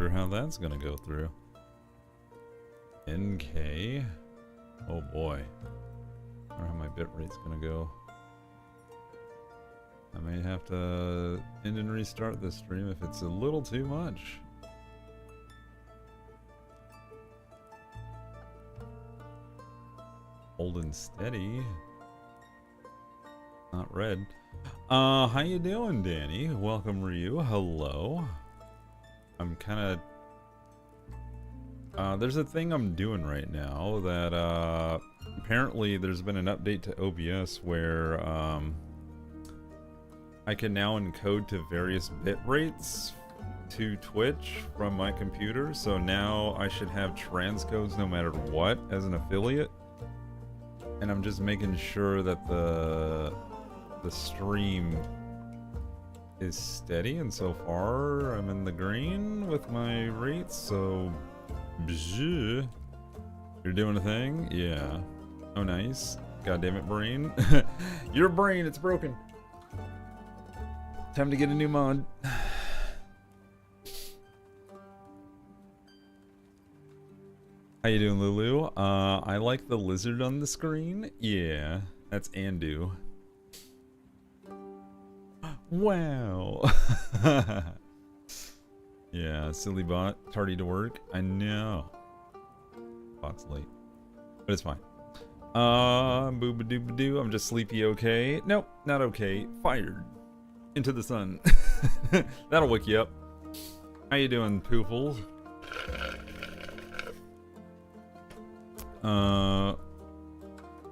wonder how that's gonna go through. NK. Oh boy. I wonder how my bitrate's gonna go. I may have to end and restart this stream if it's a little too much. Holding steady. Not red. How you doing, Danny? Welcome, Ryu. Hello. I'm kind of... there's a thing I'm doing right now that, apparently there's been an update to OBS where, I can now encode to various bit rates to Twitch from my computer, so now I should have transcodes no matter what as an affiliate. And I'm just making sure that the stream is steady, and so far I'm in the green with my rates, so bzz. You're doing a thing? Yeah. Oh nice. God damn it, brain. Your brain, it's broken. Time to get a new mod. How you doing, Lulu? I like the lizard on the screen. Yeah, that's Andu. Wow. Yeah, silly bot, tardy to work. I know. Bot's late, but it's fine. Boo-ba-doo-ba-doo. I'm just sleepy. Okay. Nope, not okay. Fired. Into the sun. That'll wake you up. How you doing, Poofles?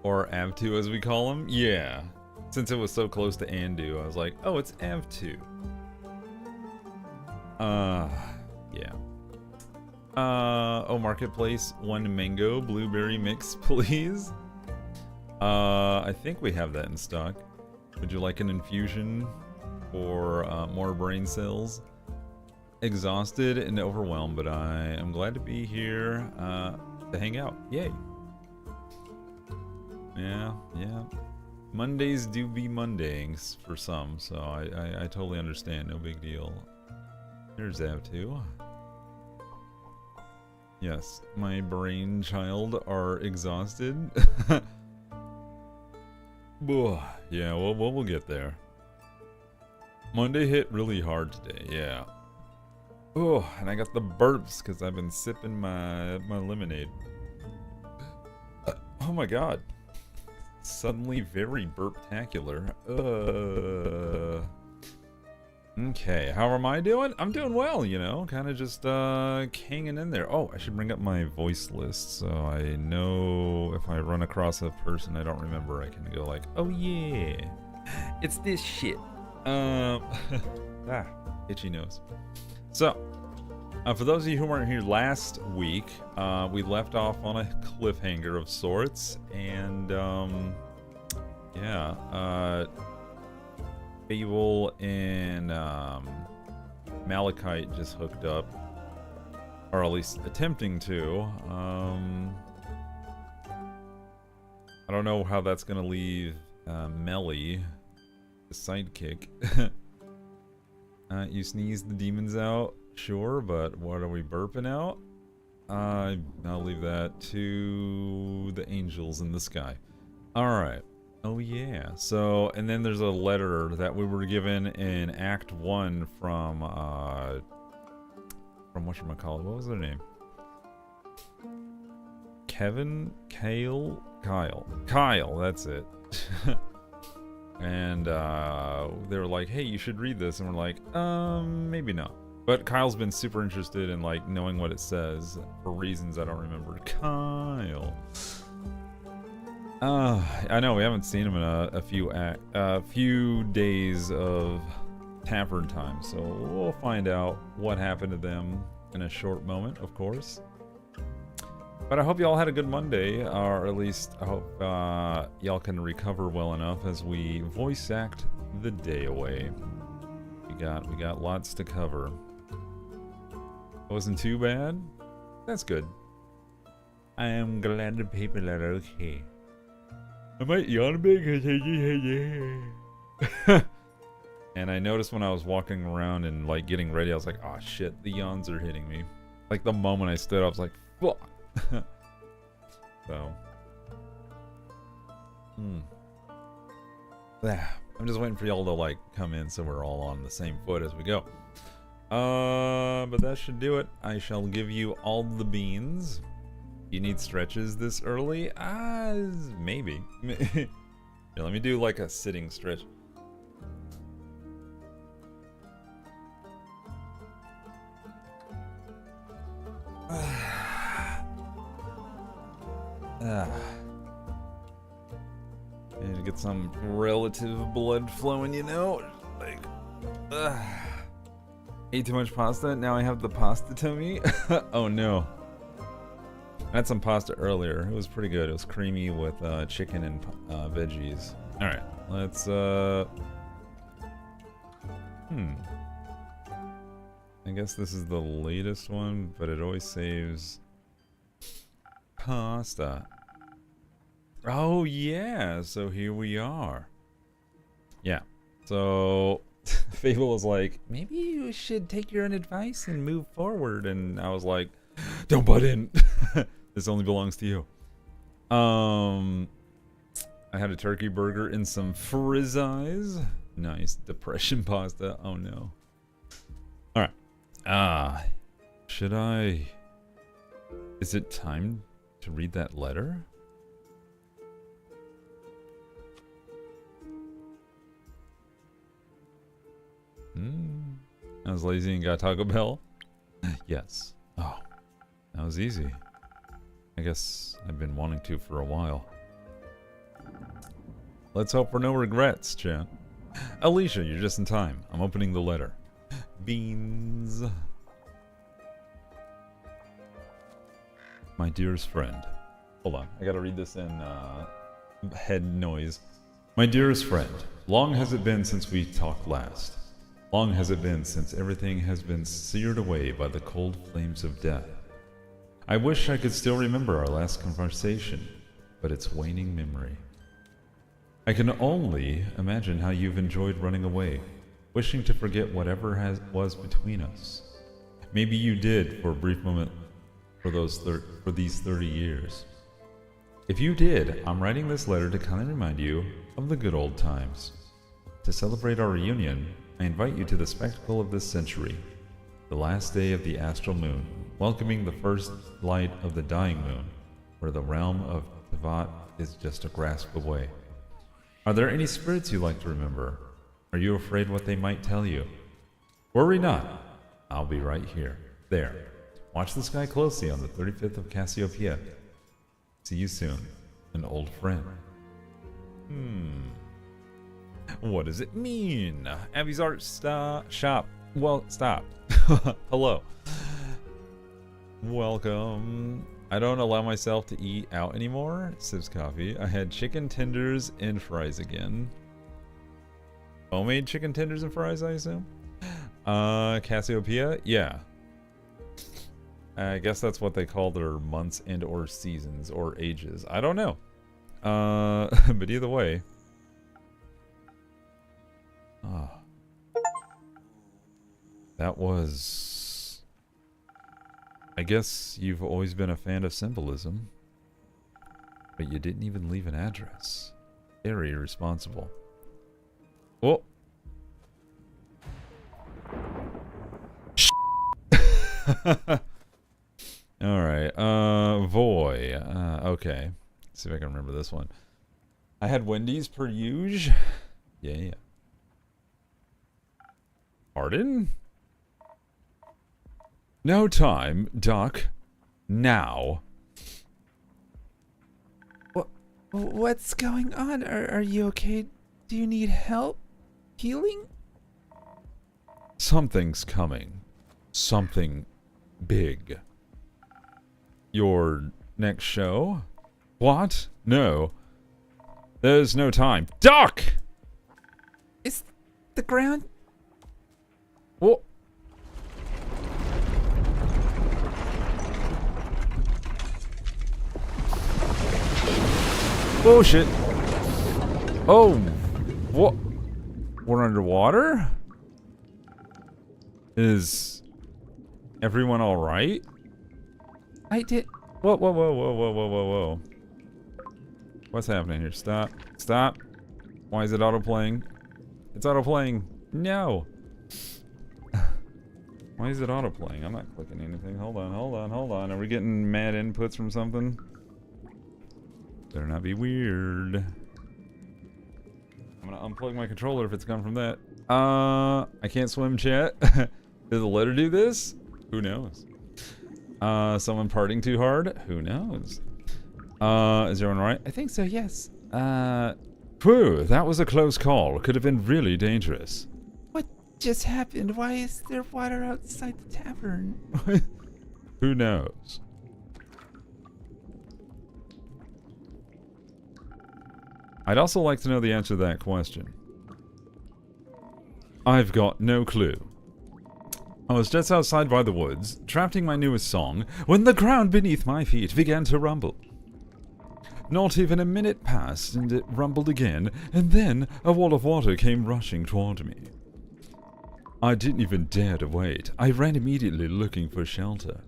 Or Av2 as we call him. Yeah. Since it was so close to Andu, I was like, oh, it's Av2. Yeah. Oh, Marketplace, 1 mango blueberry mix, please. I think we have that in stock. Would you like an infusion for more brain cells? Exhausted and overwhelmed, but I am glad to be here to hang out. Yay. Yeah. Mondays do be Mondayings for some, so I totally understand. No big deal. There's Av2. Yes, my brainchild are exhausted. Yeah, we'll get there. Monday hit really hard today, yeah. Oh, and I got the burps because I've been sipping my lemonade. Oh my god. Suddenly very burptacular. Okay, how am I doing? I'm doing well, you know, kind of just hanging in there. Oh, I should bring up my voice list so I know if I run across a person I don't remember, I can go like, oh yeah, it's this shit. Itchy nose. So, for those of you who weren't here last week, we left off on a cliffhanger of sorts, and yeah, Fable and Malachite just hooked up, or at least attempting to. I don't know how that's gonna leave Melly, the sidekick. You sneeze the demons out, sure, but what are we burping out? I'll leave that to the angels in the sky. Alright. Oh yeah. So, and then there's a letter that we were given in Act 1 from whatchamacallit, what was their name? Kevin? Kyle, that's it. And they were like, hey, you should read this, and we're like, maybe not. But Kyle's been super interested in like knowing what it says for reasons I don't remember. Kyle. I know we haven't seen him in a few days of Tavern time, so we'll find out what happened to them in a short moment, of course. But I hope y'all had a good Monday, or at least I hope y'all can recover well enough as we voice act the day away. We got lots to cover. Wasn't too bad. That's good. I am glad the people are okay. I might yawn a bit because And I noticed when I was walking around and like getting ready, I was like, oh shit, the yawns are hitting me. Like the moment I stood, I was like, fuck. So. I'm just waiting for y'all to like come in so we're all on the same foot as we go. But that should do it. I shall give you all the beans. You need stretches this early? Maybe. Here, let me do like a sitting stretch. Need to get some relative blood flowing, you know? Like, ate too much pasta, now I have the pasta tummy. Oh no. I had some pasta earlier. It was pretty good. It was creamy with chicken and veggies. Alright, let's I guess this is the latest one, but it always saves pasta. Oh yeah, so here we are. Yeah, so Fable was like, maybe you should take your own advice and move forward, and I was like, don't butt in. This only belongs to you. I had a turkey burger and some frizzies. Nice. Depression pasta. Oh no. Alright. Should I... Is it time to read that letter? I was lazy and got Taco Bell? Yes. Oh. That was easy. I guess I've been wanting to for a while. Let's hope for no regrets, chat. Alicia, you're just in time. I'm opening the letter. Beans. My dearest friend. Hold on, I gotta read this in head noise. My dearest friend, long has it been since we talked last. Long has it been since everything has been seared away by the cold flames of death. I wish I could still remember our last conversation, but it's waning memory. I can only imagine how you've enjoyed running away, wishing to forget whatever was between us. Maybe you did for a brief moment for these 30 years. If you did, I'm writing this letter to kind of remind you of the good old times. To celebrate our reunion, I invite you to the spectacle of this century, the last day of the astral moon, welcoming the first light of the dying moon, where the realm of Tavern is just a grasp away. Are there any spirits you like to remember? Are you afraid what they might tell you? Worry not. I'll be right here. There. Watch the sky closely on the 35th of Cassiopeia. See you soon, an old friend. What does it mean? Abby's art shop. Well, stop. Hello. Welcome. I don't allow myself to eat out anymore. Sips coffee. I had chicken tenders and fries again. Homemade chicken tenders and fries, I assume? Cassiopeia? Yeah. I guess that's what they call their months and or seasons or ages. I don't know. But either way. That was... I guess you've always been a fan of symbolism. But you didn't even leave an address. Very irresponsible. Oh! Alright, Voy. Okay. Let's see if I can remember this one. I had Wendy's per usual. Yeah. Pardon? No time, Doc. Now. What's going on? Are you okay? Do you need help? Healing? Something's coming. Something big. Your next show? What? No. There's no time. Doc! Is the ground... What? Oh shit. Oh. What? We're underwater? Is everyone alright? I did. Whoa, whoa, whoa, whoa, whoa, whoa, whoa, whoa. What's happening here? Stop. Stop. Why is it auto-playing? It's auto-playing. No. Why is it auto-playing? I'm not clicking anything. Hold on, hold on, hold on. Are we getting mad inputs from something? Better not be weird. I'm gonna unplug my controller if it's coming from that. I can't swim, chat. Did the letter do this? Who knows? Someone partying too hard? Who knows? Is everyone right? I think so, yes. Phew, that was a close call. Could have been really dangerous. What just happened? Why is there water outside the tavern? Who knows? I'd also like to know the answer to that question. I've got no clue. I was just outside by the woods, drafting my newest song, when the ground beneath my feet began to rumble. Not even a minute passed, and it rumbled again, and then a wall of water came rushing toward me. I didn't even dare to wait. I ran immediately looking for shelter.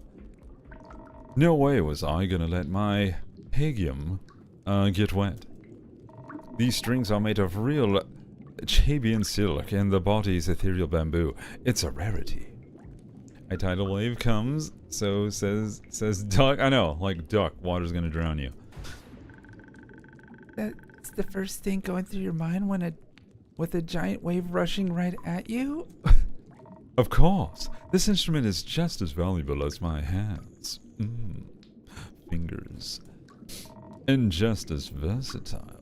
No way was I gonna let my hagium get wet. These strings are made of real Chabian silk, and the body's ethereal bamboo. It's a rarity. A tidal wave comes, so says duck. I know, like duck, water's gonna drown you. That's the first thing going through your mind with a giant wave rushing right at you? Of course. This instrument is just as valuable as my hands. Fingers. And just as versatile.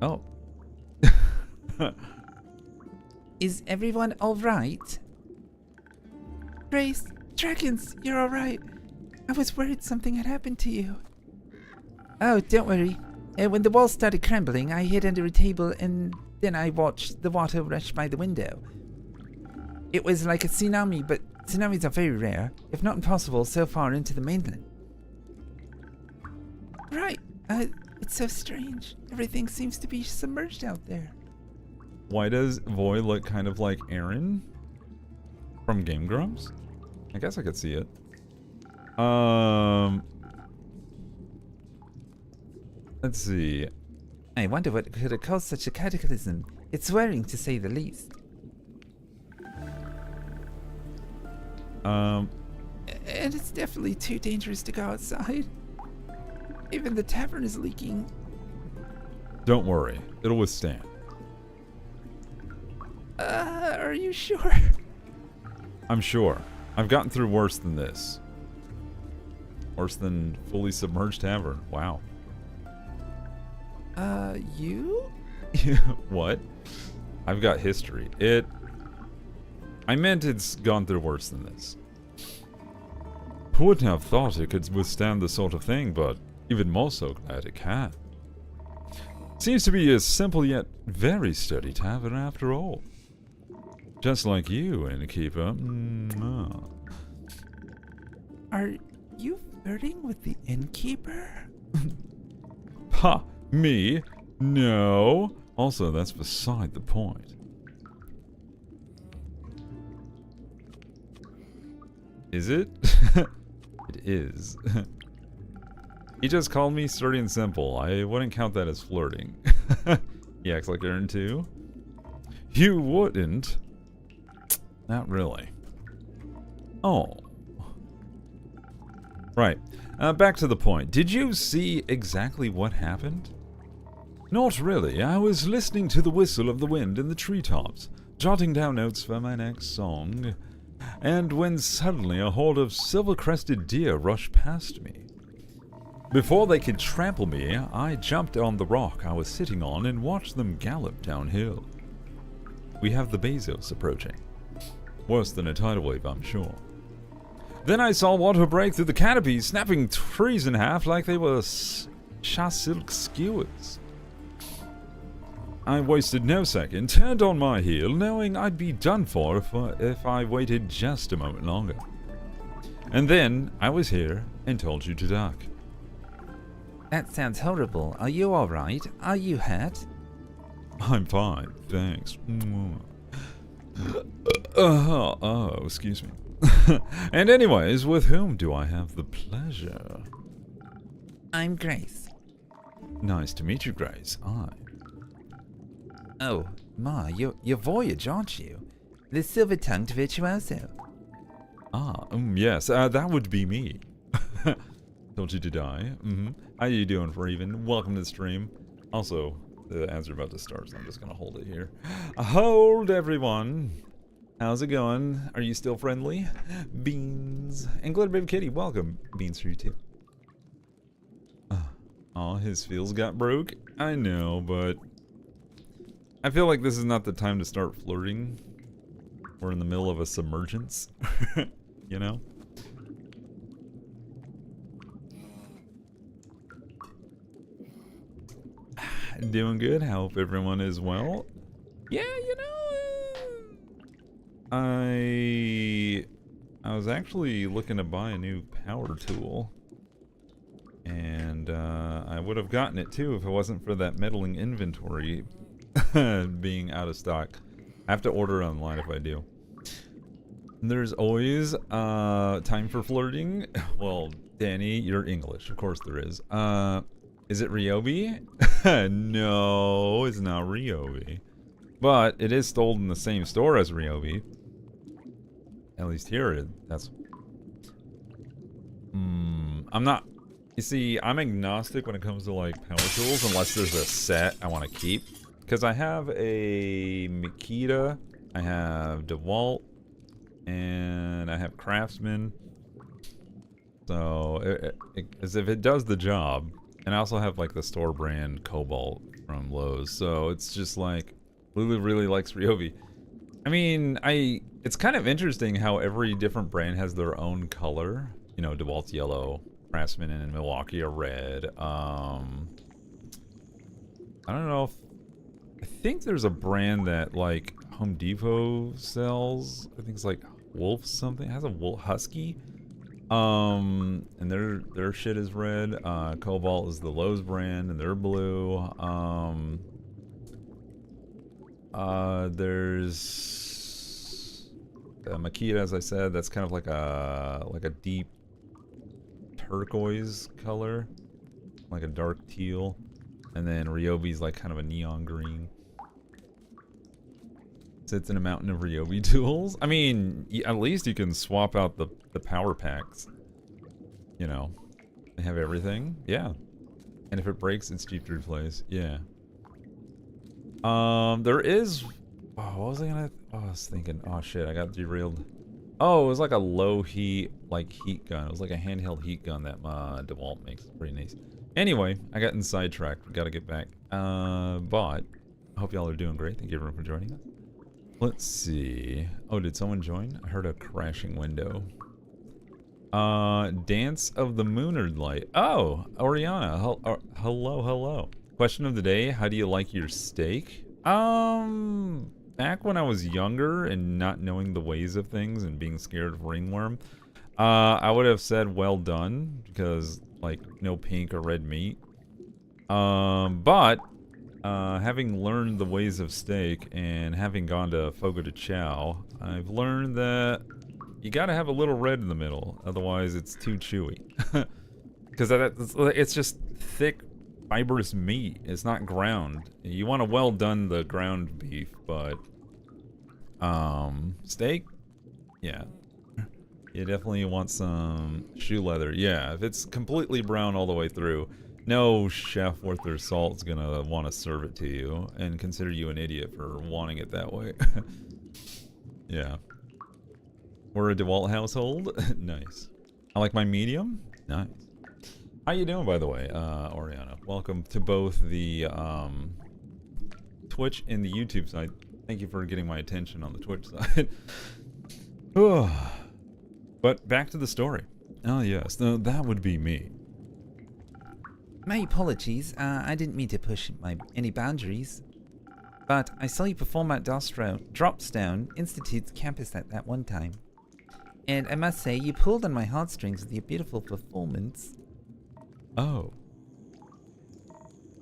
Oh. Is everyone alright? Grace, dragons, you're alright. I was worried something had happened to you. Oh, don't worry. When the walls started crumbling, I hid under a table and then I watched the water rush by the window. It was like a tsunami, but tsunamis are very rare, if not impossible, so far into the mainland. Right. It's so strange. Everything seems to be submerged out there. Why does Voy look kind of like Aaron from Game Grumps? I guess I could see it. Let's see. I wonder what could have caused such a cataclysm. It's worrying to say the least. And it's definitely too dangerous to go outside. Even the tavern is leaking. Don't worry. It'll withstand. Are you sure? I'm sure. I've gotten through worse than this. Worse than fully submerged tavern. Wow. You? What? I've got history. I meant it's gone through worse than this. Wouldn't have thought it could withstand this sort of thing, but even more so glad it can. Seems to be a simple yet very sturdy tavern after all. Just like you, innkeeper. Are you flirting with the innkeeper? Ha! Me? No. Also, that's beside the point. Is it? It is. He just called me sturdy and simple. I wouldn't count that as flirting. He acts like Aaron too. You wouldn't? Not really. Oh. Right. Back to the point. Did you see exactly what happened? Not really. I was listening to the whistle of the wind in the treetops, jotting down notes for my next song, and when suddenly a horde of silver-crested deer rushed past me. Before they could trample me, I jumped on the rock I was sitting on and watched them gallop downhill. We have the Bezos approaching. Worse than a tidal wave, I'm sure. Then I saw water break through the canopy, snapping trees in half like they were silk skewers. I wasted no second, turned on my heel, knowing I'd be done for if I waited just a moment longer. And then I was here and told you to duck. That sounds horrible. Are you alright? Are you hurt? I'm fine, thanks. Excuse me. And anyways, with whom do I have the pleasure? I'm Grace. Nice to meet you, Grace. Oh, Ma, you're Voyage, aren't you? The silver-tongued virtuoso. Yes, that would be me. Told you to die. How you doing, Raven? Welcome to the stream. Also, the ads are about to start, so I'm just gonna hold it here. Hold, everyone. How's it going? Are you still friendly? Beans. And Glitter Baby Kitty, welcome. Beans for you too. His feels got broke. I know, but I feel like this is not the time to start flirting. We're in the middle of a submergence. You know? Doing good. I hope everyone is well. Yeah, you know, I was actually looking to buy a new power tool. And I would have gotten it too if it wasn't for that meddling inventory being out of stock. I have to order online if I do. There's always time for flirting. Well, Danny, you're English. Of course there is. Is it Ryobi? No, it's not Ryobi. But it is sold in the same store as Ryobi. At least here, that's... I'm not... You see, I'm agnostic when it comes to, like, power tools, unless there's a set I want to keep. Because I have a Makita, I have DeWalt, and I have Craftsman. So, as if it does the job. And I also have, like, the store brand Cobalt from Lowe's. So, it's just like, Lulu really likes Ryobi. I mean, it's kind of interesting how every different brand has their own color. You know, DeWalt's yellow, Craftsman and Milwaukee are red. I don't know if... I think there's a brand that, like, Home Depot sells. I think it's like Wolf something. It has a Wolf Husky. And their shit is red. Cobalt is the Lowe's brand, and they're blue. There's Makita, as I said. That's kind of like a deep turquoise color, like a dark teal. And then Ryobi's like kind of a neon green. Sits in a mountain of Ryobi tools. I mean, at least you can swap out the power packs. You know, they have everything. Yeah. And if it breaks, it's cheap to replace. Yeah. There is... Oh, what was I gonna... Oh, I was thinking... Oh, shit, I got derailed. Oh, it was like a low heat, like, heat gun. It was like a handheld heat gun that DeWalt makes. Pretty nice. Anyway, I got sidetracked. Gotta get back. But, I hope y'all are doing great. Thank you everyone for joining us. Let's see. Oh, did someone join? I heard a crashing window. Dance of the Moonard Light. Oh, Oriana. Hello, hello. Question of the day, how do you like your steak? Back when I was younger and not knowing the ways of things and being scared of ringworm, I would have said well done, because, like, no pink or red meat. But having learned the ways of steak and having gone to Fogo de Chao, I've learned that you gotta have a little red in the middle, otherwise it's too chewy. Because it's just thick, fibrous meat. It's not ground. You want to well done the ground beef, but steak, yeah, you definitely want some shoe leather. Yeah, if it's completely brown all the way through, no chef worth their salt is gonna want to serve it to you and consider you an idiot for wanting it that way. Yeah, we're a DeWalt household. Nice. I like my medium. Nice. How you doing, by the way, Oriana? Welcome to both the Twitch and the YouTube side. Thank you for getting my attention on the Twitch side. But back to the story. Oh yes, that would be me. My apologies, I didn't mean to push any boundaries. But I saw you perform at Dropstone Institute's campus at that one time. And I must say, you pulled on my heartstrings with your beautiful performance. Oh.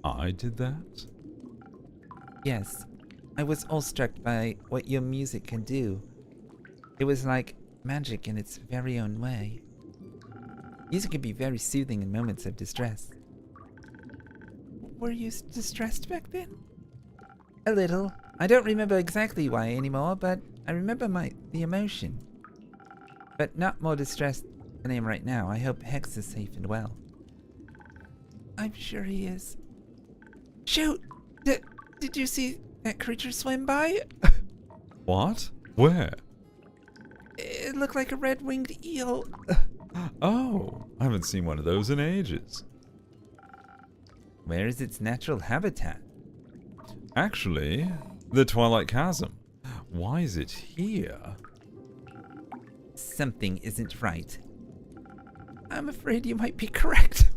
I did that? Yes, I was awestruck by what your music can do. It was like magic in its very own way. Music can be very soothing in moments of distress. Were you distressed back then? A little. I don't remember exactly why anymore, but I remember the emotion. But not more distressed than I am right now. I hope Hex is safe and well. I'm sure he is. Shoot! Did you see that creature swim by? What? Where? It looked like a red-winged eel. Oh, I haven't seen one of those in ages. Where is its natural habitat? Actually, the Twilight Chasm. Why is it here? Something isn't right. I'm afraid you might be correct.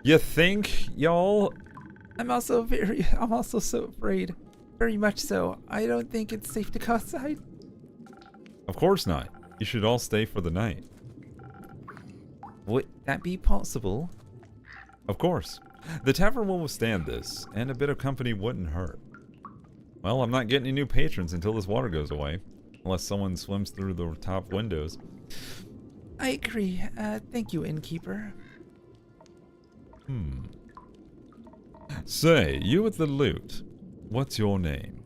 You think, y'all? I'm also so afraid. Very much so. I don't think it's safe to go outside. Of course not. You should all stay for the night. Would that be possible? Of course. The tavern will withstand this, and a bit of company wouldn't hurt. Well, I'm not getting any new patrons until this water goes away. Unless someone swims through the top windows. I agree. Thank you, innkeeper. Say, you with the loot. What's your name?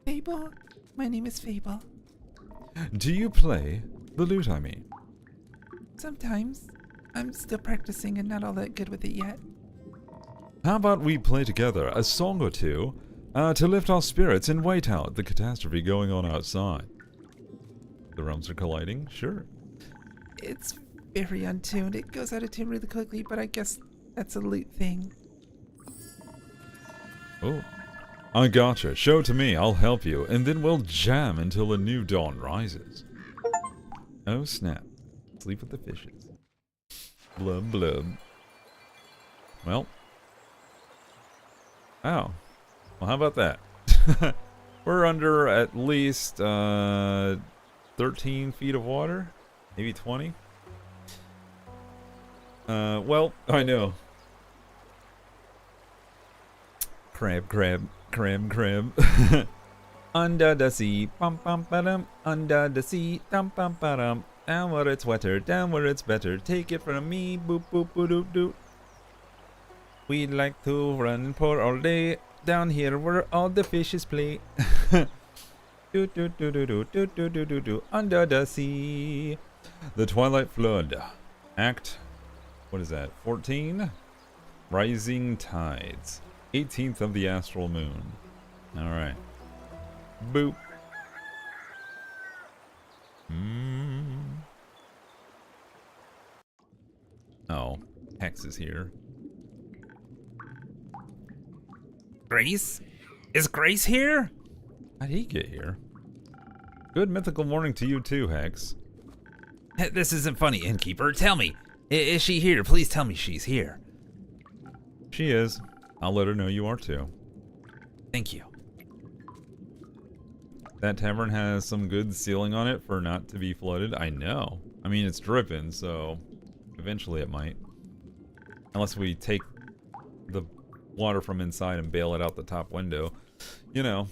Fable? My name is Fable. Do you play the lute, I mean? Sometimes. I'm still practicing and not all that good with it yet. How about we play together a song or two to lift our spirits and wait out the catastrophe going on outside? The realms are colliding? Sure. It's very untuned. It goes out of tune really quickly, but I guess that's a loot thing. Oh. I gotcha. Show it to me, I'll help you, and then we'll jam until a new dawn rises. Oh snap. Sleep with the fishes. Blub blub. Well. Oh. Well, how about that? We're under at least 13 feet of water. Maybe 20. Well, I know. Crab. Under the sea, bum bum ba-dum. Under the sea, dum bum ba-dum. Down where it's wetter, down where it's better. Take it from me, boop boop boop doop doop. We like to run and pour all day down here where all the fishes play. Do do do do do do do do do do. Under the sea, the Twilight Flood, Act. What is that? 14. Rising Tides. 18th of the Astral Moon. All right. Boop. Oh, Hex is here. Grace? Is Grace here? How did he get here? Good mythical morning to you too, Hex. This isn't funny, innkeeper. Tell me. Is she here? Please tell me she's here. She is. I'll let her know you are too. Thank you. That tavern has some good sealing on it for not to be flooded. I know. I mean, it's dripping, so eventually it might. Unless we take the water from inside and bail it out the top window. You know,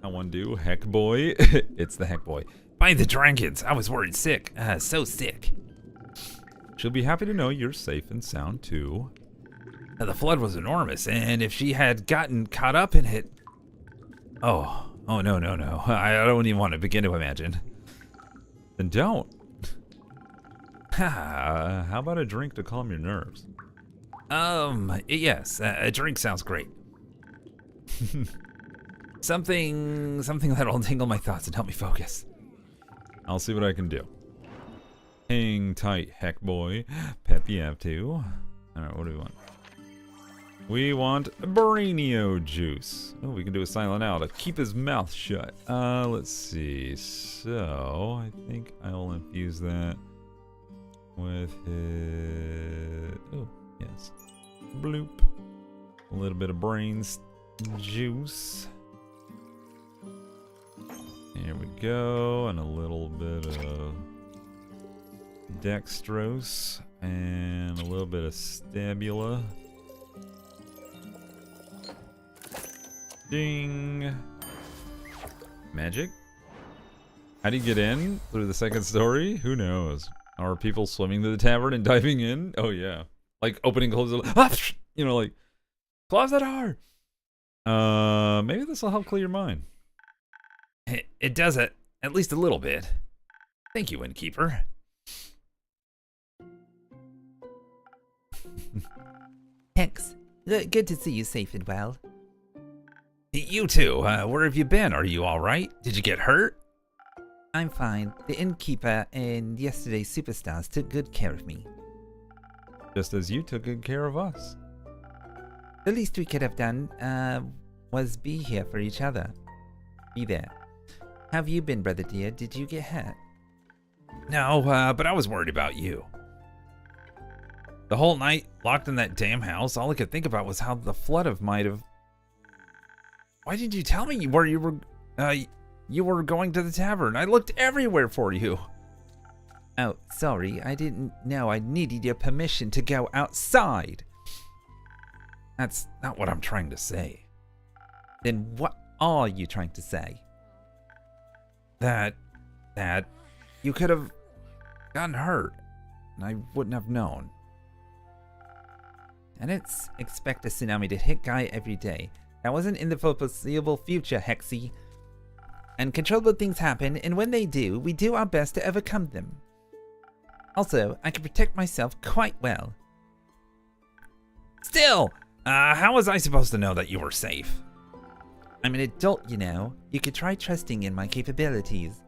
how one do. Heck boy. It's the heck boy. By the dragons, I was worried sick. So sick. She'll be happy to know you're safe and sound too. The flood was enormous, and if she had gotten caught up in it... Oh no. I don't even want to begin to imagine. Then don't. How about a drink to calm your nerves? Yes, a drink sounds great. something that'll untangle my thoughts and help me focus. I'll see what I can do. Hang tight, heck boy. Pep you have to. Alright, what do we want? We want Brainio juice. Oh, we can do a silent owl to keep his mouth shut. Let's see. So, I think I'll infuse that with his... Oh, yes. Bloop. A little bit of brains juice. Here we go. And a little bit of dextrose. And a little bit of stabula. Ding. Magic? How do you get in? Through the second story? Who knows? Are people swimming to the tavern and diving in? Oh yeah. Like opening, closing, you know, like, close the door! Maybe this will help clear your mind. It does it, at least a little bit. Thank you, innkeeper. Hex, good to see you safe and well. You too, where have you been? Are you alright? Did you get hurt? I'm fine. The innkeeper and yesterday's superstars took good care of me. Just as you took good care of us. The least we could have done was be here for each other. Be there. How have you been, brother dear? Did you get hurt? No, but I was worried about you. The whole night, locked in that damn house, all I could think about was how the flood might have... Why didn't you tell me where you were going to the tavern? I looked everywhere for you. Oh, sorry. I didn't know I needed your permission to go outside. That's not what I'm trying to say. Then what are you trying to say? That you could have gotten hurt, and I wouldn't have known. I don't expect a tsunami to hit Gaia every day. That wasn't in the foreseeable future, Hexy. Uncontrollable things happen, and when they do, we do our best to overcome them. Also, I can protect myself quite well. Still, how was I supposed to know that you were safe? I'm an adult, you know. You could try trusting in my capabilities.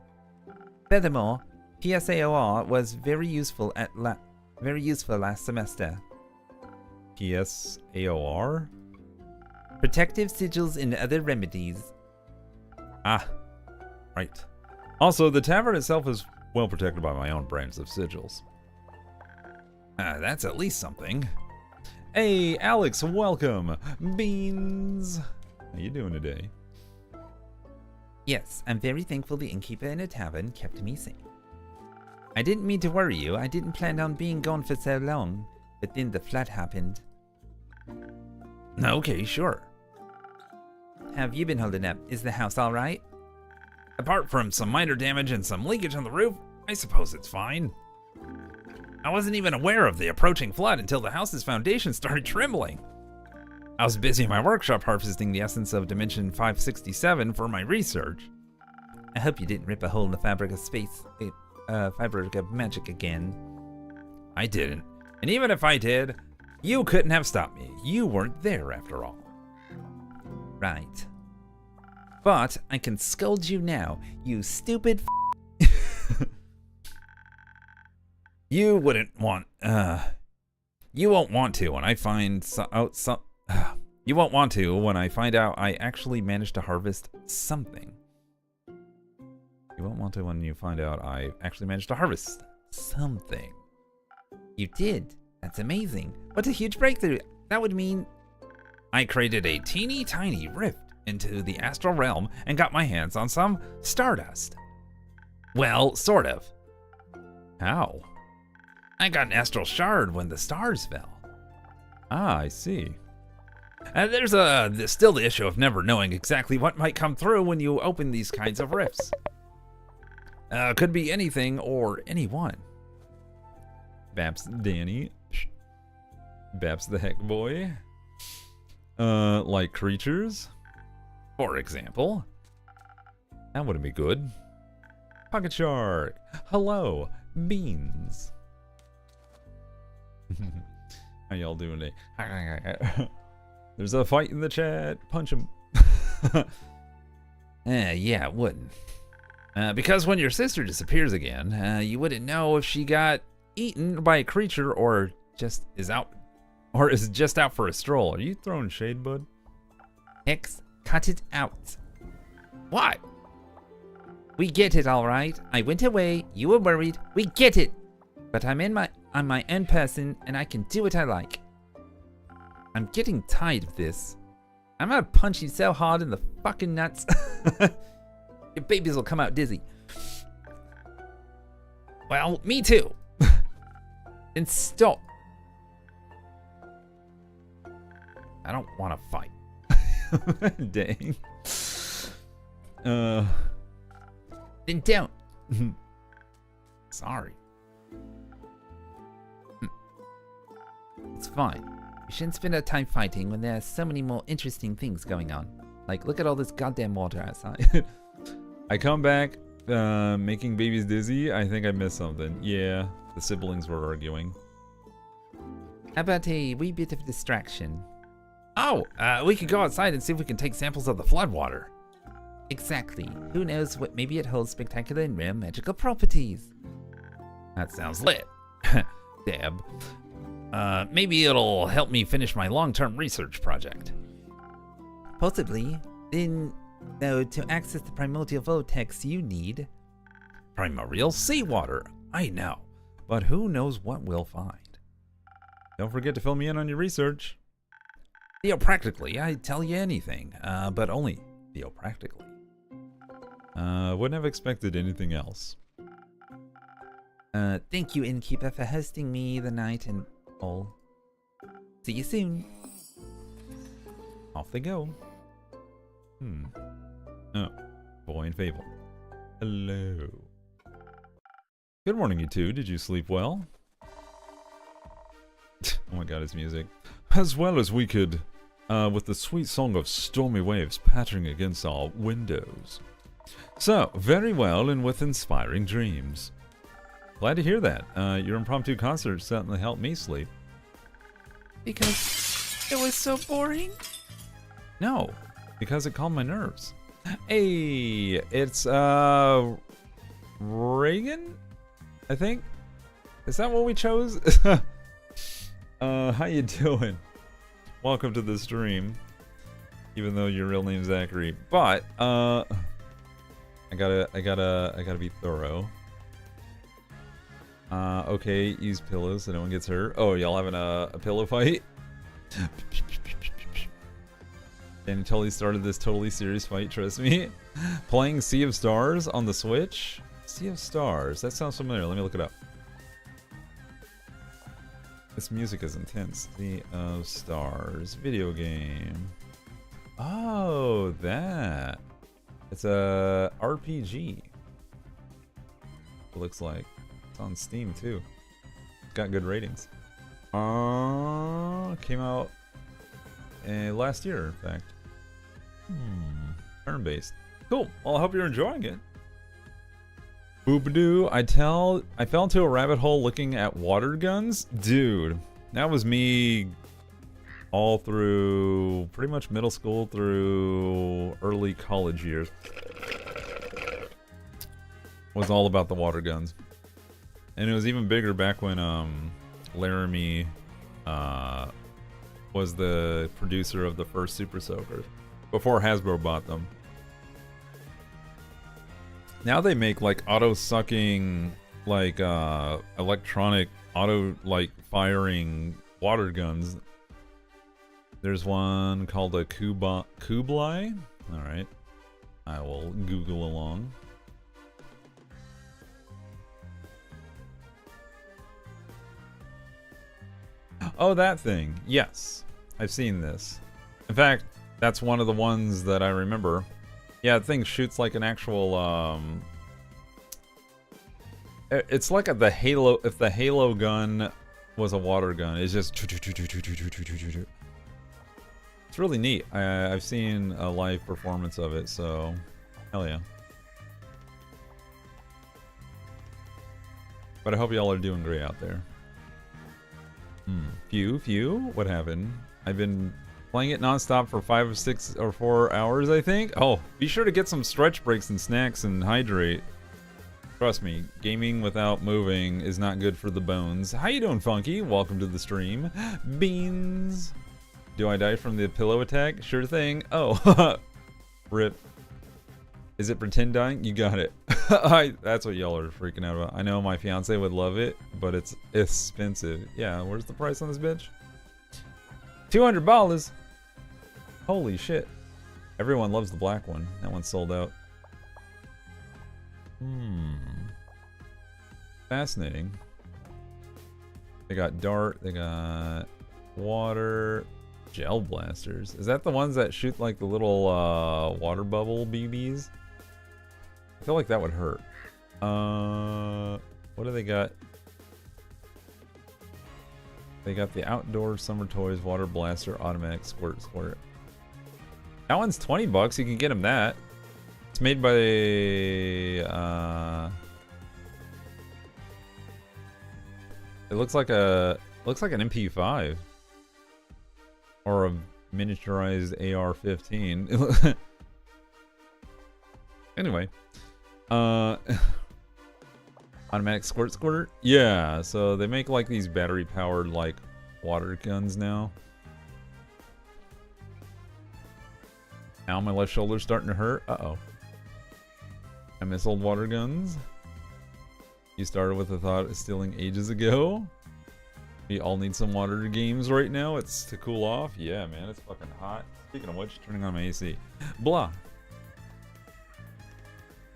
Furthermore, PSAOR was very useful last semester. PSAOR? Protective sigils and other remedies. Ah, right. Also, the tavern itself is well protected by my own brands of sigils. That's at least something. Hey, Alex, welcome. Beans. How you doing today? Yes, I'm very thankful the innkeeper in a tavern kept me safe. I didn't mean to worry you. I didn't plan on being gone for so long, but then the flood happened. Okay, sure. How have you been holding up? Is the house all right? Apart from some minor damage and some leakage on the roof, I suppose it's fine. I wasn't even aware of the approaching flood until the house's foundation started trembling. I was busy in my workshop harvesting the essence of Dimension 567 for my research. I hope you didn't rip a hole in the fabric of space, fabric of magic again. I didn't. And even if I did, you couldn't have stopped me. You weren't there after all. Right. But I can scold you now, you stupid You wouldn't want, you won't want to when I find you won't want to when I find out I actually managed to harvest something. You won't want to when you find out I actually managed to harvest something. You did. That's amazing. What a huge breakthrough. That would mean... I created a teeny tiny rift into the astral realm and got my hands on some stardust. Well, sort of. How? I got an astral shard when the stars fell. Ah, I see. There's still the issue of never knowing exactly what might come through when you open these kinds of rifts. Could be anything or anyone. Baps Danny. Baps the heck boy. Like creatures? For example. That wouldn't be good. Pocket shark. Hello. Beans. How y'all doing today? There's a fight in the chat. Punch him. Yeah, it wouldn't. Because when your sister disappears again, you wouldn't know if she got eaten by a creature or just is out for a stroll. Are you throwing shade, bud? X, cut it out. What? We get it, all right. I went away. You were worried. We get it. But I'm my own person, and I can do what I like. I'm getting tired of this. I'm gonna punch you so hard in the fucking nuts. Your babies will come out dizzy. Well, me too. Then stop. I don't want to fight. Dang. Then don't. Sorry. It's fine. You shouldn't spend our time fighting when there are so many more interesting things going on. Like, look at all this goddamn water outside. I come back making babies dizzy. I think I missed something. Yeah, the siblings were arguing. How about a wee bit of distraction? Oh, we could go outside and see if we can take samples of the floodwater. Exactly. Who knows what maybe it holds spectacular and rare magical properties. That sounds lit. Deb. Maybe it'll help me finish my long-term research project. Possibly. Then, though, to access the primordial vortex you need... Primordial seawater. I know. But who knows what we'll find. Don't forget to fill me in on your research. Theopractically, I'd tell you anything, but only theopractically. Wouldn't have expected anything else. Thank you, innkeeper, for hosting me the night and all. See you soon. Off they go. Oh, boy and Fable. Hello. Good morning, you two. Did you sleep well? Oh my god, his music. As well as we could, with the sweet song of stormy waves pattering against our windows. So, very well and with inspiring dreams. Glad to hear that. Your impromptu concert certainly helped me sleep. Because it was so boring? No, because it calmed my nerves. Hey, it's, Reagan? I think? Is that what we chose? How you doing? Welcome to the stream. Even though your real name's Zachary. But, I gotta be thorough. Okay, use pillows so no one gets hurt. Oh, y'all having a pillow fight? Danny totally started this totally serious fight, trust me. Playing Sea of Stars on the Switch? Sea of Stars, that sounds familiar, let me look it up. This music is intense. Sea of Stars, video game. Oh, that. It's a RPG. It looks like. It's on Steam too. Got good ratings. Came out last year, in fact. Turn-based. Cool. Well, I hope you're enjoying it. Boop-a-doo. I fell into a rabbit hole looking at water guns. Dude, that was me all through pretty much middle school through early college years. Was all about the water guns. And it was even bigger back when Laramie was the producer of the first Super Soakers. Before Hasbro bought them. Now they make like auto-sucking, like electronic auto firing water guns. There's one called a Kublai. Alright. I will Google along. Oh, that thing. Yes. I've seen this. In fact, that's one of the ones that I remember. Yeah, the thing shoots like an actual, it's like the Halo, if the Halo gun was a water gun. It's just... It's really neat. I've seen a live performance of it, so... Hell yeah. But I hope y'all are doing great out there. Phew? What happened? I've been playing it non-stop for 5 or 6 or 4 hours, I think. Oh, be sure to get some stretch breaks and snacks and hydrate. Trust me, gaming without moving is not good for the bones. How you doing, Funky? Welcome to the stream. Beans. Do I die from the pillow attack? Sure thing. Oh, rip. Is it pretend dying? You got it. That's what y'all are freaking out about. I know my fiance would love it, but it's expensive. Yeah, where's the price on this bitch? $200. Holy shit. Everyone loves the black one. That one's sold out. Fascinating. They got dart, they got water. Gel blasters. Is that the ones that shoot like the little water bubble BBs? I feel like that would hurt. What do they got? They got the outdoor summer toys water blaster automatic squirt. That one's $20. You can get them that. It's made by it looks like an MP5 or a miniaturized AR-15. Anyway, automatic squirt. Yeah, so they make like these battery powered like water guns now. Ow, my left shoulder's starting to hurt. Uh-oh. I miss old water guns. You started with the thought of stealing ages ago. We all need some water games right now. It's to cool off. Yeah, man, it's fucking hot. Speaking of which, turning on my AC. Blah.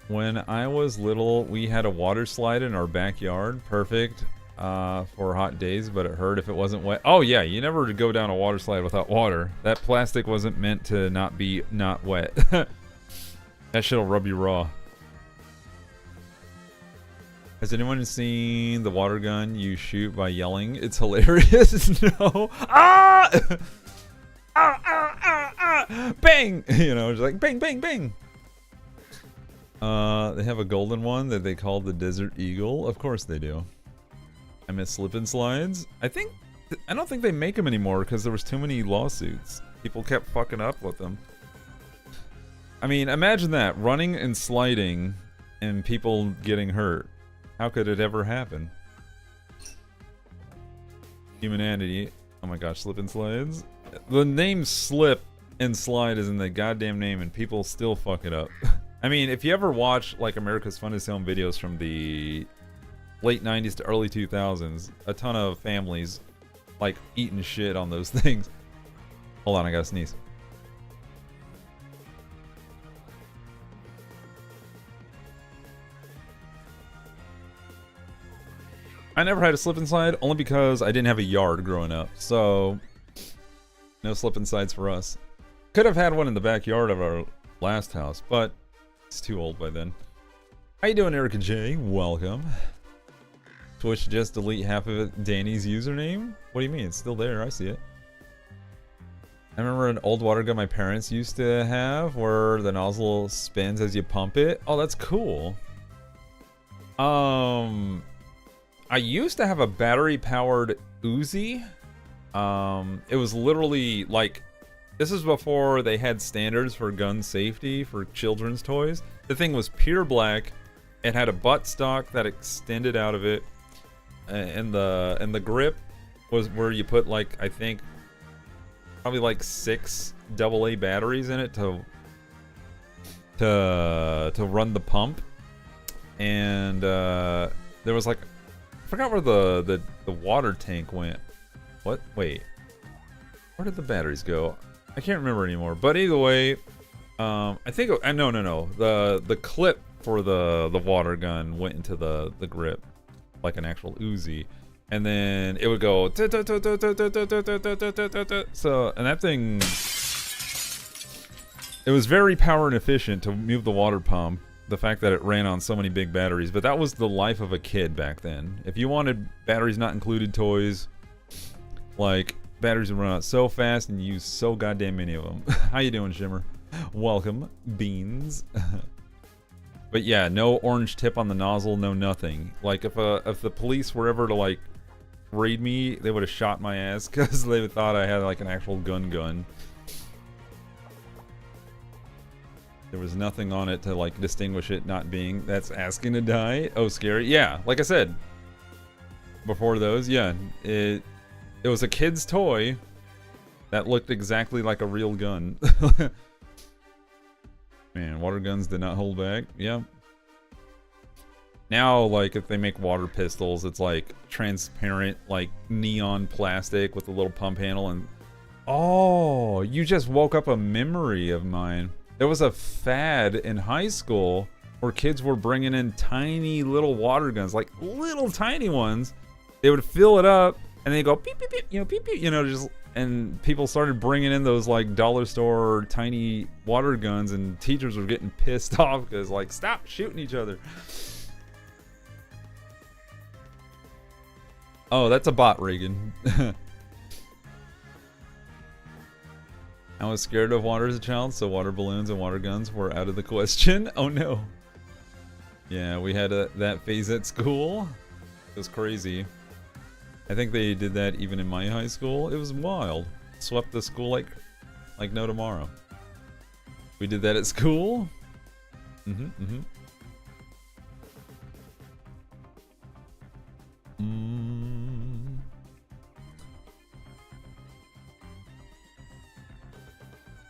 When I was little, we had a water slide in our backyard. Perfect for hot days, but it hurt if it wasn't wet. Oh yeah, you never go down a water slide without water. That plastic wasn't meant to not be wet. That shit'll rub you raw. Has anyone seen the water gun you shoot by yelling? It's hilarious. No. Ah! Ah, ah, ah, ah! Bang! You know, just like bang, bang, bang. They have a golden one that they call the Desert Eagle. Of course they do. I miss slip and slides. I don't think they make them anymore because there was too many lawsuits. People kept fucking up with them. I mean, imagine that, running and sliding and people getting hurt. How could it ever happen? Humanity. Oh my gosh, slip and slides. The name slip and slide is in the goddamn name and people still fuck it up. I mean, if you ever watch like America's Funniest Home Videos from the late 90s to early 2000s, a ton of families like eating shit on those things. Hold on, I gotta sneeze. I never had a slip and slide only because I didn't have a yard growing up, so no slip and slides for us. Could have had one in the backyard of our last house, but it's too old by then. How you doing, Erica J? Welcome. Twitch just delete half of it, Danny's username? What do you mean? It's still there. I see it. I remember an old water gun my parents used to have where the nozzle spins as you pump it. Oh, that's cool. I used to have a battery-powered Uzi. It was literally like, this is before they had standards for gun safety for children's toys. The thing was pure black. It had a buttstock that extended out of it, and the grip was where you put like, I think probably like 6 AA batteries in it to run the pump. And there was like, I forgot where the water tank went. What? Wait. Where did the batteries go? I can't remember anymore. But either way, I think no. The clip for the water gun went into the grip, like an actual Uzi, and then it would go. So, and that thing, it was very power inefficient to move the water pump. The fact that it ran on so many big batteries, but that was the life of a kid back then. If you wanted batteries not included toys, like batteries would run out so fast and you use so goddamn many of them. How you doing, Shimmer? Welcome, Beans. But yeah, no orange tip on the nozzle, no nothing. Like if the police were ever to like raid me, they would have shot my ass because they thought I had like an actual gun. There was nothing on it to like distinguish it not being, that's asking to die. Oh, scary. Yeah, like I said before those, yeah, it was a kid's toy that looked exactly like a real gun. Man, water guns did not hold back. Yeah. Now, like, if they make water pistols, it's like transparent, like neon plastic with a little pump handle. And oh, you just woke up a memory of mine. There was a fad in high school where kids were bringing in tiny little water guns, like little tiny ones. They would fill it up and they go beep beep beep, beep beep, just And people started bringing in those like dollar store tiny water guns, and teachers were getting pissed off because like, stop shooting each other. Oh, that's a bot, Reagan. I was scared of water as a child, so water balloons and water guns were out of the question. Oh no. Yeah, we had that phase at school. It was crazy. I think they did that even in my high school. It was wild. Swept the school like no tomorrow. We did that at school.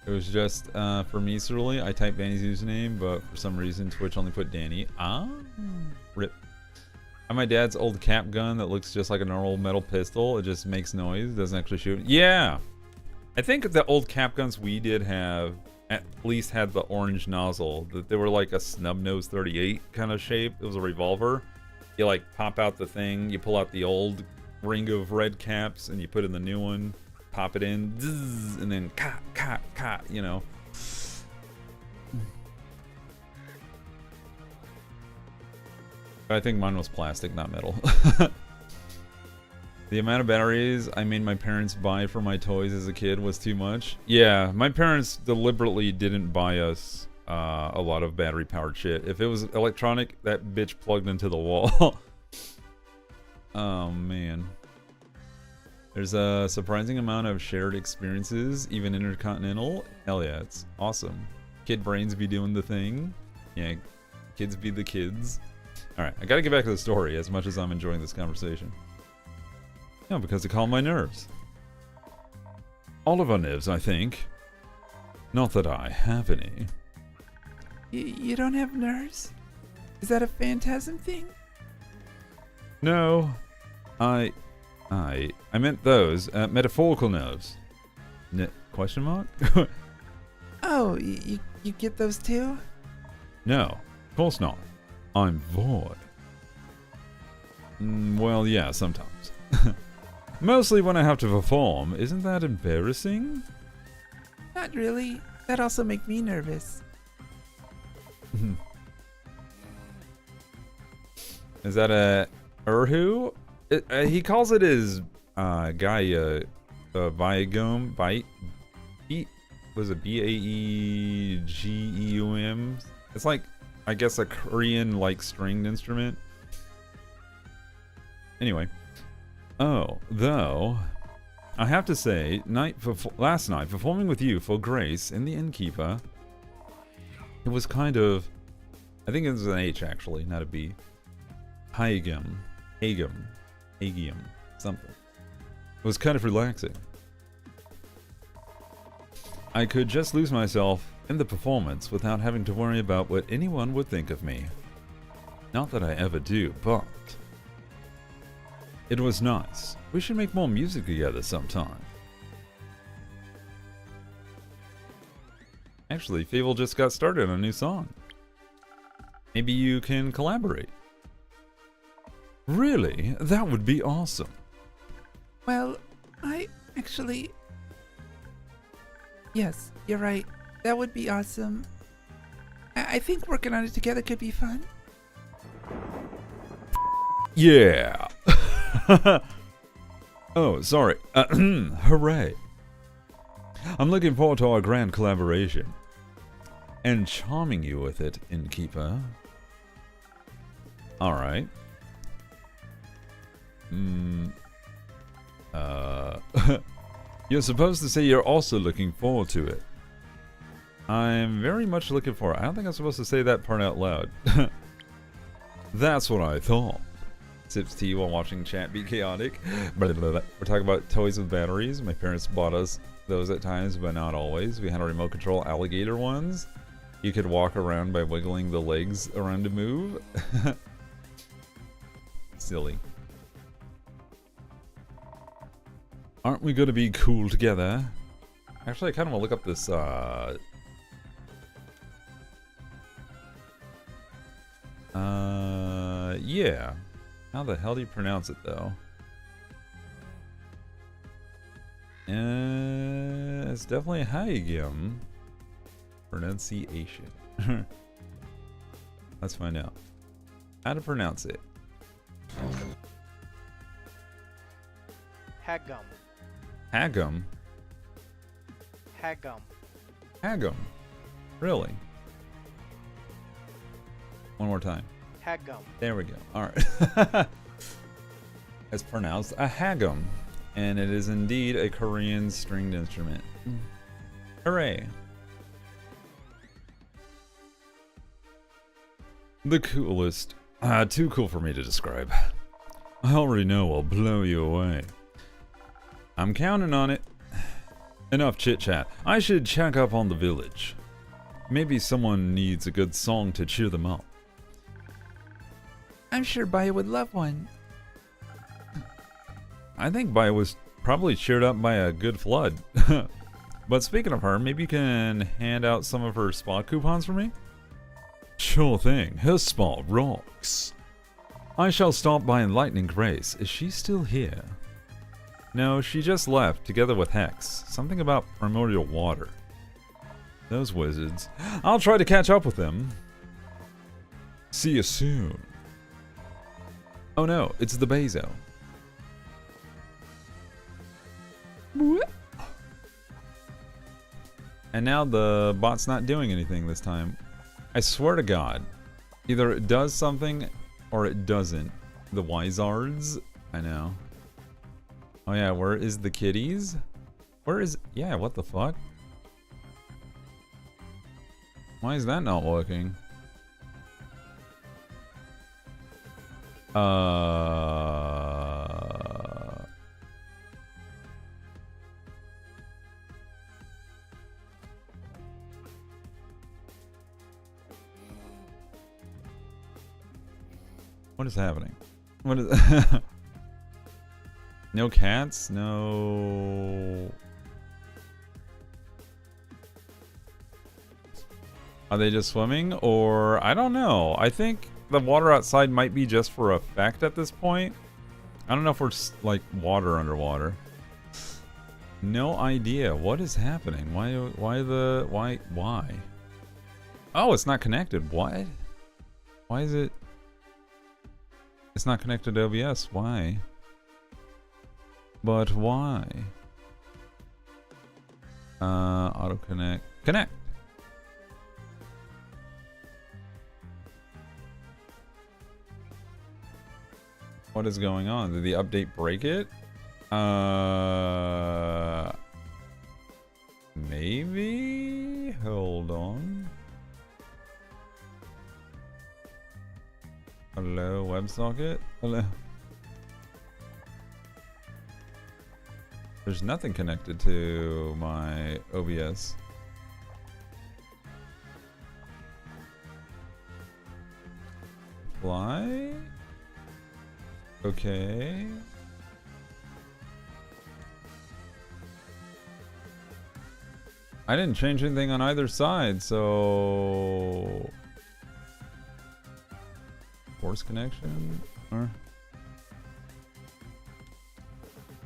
It was just for me, Cerulikat. I typed Danny's username, but for some reason Twitch only put Danny. Ah, rip. I have my dad's old cap gun that looks just like a normal metal pistol. It just makes noise, doesn't actually shoot. Yeah, I think the old cap guns we did have at least had the orange nozzle. They were like a snub nose 38 kind of shape. It was a revolver. You like pop out the thing, you pull out the old ring of red caps, and you put in the new one. Pop it in, zzz, and then ka, you know. I think mine was plastic, not metal. The amount of batteries I made my parents buy for my toys as a kid was too much. Yeah, my parents deliberately didn't buy us a lot of battery-powered shit. If it was electronic, that bitch plugged into the wall. Oh, man. There's a surprising amount of shared experiences, even intercontinental. Hell yeah, it's awesome. Kid brains be doing the thing. Yeah, kids be the kids. Alright, I gotta get back to the story as much as I'm enjoying this conversation. No, because it calmed my nerves. All of our nerves, I think. Not that I have any. You don't have nerves? Is that a phantasm thing? No. I meant those, metaphorical nerves. Question mark? Oh, you get those too? No, of course not. I'm void. Well, yeah, sometimes. Mostly when I have to perform. Isn't that embarrassing? Not really. That also make me nervous. Is that a Urhu? He calls it his guy Viagum. Was it Baegeum? It's like, I guess, a Korean like stringed instrument. Anyway, though I have to say, last night performing with you for Grace in the Innkeeper, it was kind of, I think it was an H actually, not a B. Haegum, something. It was kind of relaxing. I could just lose myself in the performance without having to worry about what anyone would think of me. Not that I ever do, but it was nice. We should make more music together sometime. Actually, Fable just got started on a new song. Maybe you can collaborate. Really? That would be awesome. Well, I actually... Yes, you're right. That would be awesome. I think working on it together could be fun. Yeah. Oh, sorry. Hooray. I'm looking forward to our grand collaboration. And charming you with it, Innkeeper. Alright. You're supposed to say you're also looking forward to it. I'm very much looking forward. I don't think I'm supposed to say that part out loud. That's what I thought. Sips tea while watching chat be chaotic. We're talking about toys with batteries. My parents bought us those at times, but not always. We had a remote control alligator ones. You could walk around by wiggling the legs around to move. Silly. Aren't we gonna be cool together? Actually, I kind of want to look up this, yeah. How the hell do you pronounce it, though? It's definitely Haigim. Pronunciation. Let's find out how to pronounce it. Hagum. Hagum. Hagum. Hagum. Really? One more time. Hagum. There we go. All right. It's pronounced a hagum, and it is indeed a Korean stringed instrument. Hooray! The coolest. Too cool for me to describe. I already know I'll blow you away. I'm counting on it. Enough chit-chat. I should check up on the village. Maybe someone needs a good song to cheer them up. I'm sure Baya would love one. I think Baya was probably cheered up by a good flood. But speaking of her, maybe you can hand out some of her spa coupons for me? Sure thing. Her spa rocks. I shall stop by Enlightening Grace. Is she still here? No, she just left, together with Hex. Something about primordial water. Those wizards. I'll try to catch up with them. See you soon. Oh no, it's the Bezo. And now the bot's not doing anything this time. I swear to God. Either it does something or it doesn't. The Wizards. I know. Oh yeah, where is the kitties? Where is... Yeah, what the fuck? Why is that not working? What is happening? What is... No cats? No... Are they just swimming? Or... I don't know. I think the water outside might be just for effect at this point. I don't know if we're like water underwater. No idea. What is happening? Why? Oh, it's not connected. What? Why is it... It's not connected to OBS. Why? But why? Auto connect. Connect! What is going on? Did the update break it? Maybe? Hold on. Hello, WebSocket? Hello. There's nothing connected to my OBS. Fly? Okay. I didn't change anything on either side, so... Force connection? Or...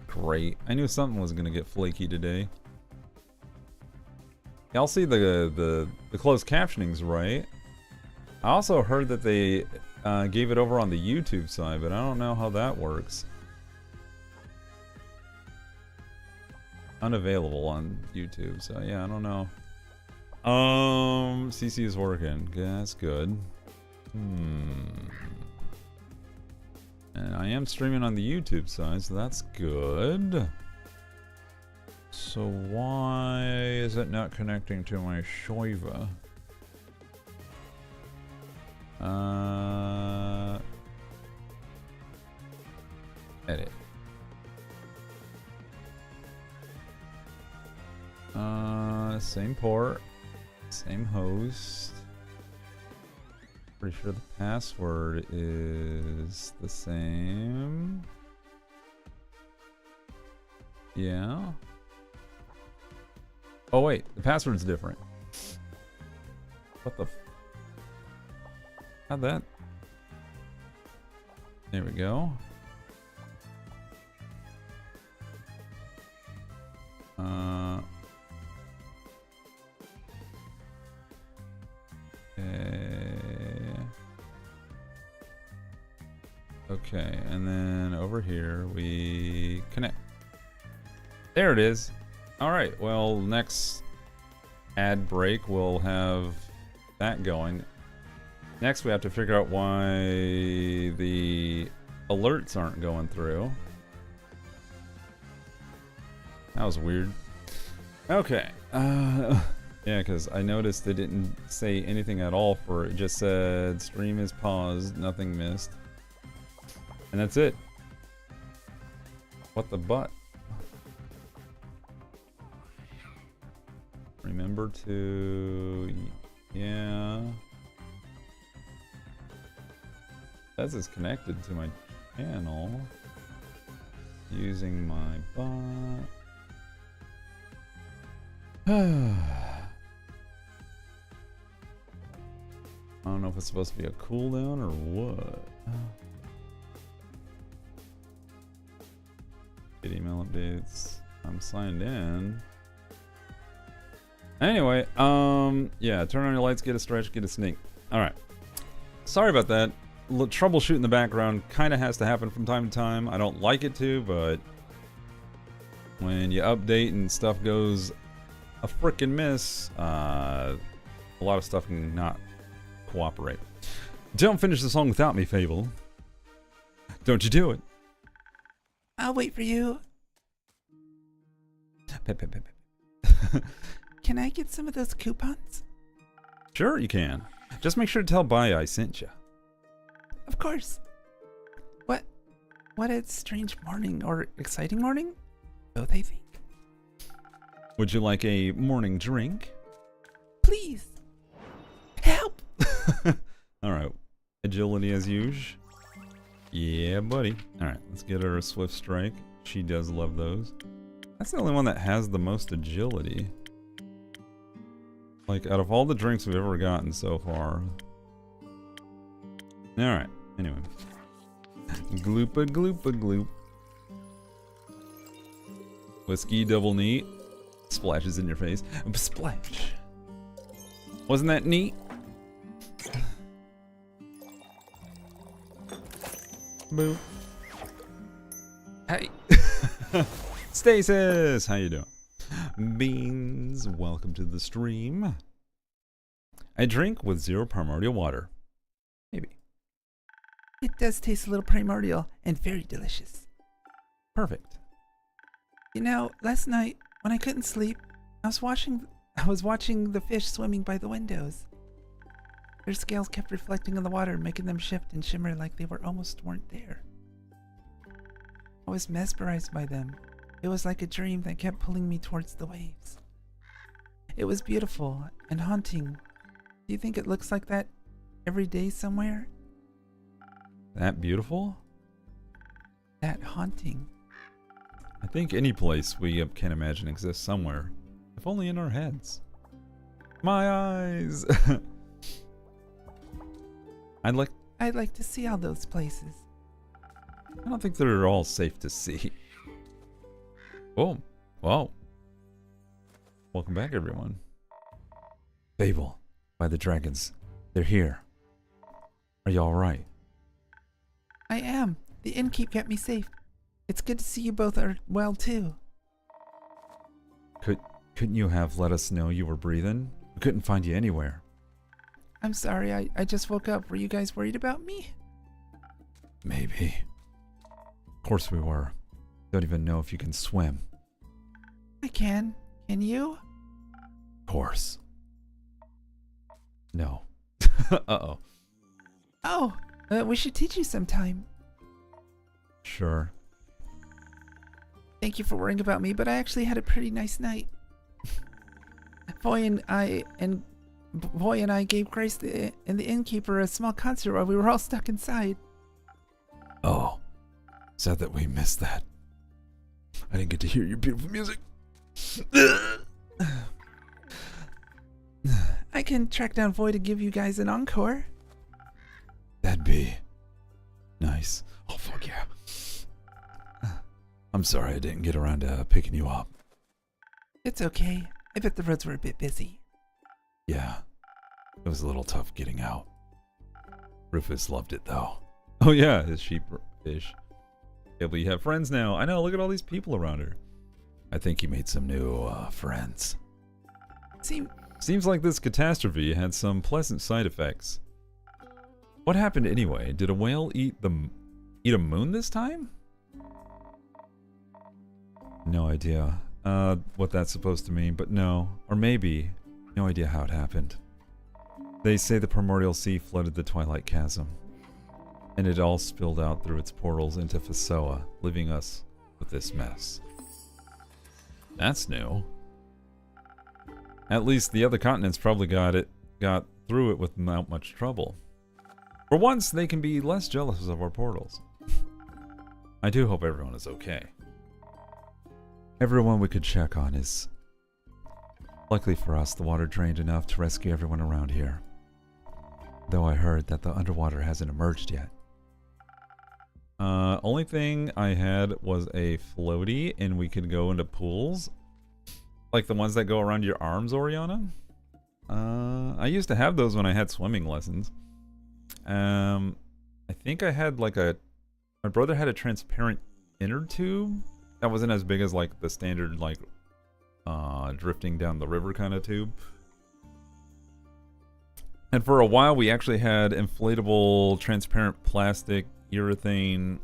Great. I knew something was gonna get flaky today. Y'all see the closed captioning's right. I also heard that they gave it over on the YouTube side, but I don't know how that works. Unavailable on YouTube, so yeah, I don't know. CC is working. Yeah, that's good. And I am streaming on the YouTube side, so that's good. So why is it not connecting to my Shoiva? Edit. Same port, same host. Pretty sure the password is the same. Yeah. Oh wait, the password's different. What the? How'd that? There we go. Okay, and then over here we connect. There it is. All right, well, next ad break we'll have that going. Next we have to figure out why the alerts aren't going through. That was weird. Okay. Yeah, because I noticed they didn't say anything at all for it. It just said stream is paused, nothing missed. And that's it. What the butt? Remember to... Yeah. Says it's connected to my channel. Using my bot. I don't know if it's supposed to be a cooldown or what. Get email updates. I'm signed in. Anyway, yeah, turn on your lights, get a stretch, get a sneak. Alright. Sorry about that. Troubleshoot in the background kind of has to happen from time to time. I don't like it to, but when you update and stuff goes a frickin' miss, a lot of stuff can not cooperate. Don't finish the song without me, Fable. Don't you do it. I'll wait for you. Pep. Can I get some of those coupons? Sure you can. Just make sure to tell Baya I sent you. Of course. What a strange morning, or exciting morning? Both, I think. Would you like a morning drink? Please. Help! Alright. Agility as usual. Yeah, buddy. Alright, let's get her a swift strike. She does love those. That's the only one that has the most agility. Like, out of all the drinks we've ever gotten so far. Alright, anyway. Gloopa gloopa gloop. Whiskey double neat. Splashes in your face. Splash. Wasn't that neat? Boo. Hey. Stasis, how you doing? Beans, welcome to the stream. I drink with 0 primordial water. Maybe. It does taste a little primordial and very delicious. Perfect. You know, last night when I couldn't sleep, I was watching the fish swimming by the windows. Their scales kept reflecting on the water, making them shift and shimmer like they weren't there. I was mesmerized by them. It was like a dream that kept pulling me towards the waves. It was beautiful and haunting. Do you think it looks like that every day somewhere? That beautiful? That haunting. I think any place we can imagine exists somewhere. If only in our heads. My eyes! I'd like to see all those places. I don't think they're all safe to see. Oh, wow. Welcome back, everyone. Fable, by the dragons. They're here. Are you alright? I am. The innkeep kept me safe. It's good to see you both are well, too. Couldn't you have let us know you were breathing? We couldn't find you anywhere. I'm sorry, I just woke up. Were you guys worried about me? Maybe. Of course we were. Don't even know if you can swim. I can. Can you? Of course. No. Uh-oh. Oh, we should teach you sometime. Sure. Thank you for worrying about me, but I actually had a pretty nice night. Boy and I gave Grace and the innkeeper a small concert while we were all stuck inside. Oh. Sad that we missed that. I didn't get to hear your beautiful music. I can track down Void to give you guys an encore. That'd be nice. Oh, fuck yeah. I'm sorry I didn't get around to picking you up. It's okay. I bet the roads were a bit busy. Yeah, it was a little tough getting out. Rufus loved it though. Oh yeah, his sheep fish. Yeah, but you have friends now. I know, look at all these people around her. I think you made some new friends. Seems like this catastrophe had some pleasant side effects. What happened anyway? Did a whale eat a moon this time? No idea what that's supposed to mean, but no. Or maybe. No idea how it happened. They say the primordial sea flooded the Twilight Chasm, and it all spilled out through its portals into Fasoa, leaving us with this mess. That's new. At least the other continents probably got through it without much trouble. For once, they can be less jealous of our portals. I do hope everyone is okay. Everyone we could check on is... Luckily for us, the water drained enough to rescue everyone around here. Though I heard that the underwater hasn't emerged yet. Only thing I had was a floaty, and we could go into pools. Like the ones that go around your arms, Oriana. I used to have those when I had swimming lessons. I think I had like my brother had a transparent inner tube. That wasn't as big as like the standard like drifting down the river kind of tube. And for a while we actually had inflatable transparent plastic urethane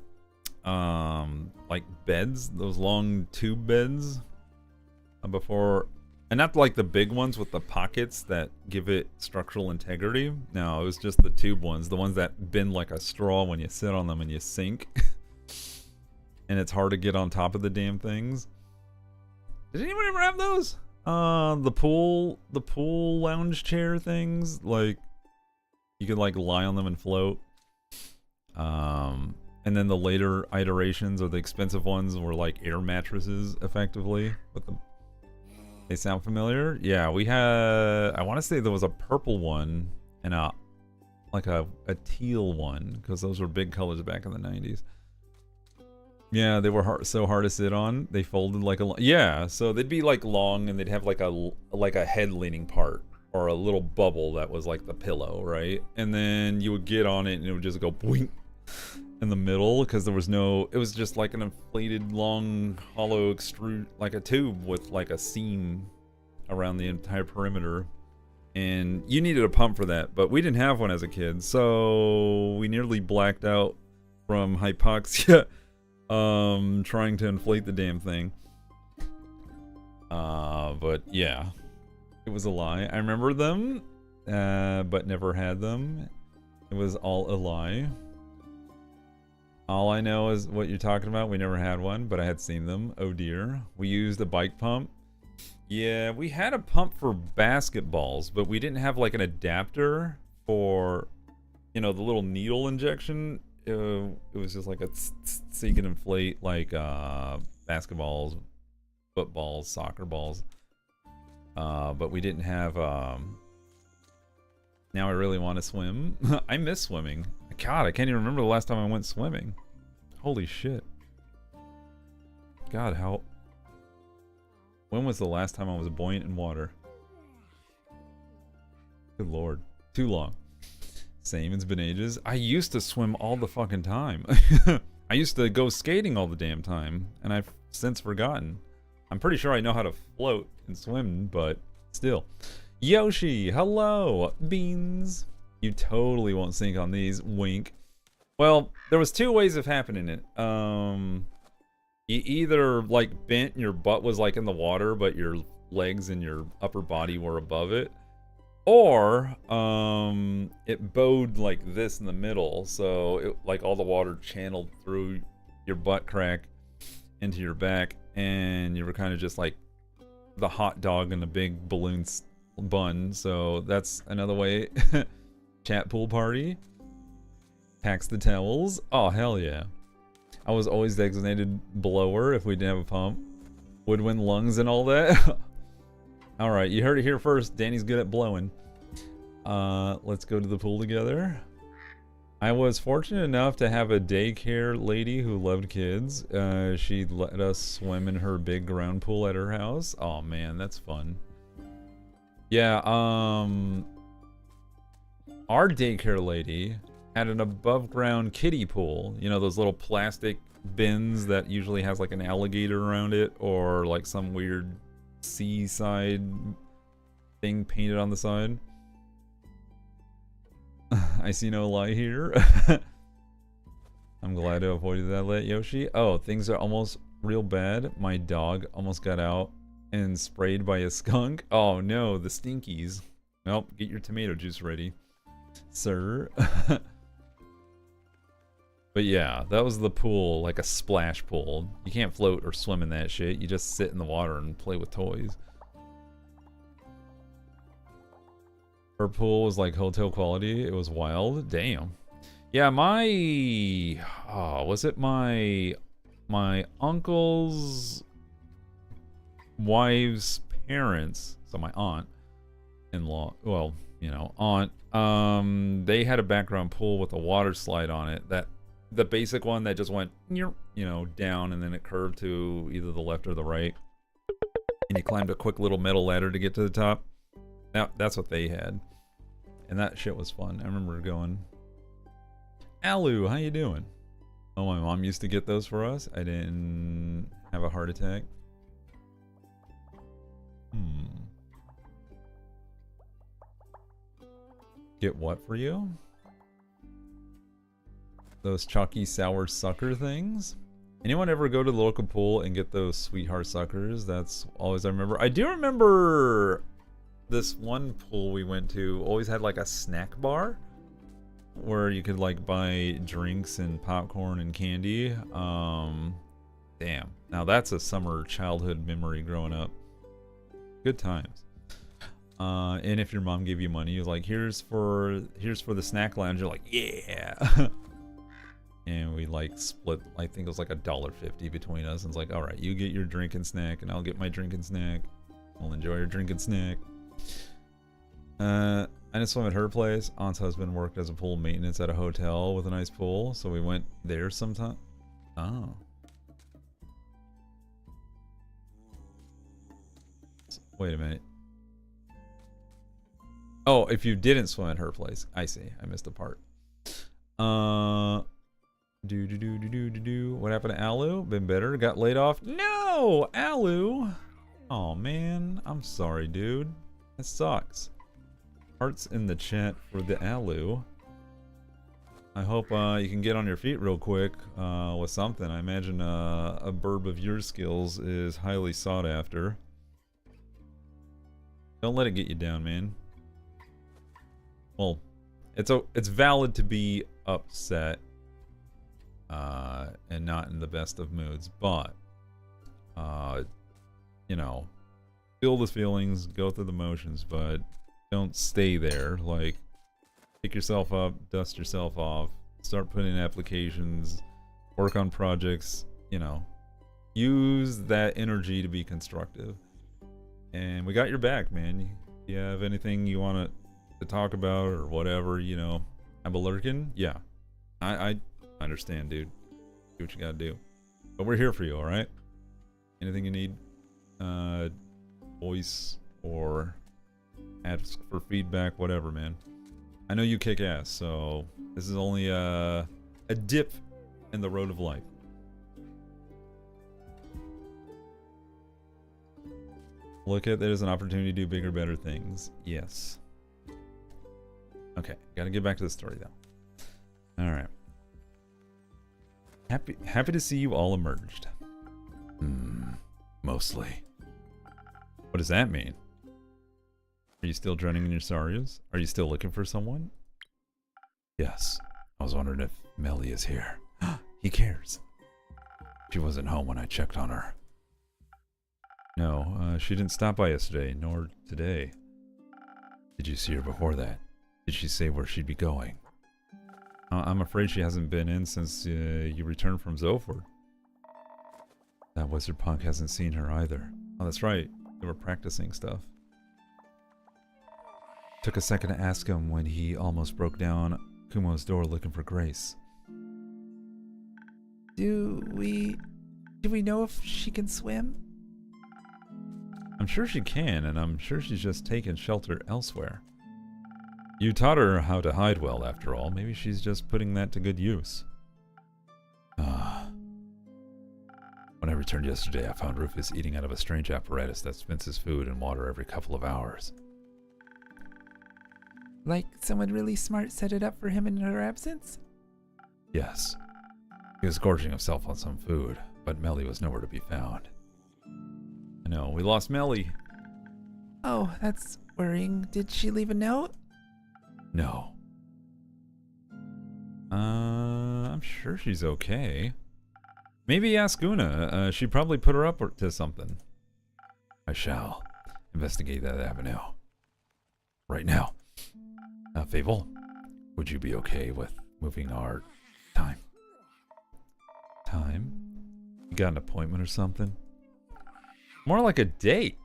like beds, those long tube beds before, and not like the big ones with the pockets that give it structural integrity. No, it was just the tube ones, the ones that bend like a straw when you sit on them and you sink. And it's hard to get on top of the damn things. Did anyone ever have those? The pool lounge chair things, like you could like lie on them and float. And then the later iterations or the expensive ones were like air mattresses, effectively. With the, they sound familiar? Yeah, we had. I want to say there was a purple one and a teal one, because those were big colors back in the 90s. Yeah, they were so hard to sit on. They folded like a... Yeah, so they'd be like long and they'd have like a head leaning part or a little bubble that was like the pillow, right? And then you would get on it and it would just go boing in the middle, because there was no... It was just like an inflated long hollow extrude, like a tube with like a seam around the entire perimeter. And you needed a pump for that, but we didn't have one as a kid, so we nearly blacked out from hypoxia. Trying to inflate the damn thing. But yeah, it was a lie. I remember them, but never had them. It was all a lie. All I know is what you're talking about. We never had one, but I had seen them. Oh dear. We used a bike pump. Yeah, we had a pump for basketballs, but we didn't have like an adapter for, you know, the little needle injection. It was just like so you can inflate like basketballs, footballs, soccer balls. But we didn't have. Now I really want to swim. I miss swimming. God, I can't even remember the last time I went swimming. Holy shit. God, how... When was the last time I was buoyant in water? Good lord. Too long. Same, it's been ages. I used to swim all the fucking time. I used to go skating all the damn time, and I've since forgotten. I'm pretty sure I know how to float and swim, but still. Yoshi, hello! Beans! You totally won't sink on these, wink. Well, there was two ways of happening it. You either, like, bent and your butt was, like, in the water, but your legs and your upper body were above it. Or, it bowed like this in the middle, so it, like all the water channeled through your butt crack into your back, and you were kind of just like the hot dog in a big balloon bun. So that's another way. Chat pool party. Tax the towels. Oh, hell yeah. I was always designated blower if we didn't have a pump. Woodwind lungs and all that. Alright, you heard it here first. Danny's good at blowing. Let's go to the pool together. I was fortunate enough to have a daycare lady who loved kids. She let us swim in her big ground pool at her house. Oh man, that's fun. Yeah, our daycare lady had an above ground kiddie pool. You know, those little plastic bins that usually has like an alligator around it or like some weird seaside thing painted on the side. I see no lie here. I'm glad I avoided that let Yoshi. Oh, things are almost real bad. My dog almost got out and sprayed by a skunk. Oh no, the stinkies. Well, get your tomato juice ready, sir. But yeah, that was the pool, like a splash pool. You can't float or swim in that shit. You just sit in the water and play with toys. Her pool was like hotel quality. It was wild. Damn. Yeah, my... Oh, was it my uncle's wife's parents, so my aunt-in-law, well, you know, aunt, they had a background pool with a water slide on it. That the basic one that just went, you know, down and then it curved to either the left or the right. And you climbed a quick little metal ladder to get to the top. That's what they had. And that shit was fun. I remember going, Alu, how you doing? Oh, my mom used to get those for us. I didn't have a heart attack. Get what for you? Those chalky sour sucker things? Anyone ever go to the local pool and get those sweetheart suckers? That's always I remember. I do remember this one pool we went to always had like a snack bar where you could like buy drinks and popcorn and candy. Damn. Now that's a summer childhood memory growing up. Good times. And if your mom gave you money, you're like, here's for the snack lounge. You're like, yeah. And we like split, I think it was like $1.50 between us. And it's like, all right, you get your drink and snack and I'll get my drink and snack. We'll enjoy your drink and snack. I didn't swim at her place. Aunt's husband worked as a pool maintenance at a hotel with a nice pool, so we went there sometime. Oh. Wait a minute. Oh, if you didn't swim at her place. I see. I missed a part. What happened to Alu? Been better? Got laid off? No! Alu! Oh man, I'm sorry, dude. That sucks. Hearts in the chat for the Alu. I hope you can get on your feet real quick with something. I imagine a burb of your skills is highly sought after. Don't let it get you down, man. Well, it's valid to be upset and not in the best of moods, but you know, feel the feelings, go through the motions, but don't stay there. Like, pick yourself up, dust yourself off, start putting in applications, work on projects, you know, use that energy to be constructive. And we got your back, man. If you have anything you want to talk about or whatever, you know, I'm a lurkin. Yeah, I understand, dude. Do what you gotta do. But we're here for you, all right? Anything you need, voice or ask for feedback, whatever, man. I know you kick ass, so this is only a dip in the road of life. Look at there's an opportunity to do bigger, better things. Yes. Okay, gotta get back to the story though. All right. Happy to see you all emerged. Mostly. What does that mean? Are you still drowning in your sorrows? Are you still looking for someone? Yes. I was wondering if Melly is here. He cares. She wasn't home when I checked on her. No, she didn't stop by yesterday, nor today. Did you see her before that? Did she say where she'd be going? I'm afraid she hasn't been in since you returned from Zoford. That wizard punk hasn't seen her either. Oh, that's right. They were practicing stuff. Took a second to ask him when he almost broke down Kumo's door looking for Grace. Do we know if she can swim? I'm sure she can, and I'm sure she's just taken shelter elsewhere. You taught her how to hide well, after all. Maybe she's just putting that to good use. When I returned yesterday, I found Rufus eating out of a strange apparatus that spins his food and water every couple of hours. Like someone really smart set it up for him in her absence? Yes. He was gorging himself on some food, but Melly was nowhere to be found. I know, we lost Melly. Oh, that's worrying. Did she leave a note? No. I'm sure she's okay. Maybe ask Una. She probably put her up to something. I shall investigate that avenue. Right now. Fable, would you be okay with moving our time? Time? You got an appointment or something? More like a date.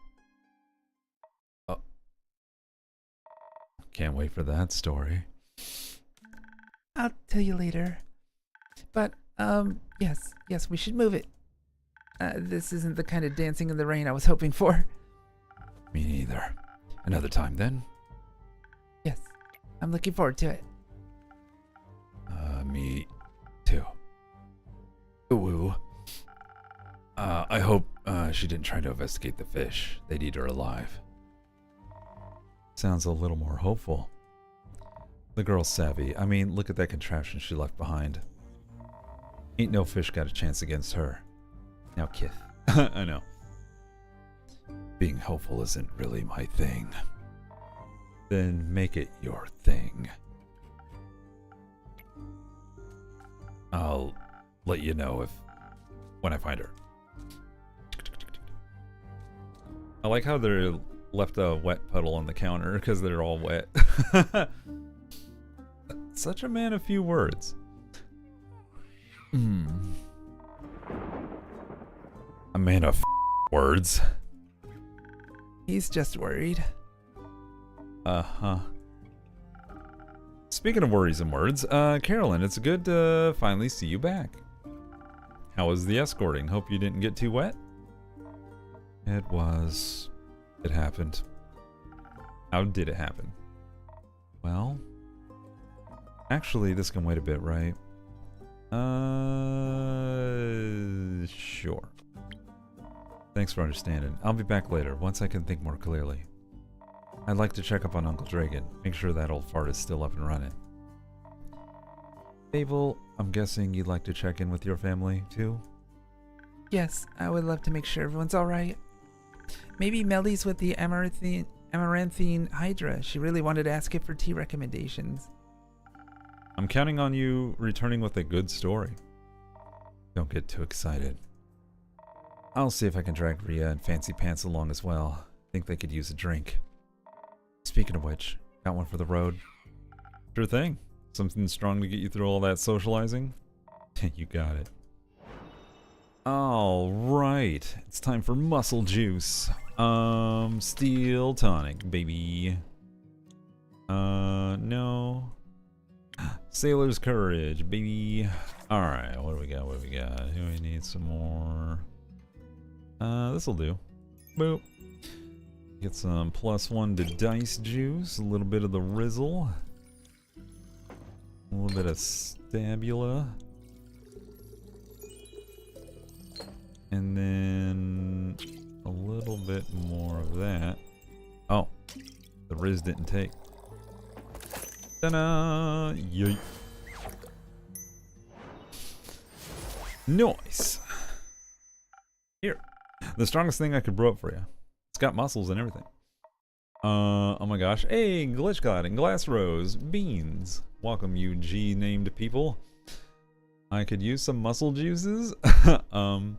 Oh. Can't wait for that story. I'll tell you later. But, yes, we should move it. This isn't the kind of dancing in the rain I was hoping for. Me neither. Another time then? Yes, I'm looking forward to it. Me too. Ooh. I hope she didn't try to investigate the fish. They'd eat her alive. Sounds a little more hopeful. The girl's savvy. I mean, look at that contraption she left behind. Ain't no fish got a chance against her. Now, Kith. I know. Being hopeful isn't really my thing. Then make it your thing. I'll let you know when I find her. I like how they left a wet puddle on the counter because they're all wet. Such a man of few words. A man of words. He's just worried. Uh-huh. Speaking of worries and words, Carolyn, it's good to finally see you back. How was the escorting? Hope you didn't get too wet? It was. It happened. How did it happen? Well, actually, this can wait a bit, right? Sure. Thanks for understanding. I'll be back later, once I can think more clearly. I'd like to check up on Uncle Dragon, make sure that old fart is still up and running. Fable, I'm guessing you'd like to check in with your family, too? Yes, I would love to make sure everyone's alright. Maybe Melly's with the Amaranthine Hydra. She really wanted to ask it for tea recommendations. I'm counting on you returning with a good story. Don't get too excited. I'll see if I can drag Rhea and Fancy Pants along as well. Think they could use a drink. Speaking of which, got one for the road? Sure thing. Something strong to get you through all that socializing? You got it. Alright, it's time for muscle juice. Steel tonic, baby. No. Sailor's courage, baby. Alright, what do we got? What do we got? Do we need some more? This'll do. Boop. Get some +1 to dice juice, a little bit of the Rizzle, a little bit of Stabula, and then a little bit more of that. Oh, the Riz didn't take. Ta-da! Yeet. Nice. Here, the strongest thing I could brew up for you. It's got muscles and everything. Oh my gosh. Hey, Glitchclad and Glass Rose. Beans. Welcome, you G-named people. I could use some muscle juices. I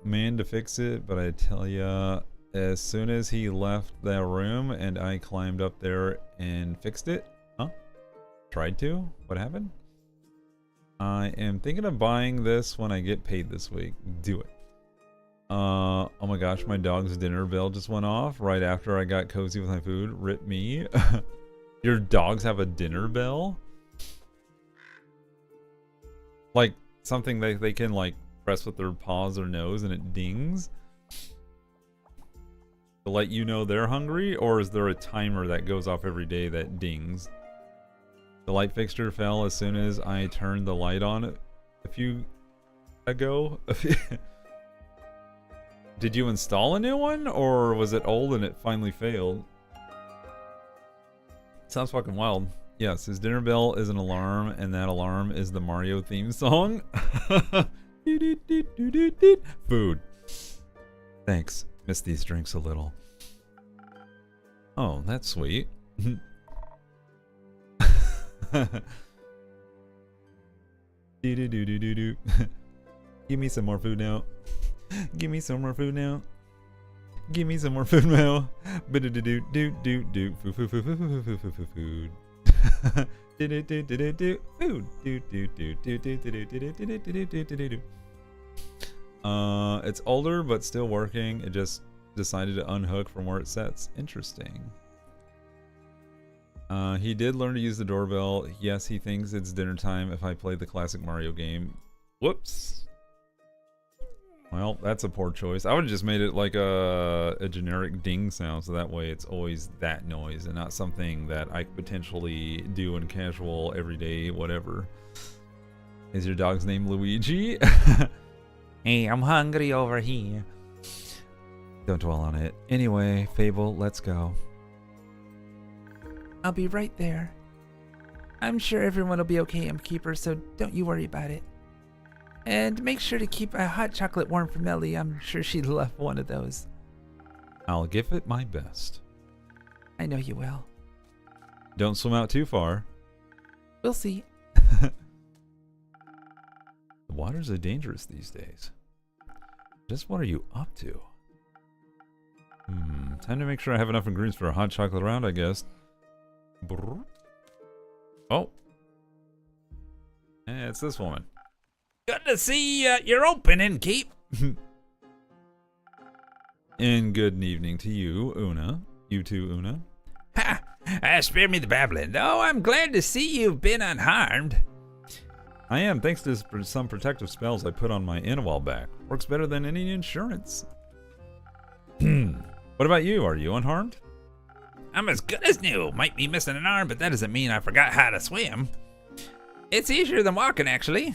man to fix it, but I tell ya, as soon as he left that room and I climbed up there and fixed it. Huh? Tried to? What happened? I am thinking of buying this when I get paid this week. Do it. Oh my gosh, my dog's dinner bell just went off right after I got cozy with my food. Rip me. Your dogs have a dinner bell? Like something they can like press with their paws or nose and it dings? To let you know they're hungry? Or is there a timer that goes off every day that dings? The light fixture fell as soon as I turned the light on a few ago. Did you install a new one? Or was it old and it finally failed? Sounds fucking wild. Yes, his dinner bell is an alarm, and that alarm is the Mario theme song. Food. Thanks. Miss these drinks a little. Oh, that's sweet. Give me some more food now. Give me some more food now. Give me some more food now. Food. It's older but still working. It just decided to unhook from where it sets. Interesting. He did learn to use the doorbell. Yes, he thinks it's dinner time if I play the classic Mario game. Whoops. Well, that's a poor choice. I would have just made it like a generic ding sound, so that way it's always that noise and not something that I could potentially do in casual, everyday, whatever. Is your dog's name Luigi? Hey, I'm hungry over here. Don't dwell on it. Anyway, Fable, let's go. I'll be right there. I'm sure everyone will be okay, Keeper, so don't you worry about it. And make sure to keep a hot chocolate warm for Melly. I'm sure she'd love one of those. I'll give it my best. I know you will. Don't swim out too far. We'll see. The waters are dangerous these days. Just what are you up to? Time to make sure I have enough ingredients for a hot chocolate round, I guess. Brrr. Oh. It's this woman. Good to see you're open, Keep. And good evening to you, Una. You too, Una. Ha! Spare me the babbling, though. I'm glad to see you've been unharmed. I am, thanks to some protective spells I put on my inn a while back. Works better than any insurance. What about you? Are you unharmed? I'm as good as new. Might be missing an arm, but that doesn't mean I forgot how to swim. It's easier than walking, actually.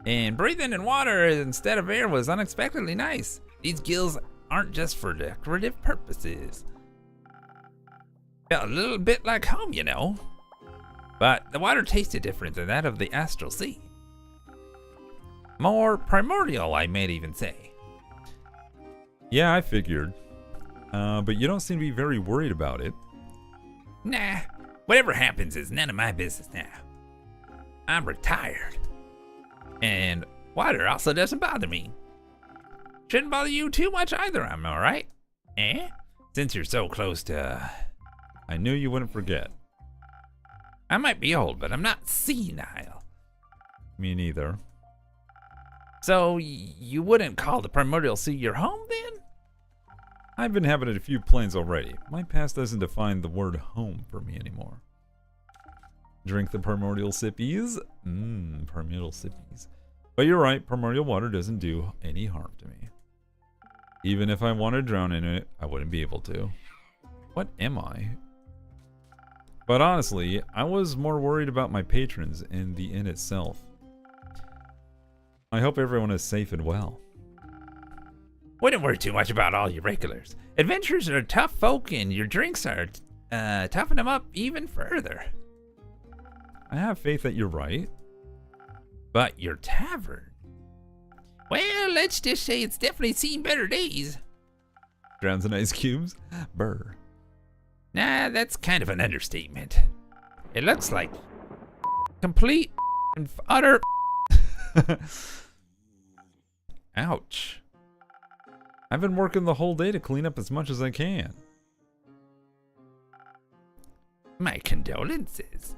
And breathing in water instead of air was unexpectedly nice. These gills aren't just for decorative purposes. Felt a little bit like home, you know. But the water tasted different than that of the Astral Sea. More primordial, I might even say. Yeah, I figured. But you don't seem to be very worried about it. Nah, whatever happens is none of my business now. I'm retired. And water also doesn't bother me. Shouldn't bother you too much either, am I right? Eh? Since you're so close to... I knew you wouldn't forget. I might be old, but I'm not senile. Me neither. So, you wouldn't call the Primordial Sea your home, then? I've been having a few planes already. My past doesn't define the word home for me anymore. Drink the primordial sippies. Primordial sippies. But you're right, primordial water doesn't do any harm to me. Even if I wanted to drown in it, I wouldn't be able to. What am I? But honestly, I was more worried about my patrons and the inn itself. I hope everyone is safe and well. Wouldn't worry too much about all your regulars. Adventurers are tough folk, and your drinks are toughen them up even further. I have faith that you're right. But your tavern? Well, let's just say it's definitely seen better days. Drowns in ice cubes? Brr. Nah, that's kind of an understatement. It looks like complete and utter Ouch. I've been working the whole day to clean up as much as I can. My condolences.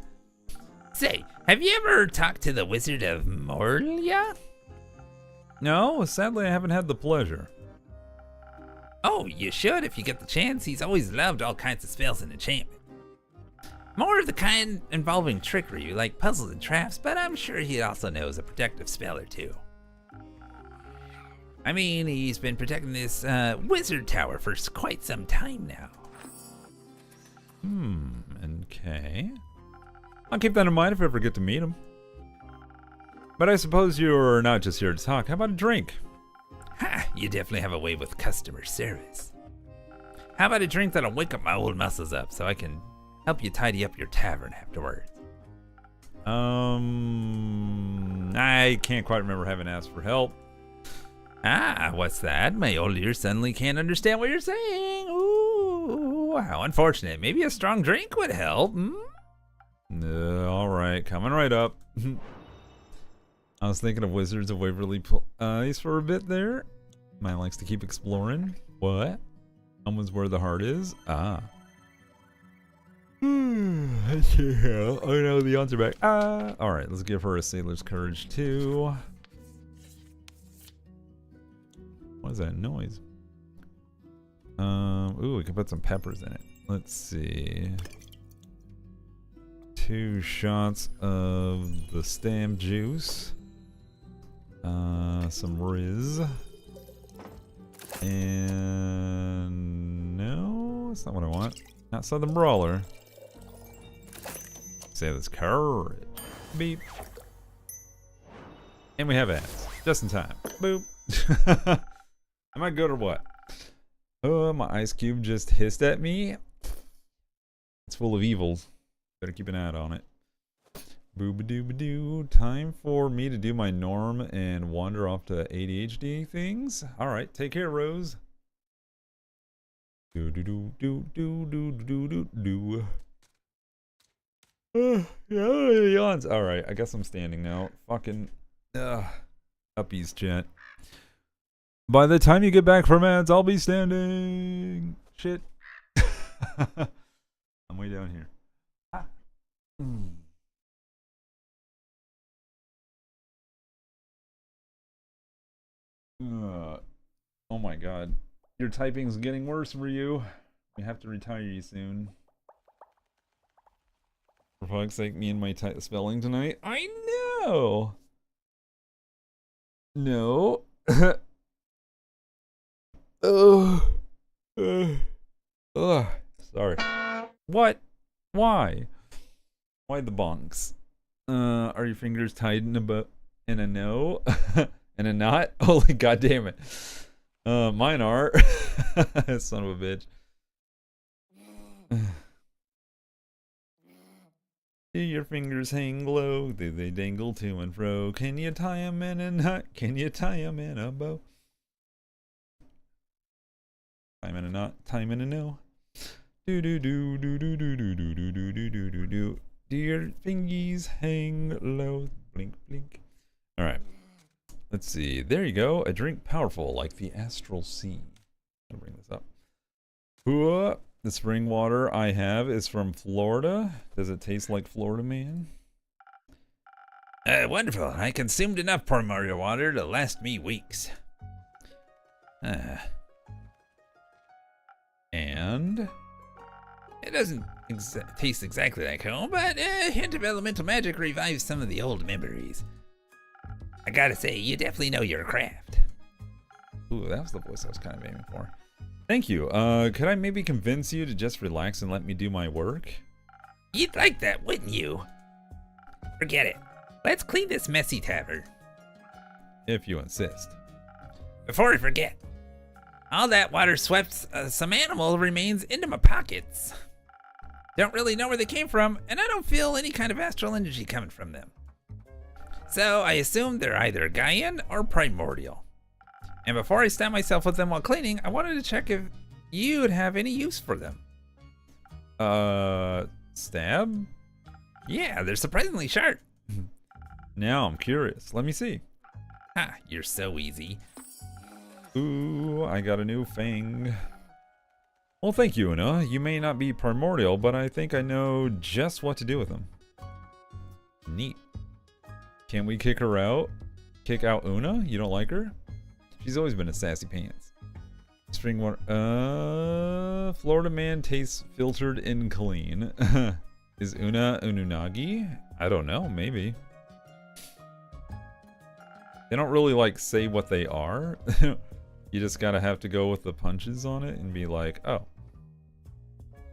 Say, have you ever talked to the Wizard of Morlia? No, sadly I haven't had the pleasure. Oh, you should if you get the chance. He's always loved all kinds of spells and enchantment. More of the kind involving trickery, like puzzles and traps, but I'm sure he also knows a protective spell or two. I mean, he's been protecting this wizard tower for quite some time now. Okay. I'll keep that in mind if I ever get to meet him. But I suppose you're not just here to talk. How about a drink? Ha! You definitely have a way with customer service. How about a drink that'll wake up my old muscles up so I can help you tidy up your tavern afterwards? I can't quite remember having asked for help. Ah, what's that? My old ears suddenly can't understand what you're saying. Ooh, how unfortunate. Maybe a strong drink would help. All right, coming right up. I was thinking of Wizards of Waverly Place for a bit there. Man likes to keep exploring. What? Someone's where the heart is? Ah. Oh no, the odds are back. Ah. Alright, let's give her a Sailor's Courage too. What is that noise? Ooh, we can put some peppers in it. Let's see. 2 shots of the stem juice. Some Riz. And no, that's not what I want. Not Southern Brawler. Say this courage. Beep. And we have ads. Just in time. Boop. Am I good or what? Oh, my ice cube just hissed at me. It's full of evils. Better keep an eye on it. Boo-ba-doo-ba-doo. Time for me to do my norm and wander off to ADHD things. Alright, take care, Rose. Do-do-do-do-do-do-do-do-do. Yawns. Alright, I guess I'm standing now. Fucking uppies, chat. By the time you get back from ads, I'll be standing. Shit. I'm way down here. Oh my god. Your typing's getting worse for you. We have to retire you soon. For fuck's sake, me and my spelling tonight. I know! No. Sorry. What? Why? Why the bonks? Are your fingers tied in a no? In a knot? Holy goddamn it. Mine are. Son of a bitch. Do your fingers hang low? Do they dangle to and fro? Can you tie 'em in a knot? Can you tie 'em in a bow? Time in a knot, time in a no. Do do do do do do do do do do do do do do. Do your fingies hang low? Blink blink. All right. Let's see. There you go. A drink powerful like the astral sea. I'll bring this up. The spring water I have is from Florida. Does it taste like Florida man? Wonderful. I consumed enough primordial water to last me weeks. And? It doesn't taste exactly like home, but a hint of elemental magic revives some of the old memories. I gotta say, you definitely know your craft. Ooh, that was the voice I was kind of aiming for. Thank you. Could I maybe convince you to just relax and let me do my work? You'd like that, wouldn't you? Forget it. Let's clean this messy tavern. If you insist. Before I forget, all that water swept some animal remains into my pockets. Don't really know where they came from, and I don't feel any kind of astral energy coming from them. So I assume they're either Gaian or primordial. And before I stab myself with them while cleaning, I wanted to check if you'd have any use for them. Stab? Yeah, they're surprisingly sharp. Now I'm curious. Let me see. Ha, you're so easy. Ooh, I got a new fang. Well, thank you, Una. You may not be primordial, but I think I know just what to do with them. Neat. Can we kick her out? Kick out Una? You don't like her? She's always been a sassy pants. Spring water. Florida man tastes filtered and clean. Is Una Ununagi? I don't know, maybe. They don't really, like, say what they are. You just gotta have to go with the punches on it and be like, oh.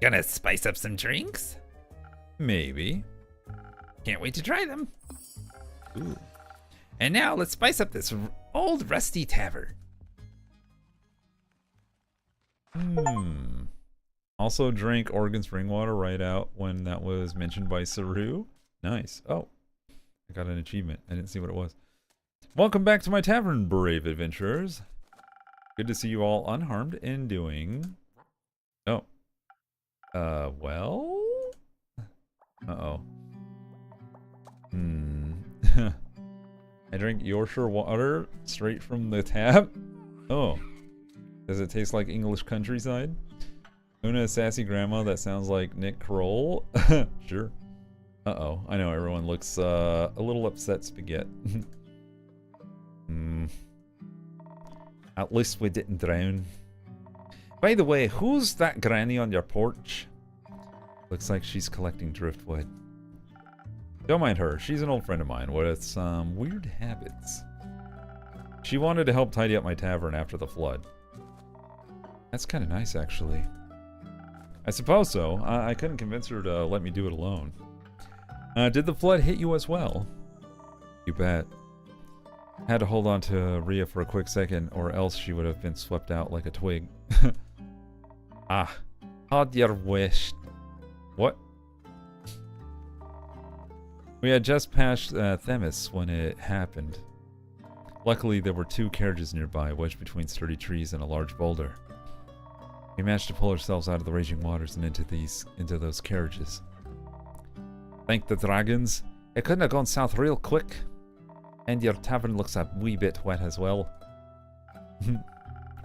Gonna spice up some drinks? Maybe. Can't wait to try them. Ooh. And now let's spice up this old rusty tavern. Also drank Oregon spring water right out when that was mentioned by Ceru. Nice. Oh, I got an achievement. I didn't see what it was. Welcome back to my tavern, brave adventurers. Good to see you all unharmed and doing... Oh. Well? Uh-oh. I drink Yorkshire water straight from the tap. Oh. Does it taste like English countryside? Una, sassy grandma that sounds like Nick Kroll. Sure. Uh-oh. I know everyone looks a little upset, Spaghetti. At least we didn't drown. By the way, who's that granny on your porch? Looks like she's collecting driftwood. Don't mind her. She's an old friend of mine with some weird habits. She wanted to help tidy up my tavern after the flood. That's kind of nice, actually. I suppose so. I couldn't convince her to let me do it alone. Did the flood hit you as well? You bet. Had to hold on to Rhea for a quick second, or else she would have been swept out like a twig. Ah, had your wish. What? We had just passed Themis when it happened. Luckily, there were 2 carriages nearby, wedged between sturdy trees and a large boulder. We managed to pull ourselves out of the raging waters and into those carriages. Thank the dragons. It couldn't have gone south real quick. And your tavern looks a wee bit wet as well.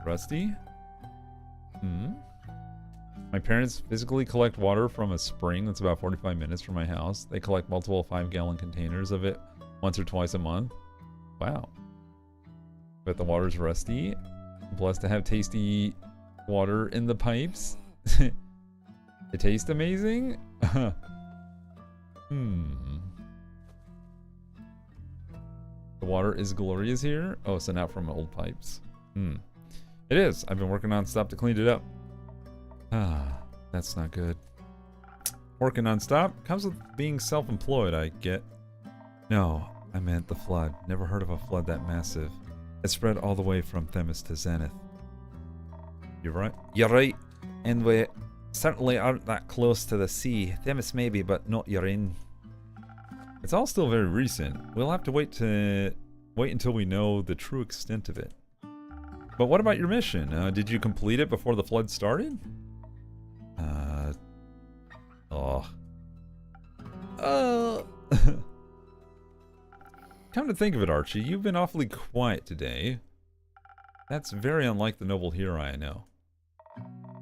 Rusty? My parents physically collect water from a spring that's about 45 minutes from my house. They collect multiple 5-gallon containers of it once or twice a month. Wow. But the water's rusty. Blessed to have tasty water in the pipes. It tastes amazing? The water is glorious here. Oh, so not from old pipes. It is. I've been working non-stop to clean it up. Ah, that's not good. Working non-stop comes with being self-employed, I get. No, I meant the flood. Never heard of a flood that massive. It spread all the way from Themis to Zenith. You're right. You're right. And we certainly aren't that close to the sea. Themis maybe, but not Urin. It's all still very recent. We'll have to wait until we know the true extent of it. But what about your mission? Did you complete it before the flood started? Come to think of it, Archie, you've been awfully quiet today. That's very unlike the noble hero I know.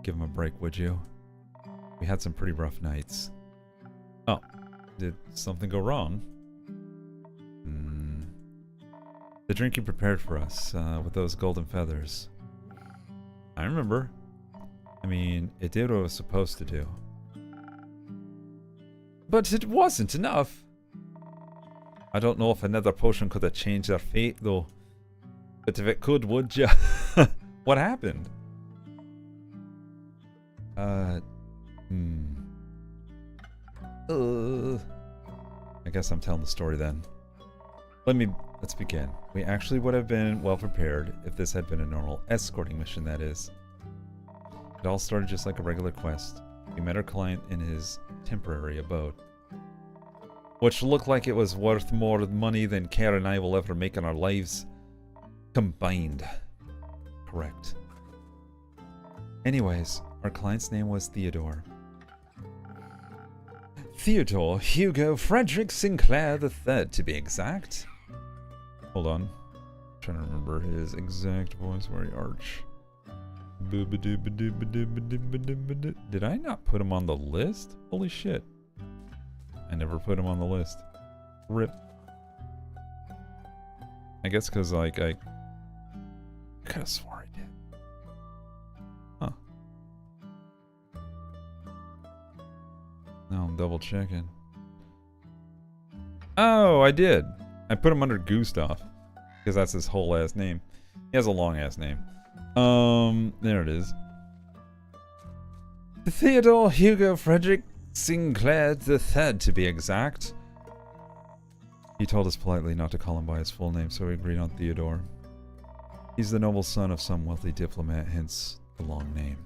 Give him a break, would you? We had some pretty rough nights. Oh, did something go wrong? The drink you prepared for us, with those golden feathers. I remember. I mean, it did what it was supposed to do. But it wasn't enough. I don't know if another potion could have changed their fate, though. But if it could, would ya? What happened? I guess I'm telling the story then. Let's begin. We actually would have been well prepared if this had been a normal escorting mission, that is. It all started just like a regular quest. We met our client in his temporary abode, which looked like it was worth more money than Kara and I will ever make in our lives combined. Correct. Anyways, our client's name was Theodore. Theodore Hugo Frederick Sinclair III, to be exact. Hold on. I'm trying to remember his exact voice. Where he arch. Did I not put him on the list? Holy shit. I never put him on the list. RIP. I guess because, like, I could have swore I did. Huh. Oh I'm double checking. Oh, I did. I put him under Gustav. Because that's his whole ass name. He has a long ass name. There it is. Theodore Hugo Frederick Sinclair III, to be exact. He told us politely not to call him by his full name, so we agreed on Theodore. He's the noble son of some wealthy diplomat, hence the long name.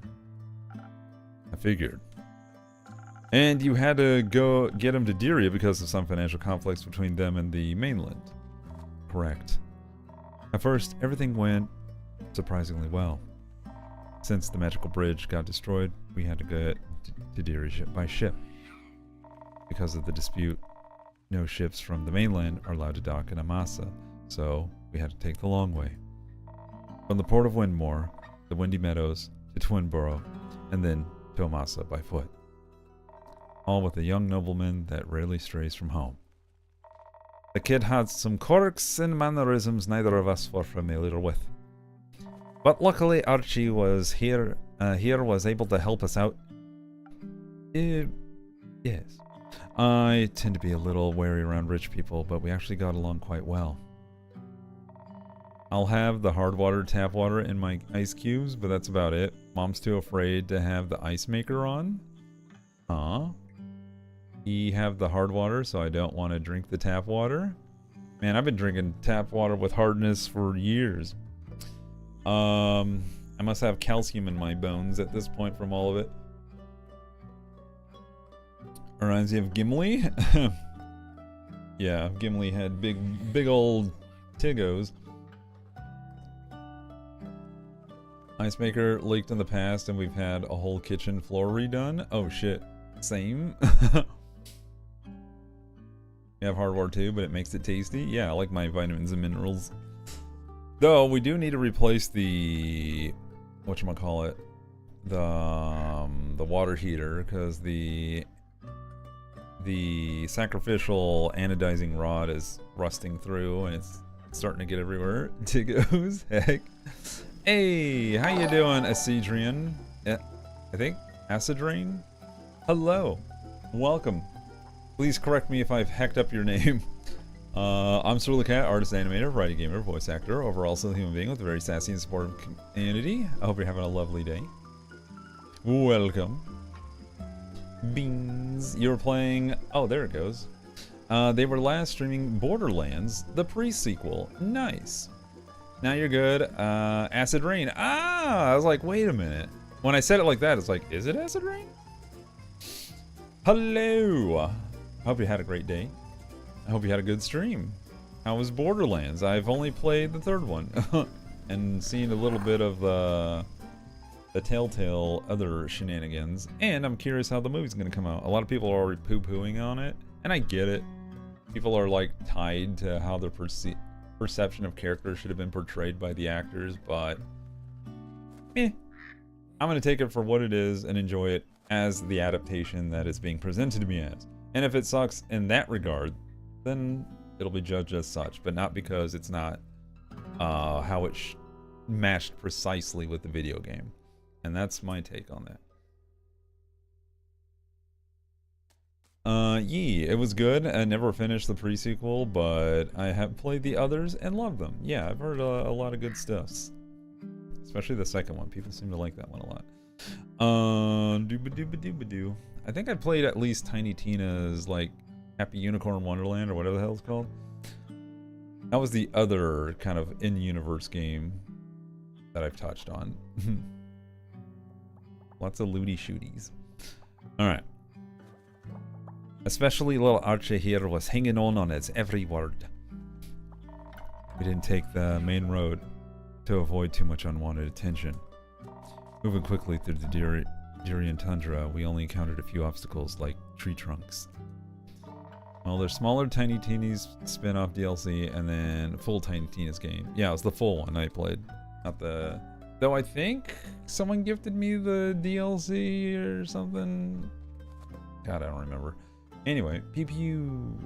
I figured. And you had to go get him to Diria because of some financial conflicts between them and the mainland. Correct. At first, everything went surprisingly well. Since the magical bridge got destroyed, we had to get to Diria by ship. Because of the dispute, no ships from the mainland are allowed to dock in Amasa, so we had to take the long way. From the port of Windmore, the Windy Meadows, to Twinborough, and then to Amasa by foot. All with a young nobleman that rarely strays from home. The kid had some quirks and mannerisms neither of us were familiar with. But luckily Archie was here was able to help us out. Yes. I tend to be a little wary around rich people, but we actually got along quite well. I'll have the hard water tap water in my ice cubes, but that's about it. Mom's too afraid to have the ice maker on. We have the hard water, so I don't want to drink the tap water. Man, I've been drinking tap water with hardness for years. I must have calcium in my bones at this point from all of it. Reminds you of Gimli? Yeah, Gimli had big old Tiggos. Ice maker leaked in the past and we've had a whole kitchen floor redone. Oh shit. Same. You have hardware too, but it makes it tasty. Yeah, I like my vitamins and minerals. Though we do need to replace the whatchamacallit, the water heater, because the sacrificial anodizing rod is rusting through and it's starting to get everywhere. Tiggos, heck. Hey, how you doing, Acidrian? I think Acidrain. Hello, welcome. Please correct me if I've hecked up your name. I'm Cerulikat, artist, animator, variety gamer, voice actor, overall still a human being with a very sassy and supportive community. I hope you're having a lovely day. Welcome. Beans. You were playing... Oh, there it goes. They were last streaming Borderlands, the pre-sequel. Nice. Now you're good. Acid Rain. Ah! I was like, wait a minute. When I said it like that, it's like, is it Acid Rain? Hello. Hope you had a great day. I hope you had a good stream. How was Borderlands? I've only played the third one. And seen a little bit of the Telltale other shenanigans. And I'm curious how the movie's gonna come out. A lot of people are already poo-pooing on it. And I get it. People are like tied to how their perception of characters should have been portrayed by the actors. But, I'm gonna take it for what it is and enjoy it as the adaptation that is being presented to me as. And if it sucks in that regard, then it'll be judged as such, but not because it's not how it matched precisely with the video game. And that's my take on that. It was good. I never finished the pre-sequel, but I have played the others and loved them. Yeah, I've heard a lot of good stuffs. Especially the second one. People seem to like that one a lot. Dooba-dooba-dooba-doo. I think I played at least Tiny Tina's, like, Happy Unicorn Wonderland or whatever the hell it's called. That was the other kind of in-universe game that I've touched on. Lots of looty shooties. Alright. Especially little Archie here was hanging on its every word. We didn't take the main road to avoid too much unwanted attention. Moving quickly through the Durian tundra, we only encountered a few obstacles like tree trunks. Well, there's smaller Tiny Tina's spin-off DLC and then full Tiny Tina's game. Yeah, it was the full one I played, not the... Though I think someone gifted me the DLC or something. God, I don't remember. Anyway, pew.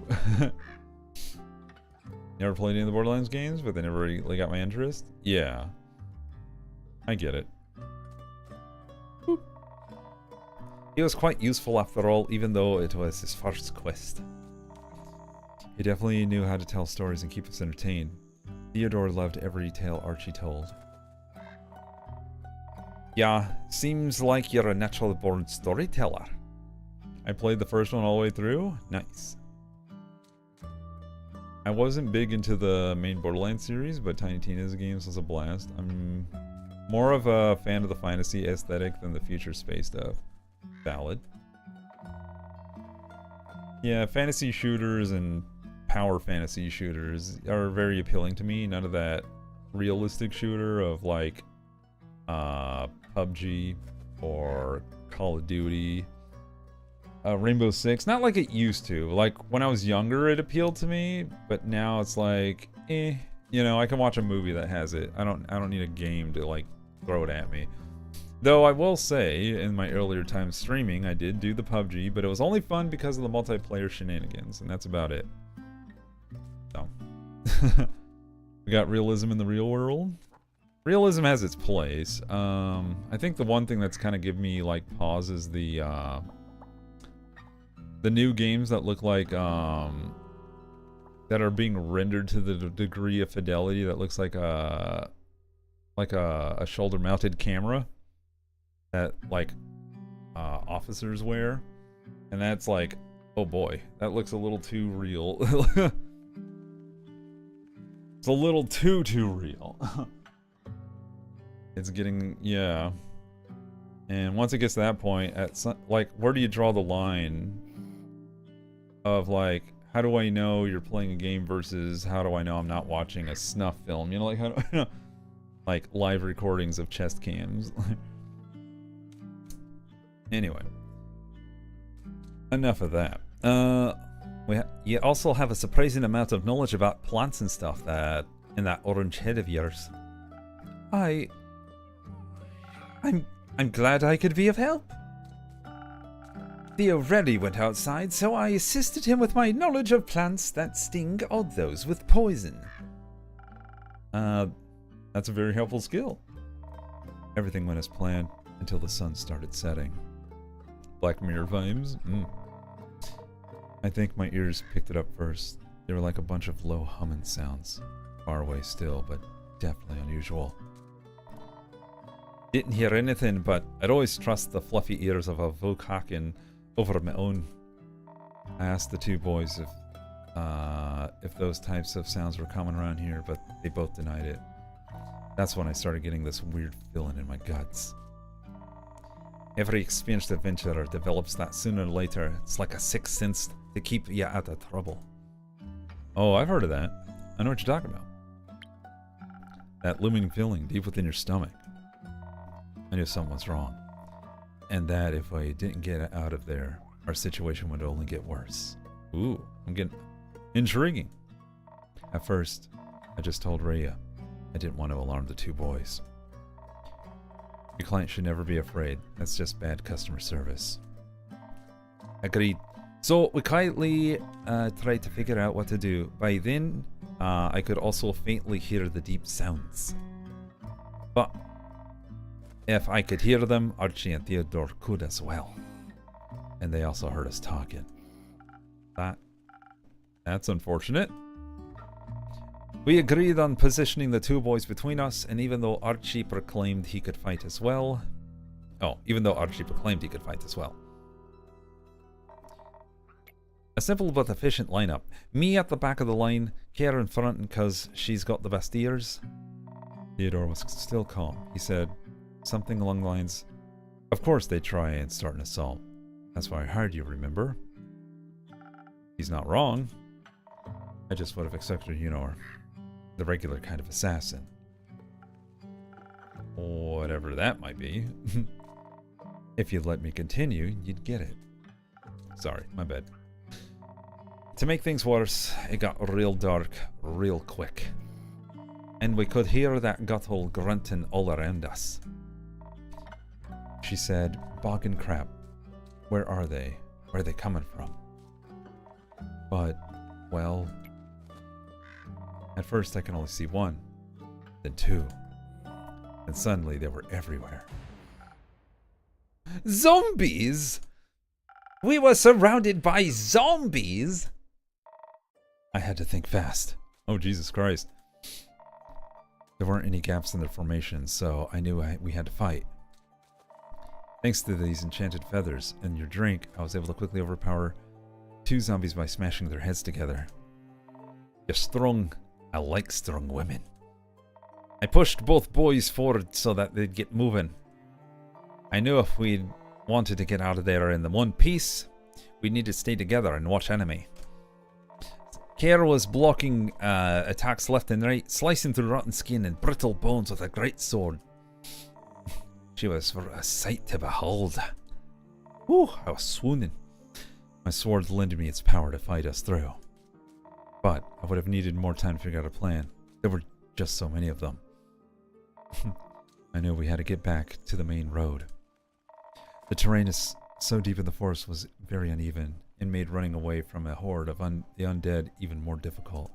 Never played any of the Borderlands games, but they never really got my interest. Yeah, I get it. Boop. He was quite useful after all, even though it was his first quest. He definitely knew how to tell stories and keep us entertained. Theodore loved every tale Archie told. Yeah, seems like you're a natural-born storyteller. I played the first one all the way through. Nice. I wasn't big into the main Borderlands series, but Tiny Tina's games was a blast. I'm more of a fan of the fantasy aesthetic than the future space stuff. Valid. Yeah, fantasy shooters and power fantasy shooters are very appealing to me. None of that realistic shooter of like PUBG or Call of Duty, Rainbow Six. Not like it used to. Like when I was younger, it appealed to me, but now it's like, you know, I can watch a movie that has it. I don't need a game to like throw it at me. Though I will say, in my earlier time streaming, I did do the PUBG, but it was only fun because of the multiplayer shenanigans, and that's about it. So, we got realism in the real world. Realism has its place. I think the one thing that's kind of given me like pause is the new games that look like that are being rendered to the degree of fidelity that looks like a shoulder-mounted camera that like officers wear, and that's like, oh boy, that looks a little too real. It's a little too real. It's getting, yeah. And once it gets to that point, at some, like, where do you draw the line of like, how do I know you're playing a game versus how do I know I'm not watching a snuff film? You know, like how do I know? Like live recordings of chest cams. Anyway, enough of that. You also have a surprising amount of knowledge about plants and stuff that in that orange head of yours. I'm glad I could be of help. Theo rarely went outside, so I assisted him with my knowledge of plants that sting or those with poison. That's a very helpful skill. Everything went as planned until the sun started setting. Black Mirror vibes? I think my ears picked it up first. They were like a bunch of low humming sounds. Far away still, but definitely unusual. Didn't hear anything, but I'd always trust the fluffy ears of a Vokakin over my own. I asked the two boys if those types of sounds were common around here, but they both denied it. That's when I started getting this weird feeling in my guts. Every experienced adventurer develops that sooner or later. It's like a sixth sense to keep you out of trouble. Oh, I've heard of that. I know what you're talking about. That looming feeling deep within your stomach. I knew something was wrong. And that if I didn't get out of there, our situation would only get worse. Ooh, I'm getting intriguing. At first, I just told Rhea. I didn't want to alarm the two boys. Your client should never be afraid. That's just bad customer service. Agreed. So we quietly tried to figure out what to do. By then, I could also faintly hear the deep sounds. But if I could hear them, Archie and Theodore could as well. And they also heard us talking. That's unfortunate. We agreed on positioning the two boys between us, and even though Archie proclaimed he could fight as well... A simple but efficient lineup. Me at the back of the line, Kara in front, and cause she's got the best ears. Theodore was still calm. He said something along the lines, of course they'd try and start an assault. That's why I hired you, remember? He's not wrong. I just would have expected, you know, the regular kind of assassin. Whatever that might be. If you'd let me continue, you'd get it. Sorry, my bad. To make things worse, it got real dark real quick. And we could hear that guttural grunting all around us. She said, bog and crap. Where are they? Where are they coming from? But, well... At first I can only see one, then two, and suddenly they were everywhere. Zombies! We were surrounded by zombies. I had to think fast. Oh, Jesus Christ. There weren't any gaps in the formation, so I knew we had to fight. Thanks to these enchanted feathers and your drink, I was able to quickly overpower 2 zombies by smashing their heads together. You're strong. I like strong women. I pushed both boys forward so that they'd get moving. I knew if we wanted to get out of there in the one piece, we'd need to stay together and watch enemy. Kara was blocking attacks left and right, slicing through rotten skin and brittle bones with a great sword. She was for a sight to behold. Whew, I was swooning. My sword lended me its power to fight us through. But I would have needed more time to figure out a plan. There were just so many of them. I knew we had to get back to the main road. The terrain is so deep in the forest was very uneven and made running away from a horde of the undead even more difficult.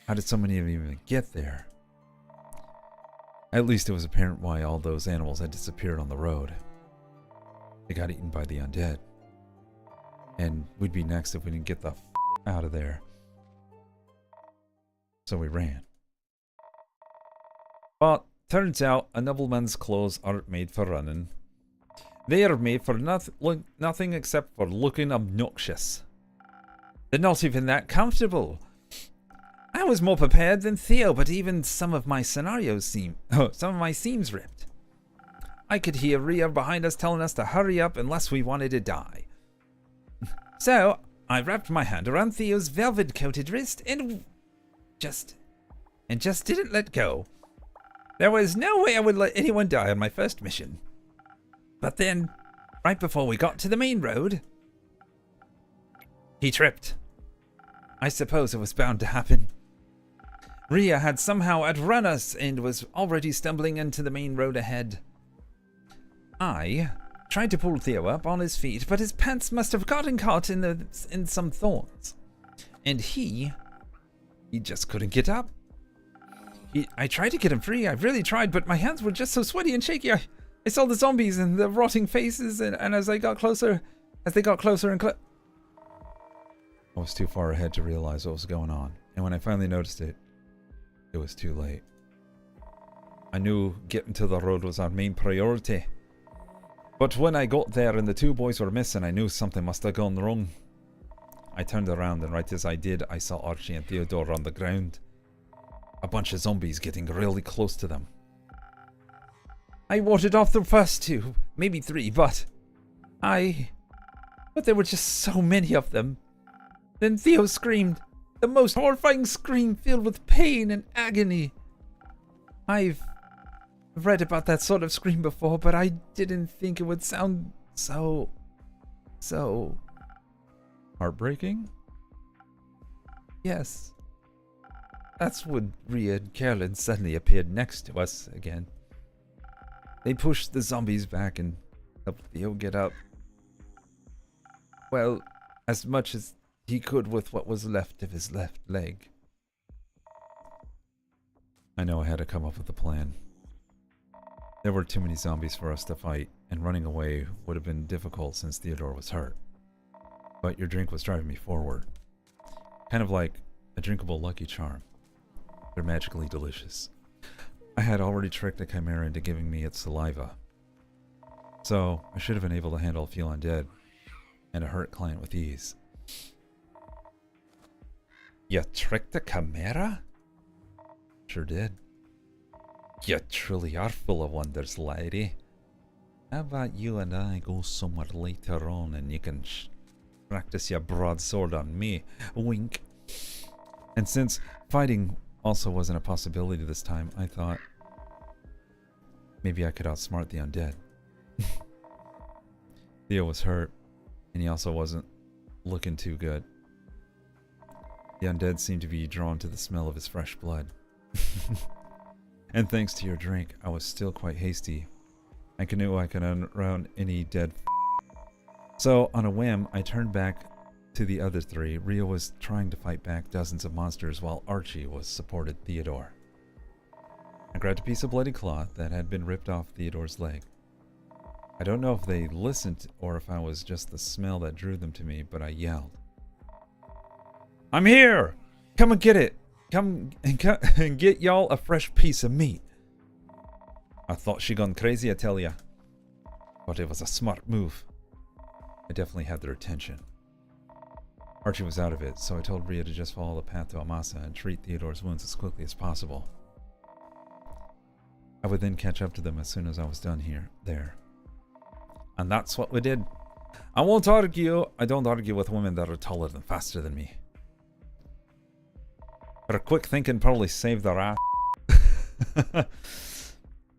How did so many of them even get there? At least it was apparent why all those animals had disappeared on the road. They got eaten by the undead. And we'd be next if we didn't get the out of there. So we ran. But turns out a nobleman's clothes aren't made for running. They are made for nothing except for looking obnoxious. They're not even that comfortable. I was more prepared than Theo, but even some of my scenarios some of my scenes ripped. I could hear Rhea behind us telling us to hurry up unless we wanted to die. So I wrapped my hand around Theo's velvet-coated wrist and just didn't let go. There was no way I would let anyone die on my first mission. But then, right before we got to the main road, he tripped. I suppose it was bound to happen. Rhea had somehow outrun us and was already stumbling into the main road ahead. I tried to pull Theo up on his feet, but his pants must have gotten caught in some thorns. And he just couldn't get up. I tried to get him free, I really tried, but my hands were just so sweaty and shaky. I saw the zombies and the rotting faces, and as they got closer and I was too far ahead to realize what was going on, and when I finally noticed it, it was too late. I knew getting to the road was our main priority. But when I got there and the 2 boys were missing, I knew something must have gone wrong. I turned around, and right as I did, I saw Archie and Theodore on the ground. A bunch of zombies getting really close to them. I warded off the first 2, maybe 3, but there were just so many of them. Then Theo screamed, the most horrifying scream filled with pain and agony. I've read about that sort of scream before, but I didn't think it would sound so heartbreaking? Yes. That's when Rhea and Carolyn suddenly appeared next to us again. They pushed the zombies back and helped Theo get up. Well, as much as he could with what was left of his left leg. I know I had to come up with a plan. There were too many zombies for us to fight, and running away would have been difficult since Theodore was hurt. But your drink was driving me forward. Kind of like a drinkable Lucky Charm. They're magically delicious. I had already tricked the Chimera into giving me its saliva. So, I should have been able to handle a few undead and a hurt client with ease. You tricked the Chimera? Sure did. You truly are full of wonders, lady. How about you and I go somewhere later on and you can practice your broadsword on me? Wink. And since fighting also wasn't a possibility this time, I thought maybe I could outsmart the undead. Theo was hurt, and he also wasn't looking too good. The undead seemed to be drawn to the smell of his fresh blood. And thanks to your drink, I was still quite hasty. I knew I could outrun any dead So, on a whim, I turned back to the other 3. Rhea was trying to fight back dozens of monsters while Archie supported Theodore. I grabbed a piece of bloody cloth that had been ripped off Theodore's leg. I don't know if they listened or if I was just the smell that drew them to me, but I yelled. I'm here! Come and get it! Come and get y'all a fresh piece of meat. I thought she gone crazy, I tell ya. But it was a smart move. I definitely had their attention. Archie was out of it, so I told Rhea to just follow the path to Amasa and treat Theodore's wounds as quickly as possible. I would then catch up to them as soon as I was done there. And that's what we did. I won't argue. I don't argue with women that are taller and faster than me. But a quick thinking probably saved their ass.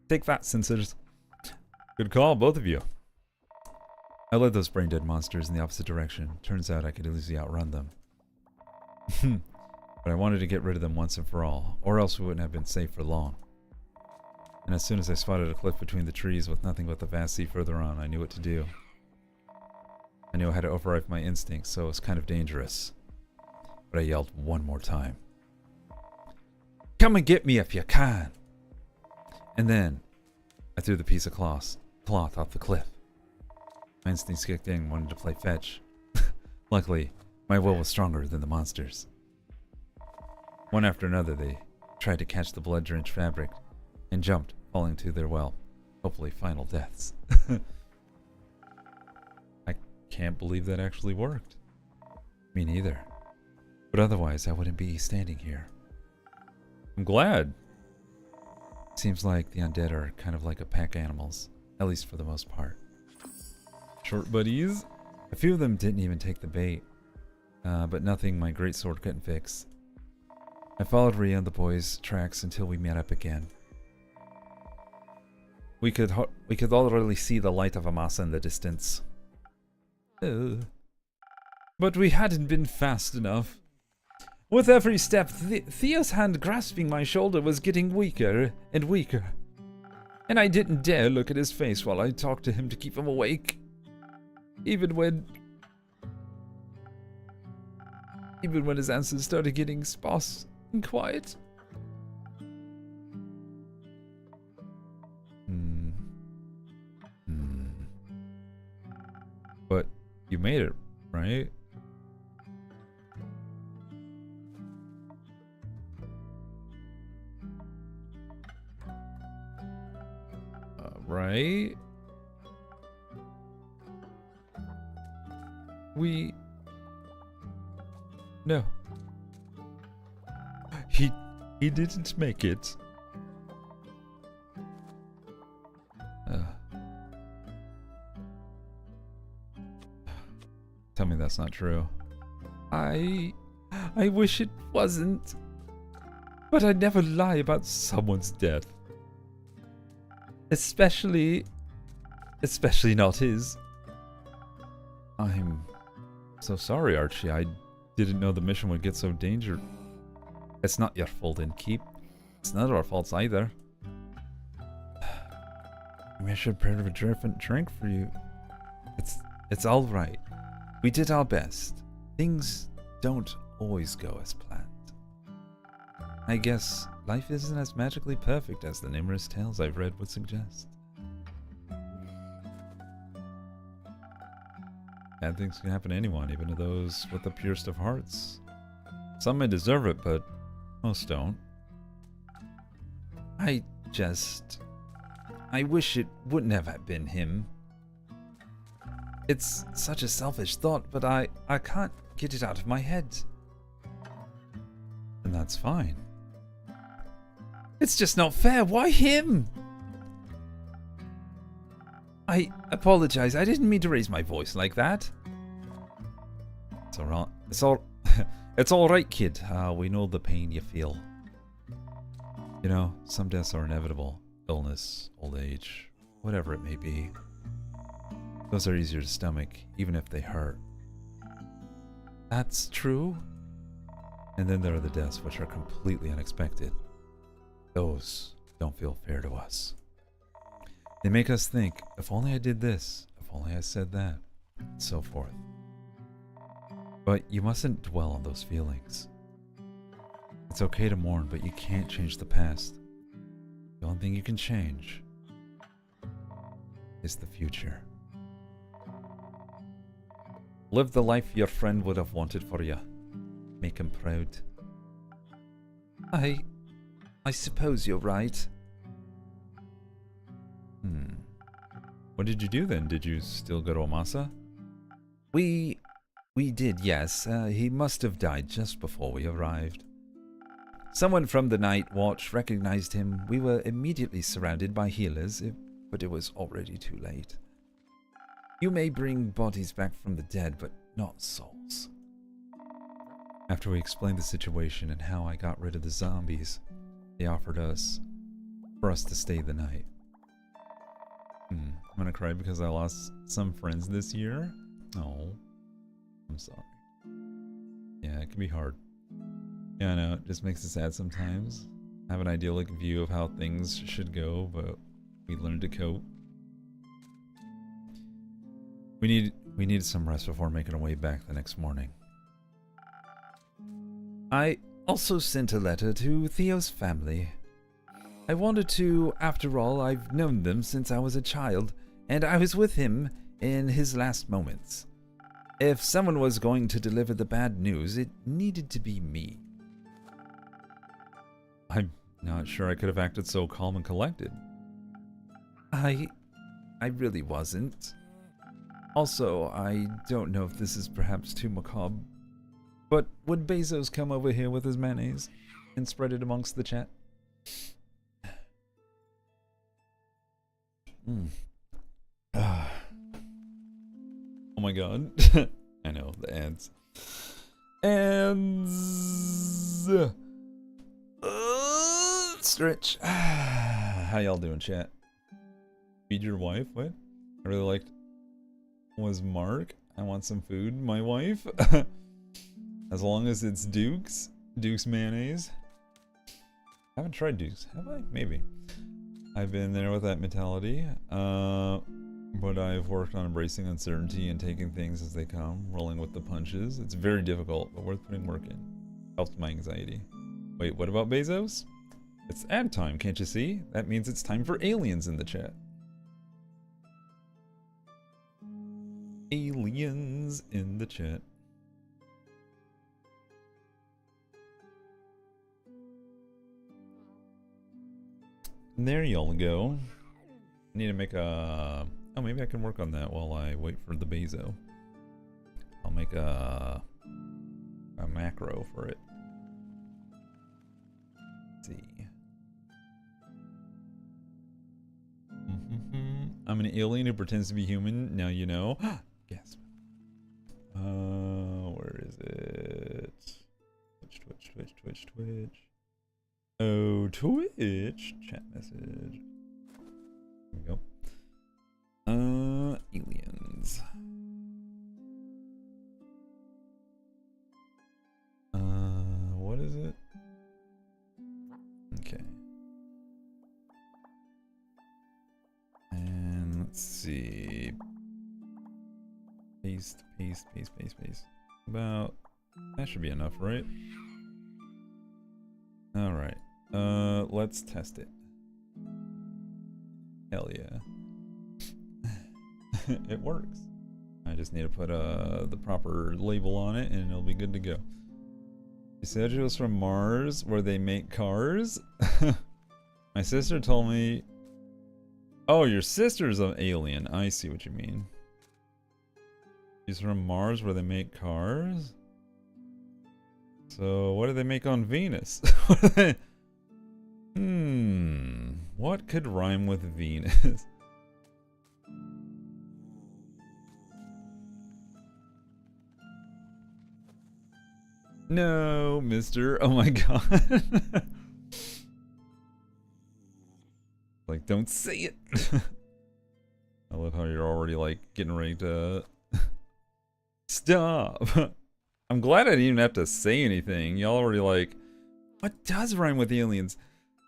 Take that, censors. Good call, both of you. I led those brain-dead monsters in the opposite direction. Turns out I could easily outrun them. But I wanted to get rid of them once and for all, or else we wouldn't have been safe for long. And as soon as I spotted a cliff between the trees with nothing but the vast sea further on, I knew what to do. I knew I had to override my instincts, so it was kind of dangerous. But I yelled one more time. Come and get me if you can! And then, I threw the piece of cloth off the cliff. My instincts kicked in and wanted to play fetch. Luckily, my will was stronger than the monsters. One after another, they tried to catch the blood-drenched fabric and jumped, falling to their, well, hopefully final deaths. I can't believe that actually worked. Me neither. But otherwise, I wouldn't be standing here. I'm glad. Seems like the undead are kind of like a pack animals, at least for the most part. Short buddies. A few of them didn't even take the bait, but nothing my greatsword couldn't fix. I followed Rhea and the boys' tracks until we met up again. We could already see the light of Amasa in the distance. But we hadn't been fast enough. With every step, Theo's hand grasping my shoulder was getting weaker and weaker. And I didn't dare look at his face while I talked to him to keep him awake. Even when his answers started getting sparse and quiet. But you made it, right? Right? No. He didn't make it. Tell me that's not true. I wish it wasn't. But I'd never lie about someone's death. Especially not his. I'm so sorry, Archie. I didn't know the mission would get so dangerous. It's not your fault, Innkeep. It's not our faults either. Maybe I should prepare a different drink for you. It's all right. We did our best. Things don't always go as planned. I guess life isn't as magically perfect as the numerous tales I've read would suggest. Bad things can happen to anyone, even to those with the purest of hearts. Some may deserve it, but most don't. I wish it wouldn't have been him. It's such a selfish thought, but I can't get it out of my head. And that's fine. It's just not fair. Why him? I apologize. I didn't mean to raise my voice like that. It's all right. It's all right, kid. We know the pain you feel. You know, some deaths are inevitable. Illness, old age, whatever it may be. Those are easier to stomach, even if they hurt. That's true. And then there are the deaths which are completely unexpected. Those don't feel fair to us. They make us think, if only I did this, if only I said that, and so forth. But you mustn't dwell on those feelings. It's okay to mourn, but you can't change the past. The only thing you can change is the future. Live the life your friend would have wanted for you. Make him proud. I suppose you're right. What did you do then? Did you still go to Amasa? We did, yes. He must have died just before we arrived. Someone from the night watch recognized him. We were immediately surrounded by healers, but it was already too late. You may bring bodies back from the dead, but not souls. After we explained the situation and how I got rid of the zombies, they offered for us to stay the night. I'm gonna cry because I lost some friends this year. Oh, I'm sorry. Yeah, it can be hard. Yeah, I know, it just makes it sad sometimes. I have an idyllic view of how things should go, but we learn to cope. We needed some rest before making our way back the next morning. I also sent a letter to Theo's family. I wanted to, after all, I've known them since I was a child, and I was with him in his last moments. If someone was going to deliver the bad news, it needed to be me. I'm not sure I could have acted so calm and collected. I really wasn't. Also, I don't know if this is perhaps too macabre, but would Bezos come over here with his mayonnaise and spread it amongst the chat? Oh my god. I know, the ads. And stretch. How y'all doing, chat? Feed your wife? What? I really liked was Mark. I want some food. My wife. As long as it's Duke's mayonnaise. I haven't tried Duke's, have I? Maybe. I've been there with that mentality. But I've worked on embracing uncertainty and taking things as they come, rolling with the punches. It's very difficult, but worth putting work in. Helps my anxiety. Wait, what about Bezos? It's ad time, can't you see? That means it's time for aliens in the chat. Aliens in the chat. And there y'all go. I need to make a... Oh, maybe I can work on that while I wait for the Bezo. I'll make a macro for it. Let's see. I'm an alien who pretends to be human. Now you know. Gasp. Where is it? Twitch. Oh, Twitch. Chat message. Here we go. Aliens. What is it? Okay. And let's see. Paste. About, that should be enough, right? Alright. Let's test it. Hell yeah. It works. I just need to put the proper label on it and it'll be good to go. You said it was from Mars where they make cars? My sister told me... Oh, your sister's an alien. I see what you mean. She's from Mars where they make cars? So, what do they make on Venus? What could rhyme with Venus? No, mister. Oh my god. Like, don't say it. I love how you're already, like, getting ready to... Stop. I'm glad I didn't even have to say anything. Y'all already like, what does rhyme with aliens?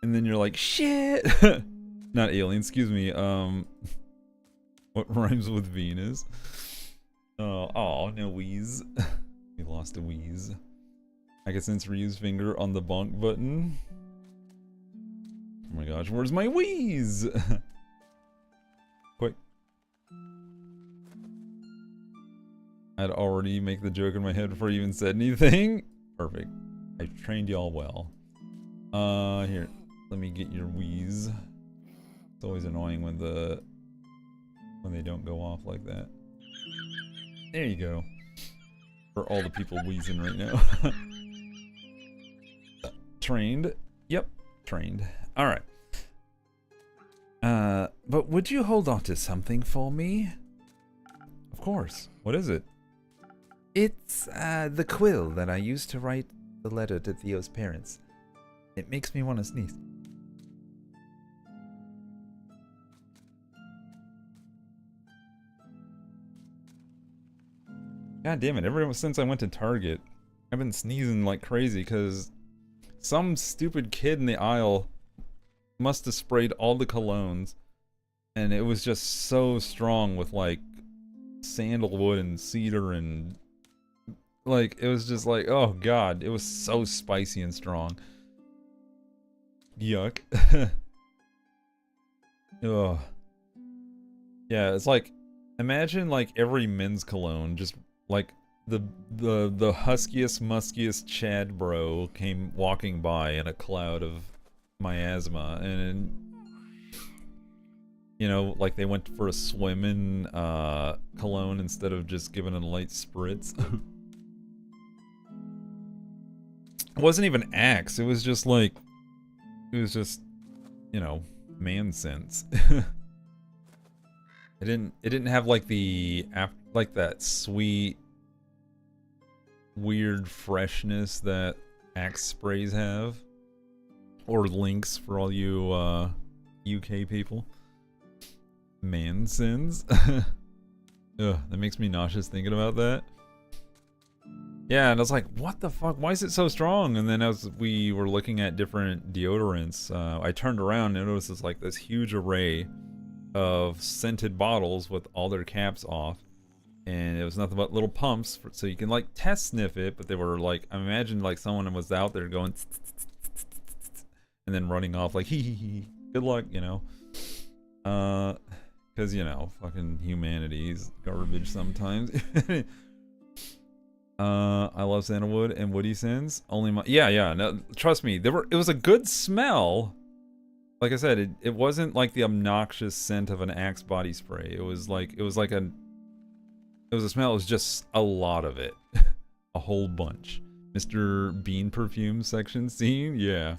And then you're like, shit. Not alien, excuse me. What rhymes with Venus? Oh, no wheeze. We lost a wheeze. I can sense Ryu's finger on the bonk button. Oh my gosh, where's my wheeze? Quick, I'd already make the joke in my head before you even said anything. Perfect. I trained y'all well. Here. Let me get your wheeze. It's always annoying when they don't go off like that. There you go. For all the people wheezing right now. Trained. Yep. Trained. Alright. But would you hold on to something for me? Of course. What is it? It's, the quill that I used to write the letter to Theo's parents. It makes me want to sneeze. God damn it, ever since I went to Target, I've been sneezing like crazy because some stupid kid in the aisle must have sprayed all the colognes, and it was just so strong with like sandalwood and cedar and like, it was just like, oh god, it was so spicy and strong. Yuck. Ugh. Yeah, it's like, imagine like every men's cologne just like the huskiest, muskiest Chad bro came walking by in a cloud of miasma, and you know, like they went for a swim in cologne instead of just giving it a light spritz. It wasn't even Axe, it was just like, it was just, you know, man sense. It didn't have like like that sweet, weird freshness that Axe sprays have, or Lynx for all you UK people. Man sins. Ugh, that makes me nauseous thinking about that. Yeah, and I was like, what the fuck? Why is it so strong? And then as we were looking at different deodorants, I turned around and noticed like this huge array of scented bottles with all their caps off. And it was nothing but little pumps, so you can like test sniff it, but they were like, I imagine like someone was out there going and then running off like, hee, good luck, you know. Because, you know, fucking humanity's garbage sometimes. I love sandalwood and woody scents. Only my no, trust me, it was a good smell. Like I said, it wasn't like the obnoxious scent of an Axe body spray. It was a smell, it was just a lot of it. A whole bunch. Mr. Bean perfume section scene, yeah.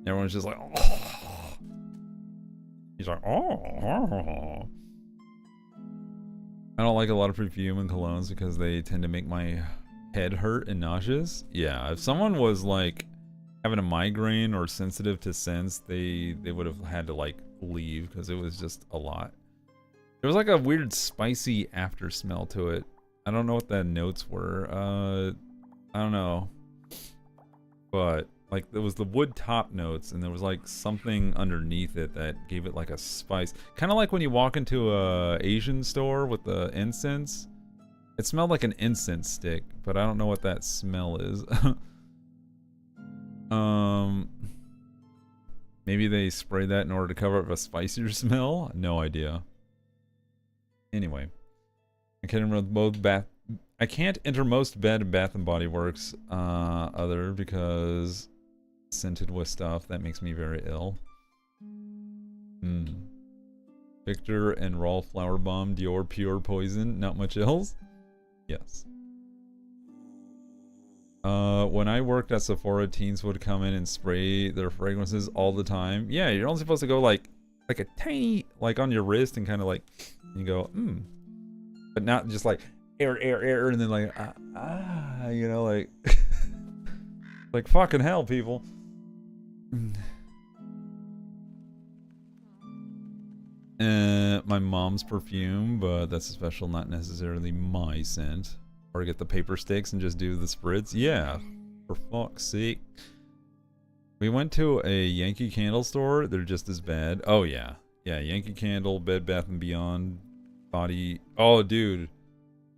Everyone's just like, oh. He's like, oh. I don't like a lot of perfume and colognes because they tend to make my head hurt and nauseous. Yeah, if someone was like having a migraine or sensitive to scents, they would have had to like leave because it was just a lot. There was like a weird spicy after smell to it. I don't know what the notes were. I don't know. But like there was the wood top notes and there was like something underneath it that gave it like a spice. Kind of like when you walk into a Asian store with the incense. It smelled like an incense stick, but I don't know what that smell is. Maybe they sprayed that in order to cover up a spicier smell? No idea. Anyway, I can't enter most Bed and Bath and Body Works other because scented with stuff that makes me very ill. Victor and Raw Flower Bomb Dior Pure Poison, not much else. Yes. When I worked at Sephora, teens would come in and spray their fragrances all the time. Yeah, you're only supposed to go like a tiny, like on your wrist and kind of like, you go, but not just like air, and then like, you know, like, like fucking hell, people. My mom's perfume, but that's a special, not necessarily my scent. Or get the paper sticks and just do the spritz. Yeah, for fuck's sake. We went to a Yankee Candle store. They're just as bad. Oh yeah, yeah. Yankee Candle, Bed Bath and Beyond, Body. Oh dude,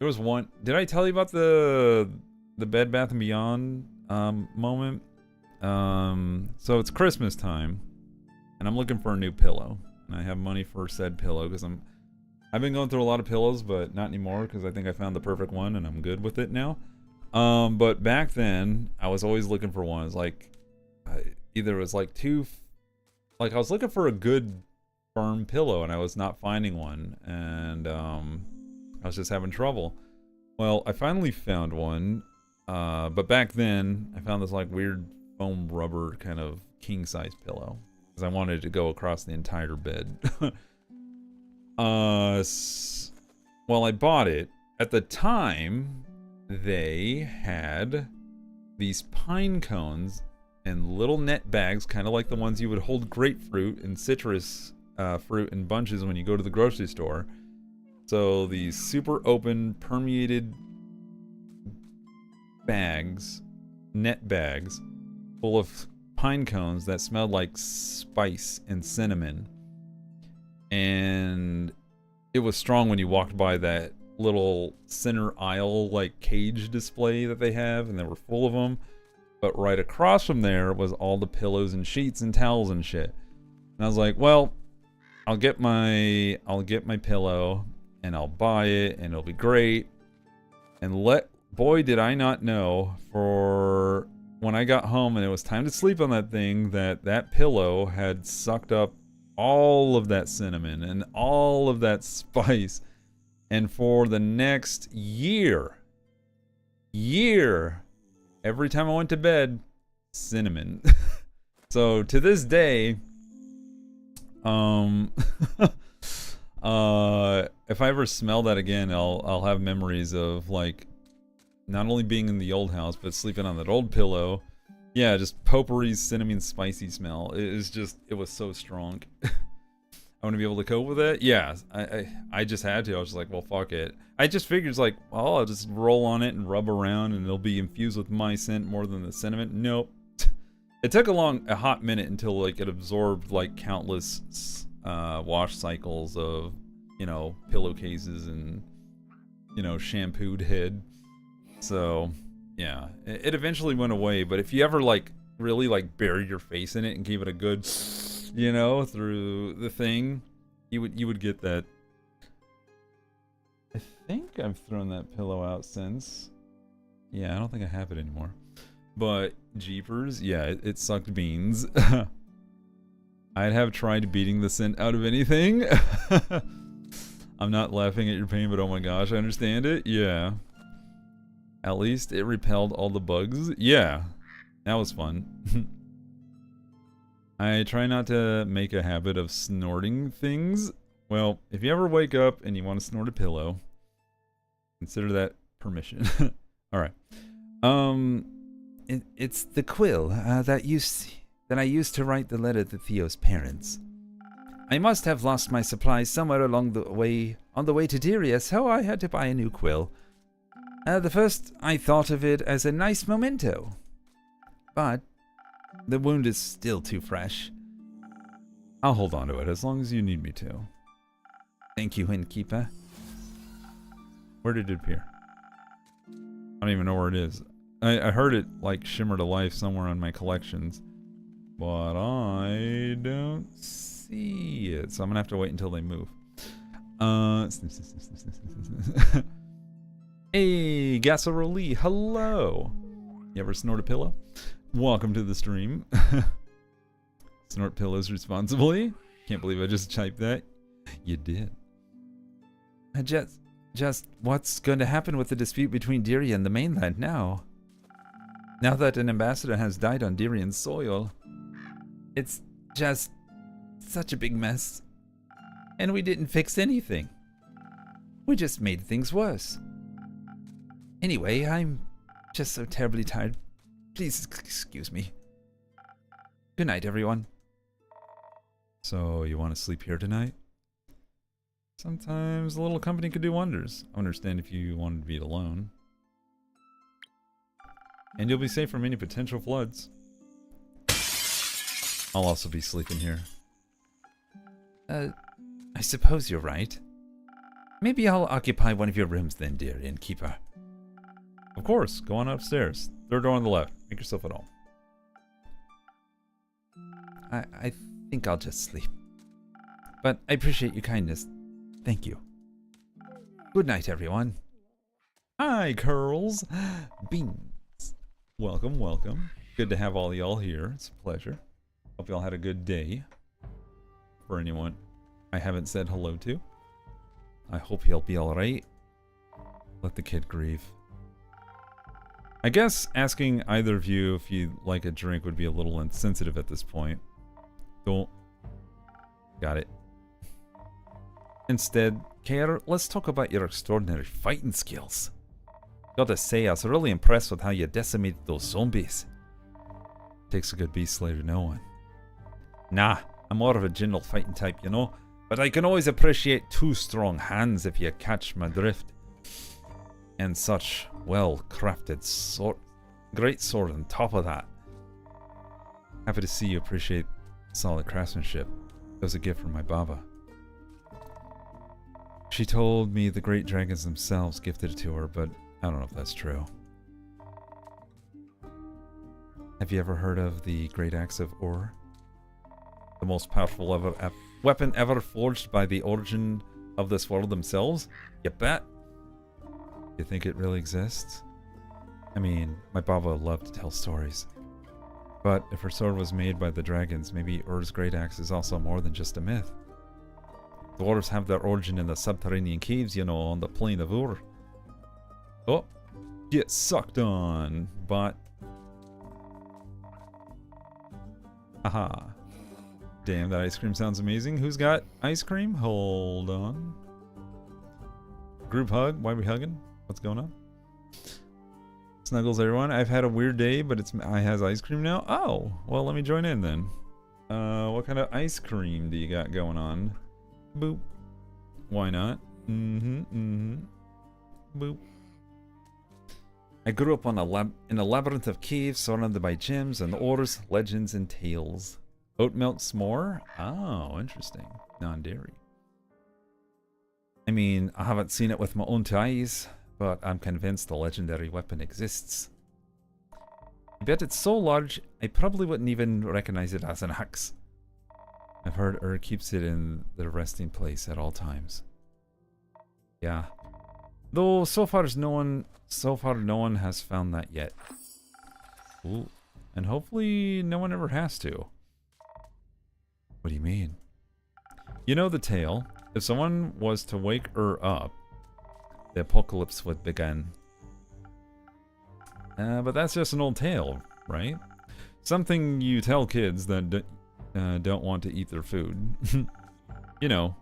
there was one. Did I tell you about the Bed Bath and Beyond moment? So it's Christmas time, and I'm looking for a new pillow, and I have money for said pillow because I'm I've been going through a lot of pillows, but not anymore because I think I found the perfect one and I'm good with it now. But back then, I was always looking for one. It's like, either it was like I was looking for a good firm pillow and I was not finding one. And I was just having trouble. Well, I finally found one. But back then, I found this like weird foam rubber kind of king size pillow. Because I wanted it to go across the entire bed. Well, I bought it. At the time, they had these pine cones and little net bags, kind of like the ones you would hold grapefruit and citrus fruit in bunches when you go to the grocery store. So these super open, permeated bags, net bags, full of pine cones that smelled like spice and cinnamon. And it was strong when you walked by that little center aisle like cage display that they have, and they were full of them. But right across from there was all the pillows and sheets and towels and shit. And I was like, well, I'll get my pillow and I'll buy it and it'll be great. And boy did I not know, for when I got home and it was time to sleep on that thing, that pillow had sucked up all of that cinnamon and all of that spice. And for the next year, every time I went to bed, cinnamon. So to this day, if I ever smell that again, I'll have memories of like not only being in the old house, but sleeping on that old pillow. Yeah, just potpourri, cinnamon, spicy smell. It was so strong. I want to be able to cope with it. Yeah, I just had to. I was just like, well, fuck it. I just figured it's like, oh, I'll just roll on it and rub around and it'll be infused with my scent more than the cinnamon. Nope. It took a hot minute until like it absorbed like countless wash cycles of, pillowcases and, shampooed head. So, yeah, it eventually went away. But if you ever like really like bury your face in it and give it a good, through the thing, you would get that. I think I've thrown that pillow out since. Yeah, I don't think I have it anymore. But jeepers, yeah, it sucked beans. I'd have tried beating the scent out of anything. I'm not laughing at your pain, but oh my gosh, I understand it. Yeah. At least it repelled all the bugs. Yeah, that was fun. I try not to make a habit of snorting things. Well, if you ever wake up and you want to snort a pillow, consider that permission. All right. It's the quill that I used to write the letter to Theo's parents. I must have lost my supplies somewhere along the way on the way to Diria, so I had to buy a new quill. The first, I thought of it as a nice memento. But the wound is still too fresh. I'll hold on to it as long as you need me to. Thank you, Innkeeper. Where did it appear? I don't even know where it is. I heard it like shimmer to life somewhere on my collections, but I don't see it. So I'm gonna have to wait until they move. Hey, Gasoroli, hello. You ever snort a pillow? Welcome to the stream. Snort pillows responsibly. Can't believe I just typed that. You did. Just what's going to happen with the dispute between Diria and the mainland now? Now that an ambassador has died on Dirian soil, it's just such a big mess. And we didn't fix anything. We just made things worse. Anyway, I'm just so terribly tired. Please excuse me. Good night, everyone. So, you want to sleep here tonight? Sometimes a little company could do wonders. I understand if you wanted to be alone. And you'll be safe from any potential floods. I'll also be sleeping here. I suppose you're right. Maybe I'll occupy one of your rooms then, dear innkeeper. Of course, go on upstairs. Third door on the left. Make yourself at home. I think I'll just sleep. But I appreciate your kindness. Thank you. Good night, everyone. Hi, Curls. Beans. Welcome, welcome. Good to have all y'all here. It's a pleasure. Hope y'all had a good day. For anyone I haven't said hello to, I hope he'll be alright. Let the kid grieve. I guess asking either of you if you like a drink would be a little insensitive at this point. Don't. Got it. Instead, Kair, let's talk about your extraordinary fighting skills. Gotta say, I was really impressed with how you decimated those zombies. Takes a good beast slayer to know one. Nah, I'm more of a general fighting type, you know? But I can always appreciate two strong hands if you catch my drift. And such well-crafted sword. Great sword on top of that. Happy to see you appreciate solid craftsmanship. It was a gift from my Baba. She told me the great dragons themselves gifted it to her, but I don't know if that's true. Have you ever heard of the Great Axe of Ur? The most powerful weapon ever forged by the origin of this world themselves? You bet. You think it really exists? I mean, my Baba loved to tell stories. But if her sword was made by the dragons, maybe Ur's Great Axe is also more than just a myth. Dwarves have their origin in the subterranean caves, you know, on the plain of Ur. Oh, get sucked on, but... Haha. Damn, that ice cream sounds amazing. Who's got ice cream? Hold on. Group hug? Why are we hugging? What's going on? Snuggles, everyone. I've had a weird day, but I has ice cream now. Oh, well, let me join in then. What kind of ice cream do you got going on? Boop. Why not? Boop. I grew up on in a labyrinth of caves surrounded by gems and ores, legends, and tales. Oat milk s'more? Oh, interesting. Non-dairy. I mean, I haven't seen it with my own two eyes, but I'm convinced the legendary weapon exists. I bet it's so large, I probably wouldn't even recognize it as an axe. I've heard Ur keeps it in the resting place at all times. Yeah. Though so far no one has found that yet. Ooh. And hopefully no one ever has to. What do you mean? You know the tale. If someone was to wake Ur up, the apocalypse would begin. But that's just an old tale, right? Something you tell kids that don't want to eat their food. You know,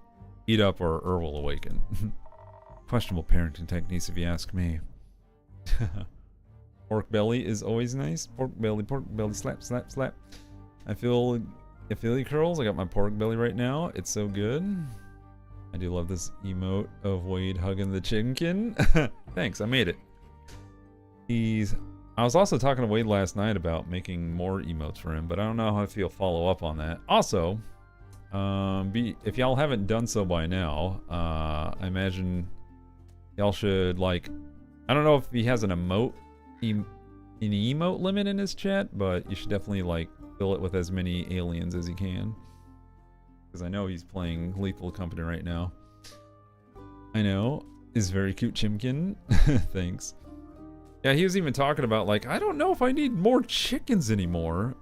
eat up or Ur will awaken. Questionable parenting techniques if you ask me. Pork belly is always nice. Pork belly, slap, slap, slap. I feel you, Curls. I got my pork belly right now. It's so good. I do love this emote of Wade hugging the chicken. Thanks, I made it. I was also talking to Wade last night about making more emotes for him, but I don't know how if he'll follow up on that. Also, if y'all haven't done so by now, I imagine y'all should, like, I don't know if he has an emote limit in his chat, but you should definitely, like, fill it with as many aliens as you can. Because I know he's playing Lethal Company right now. I know. Is very cute Chimkin. Thanks. Yeah, he was even talking about, like, I don't know if I need more chickens anymore.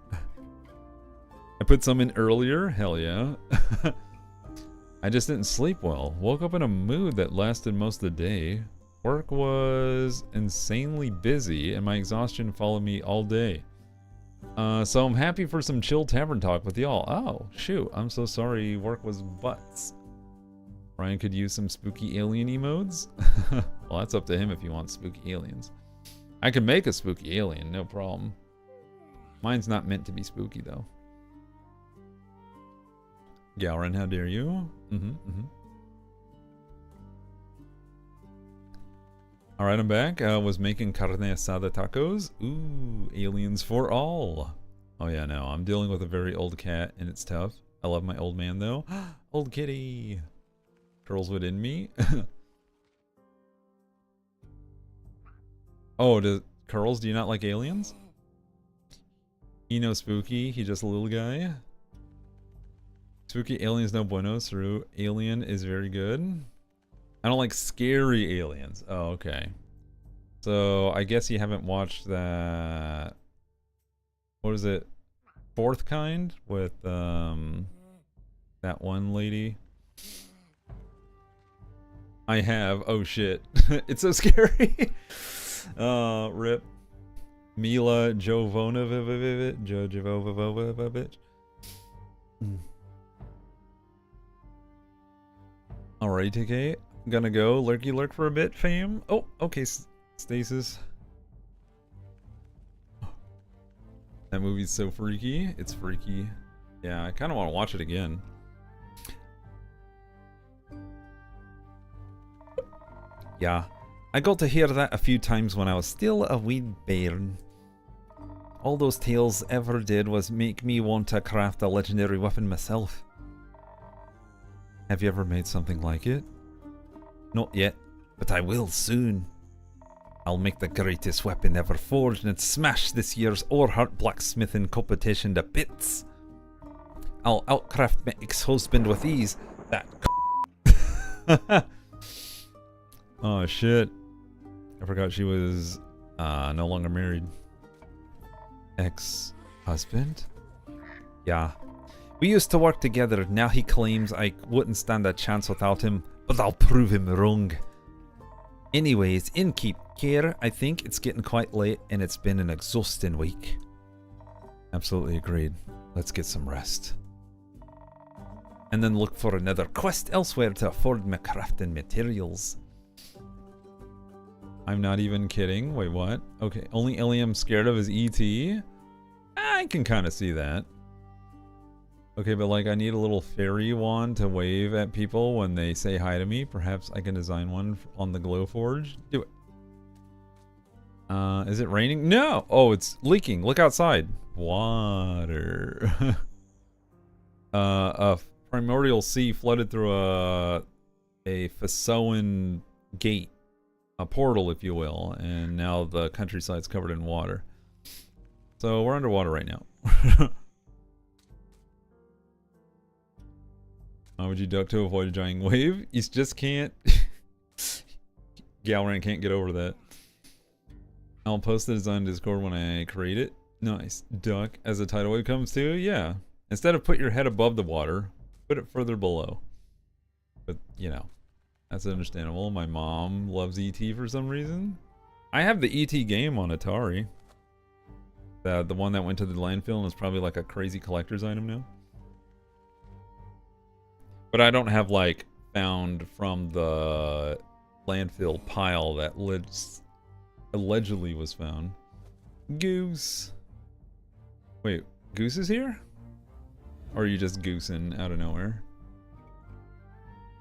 I put some in earlier. Hell yeah. I just didn't sleep well. Woke up in a mood that lasted most of the day. Work was insanely busy, and my exhaustion followed me all day. So I'm happy for some chill tavern talk with y'all. Oh, shoot. I'm so sorry work was butts. Ryan could use some spooky alien emotes. Well, that's up to him if he wants spooky aliens. I can make a spooky alien, no problem. Mine's not meant to be spooky, though. Galrin, how dare you? Alright, I'm back. Was making carne asada tacos. Ooh, aliens for all. Oh yeah, no, I'm dealing with a very old cat, and it's tough. I love my old man, though. Old kitty. Curls within me. Oh, Curls, do you not like aliens? He no spooky, he just a little guy. Spooky aliens no bueno, Saru. Alien is very good. I don't like scary aliens. Oh, okay. So I guess you haven't watched that. What is it? Fourth Kind with that one lady. I have. Oh shit. It's so scary. Rip. Mila Jovovich. Alright, TK. Gonna go lurky lurk for a bit, fam. Oh, okay, stasis. That movie's so freaky. It's freaky. Yeah, I kind of want to watch it again. Yeah, I got to hear that a few times when I was still a wee bairn. All those tales ever did was make me want to craft a legendary weapon myself. Have you ever made something like it? Not yet, but I will soon. I'll make the greatest weapon ever forged and smash this year's Orhart blacksmithing competition to bits. I'll outcraft my ex-husband with ease. That Oh shit. I forgot she was no longer married. Ex-husband? Yeah. We used to work together. Now he claims I wouldn't stand a chance without him, but I'll prove him wrong. Anyways, innkeep care. I think it's getting quite late and it's been an exhausting week. Absolutely agreed. Let's get some rest. And then look for another quest elsewhere to afford me crafting materials. I'm not even kidding. Wait, what? Okay, only alien I'm scared of is E.T. I can kind of see that. Okay, but like I need a little fairy wand to wave at people when they say hi to me. Perhaps I can design one on the Glowforge. Do it. Is it raining? No! Oh, it's leaking. Look outside. Water. A primordial sea flooded through a Fasoan gate. A portal, if you will. And now the countryside's covered in water. So we're underwater right now. How would you duck to avoid a giant wave? You just can't. Galran can't get over that. I'll post the design in Discord when I create it. Nice. Duck as the tidal wave comes to? Yeah. Instead of put your head above the water, put it further below. But, you know, that's understandable. My mom loves E.T. for some reason. I have the E.T. game on Atari. The one that went to the landfill and is probably like a crazy collector's item now. But I don't have, like, found from the landfill pile that allegedly was found. Goose. Wait, Goose is here? Or are you just goosing out of nowhere?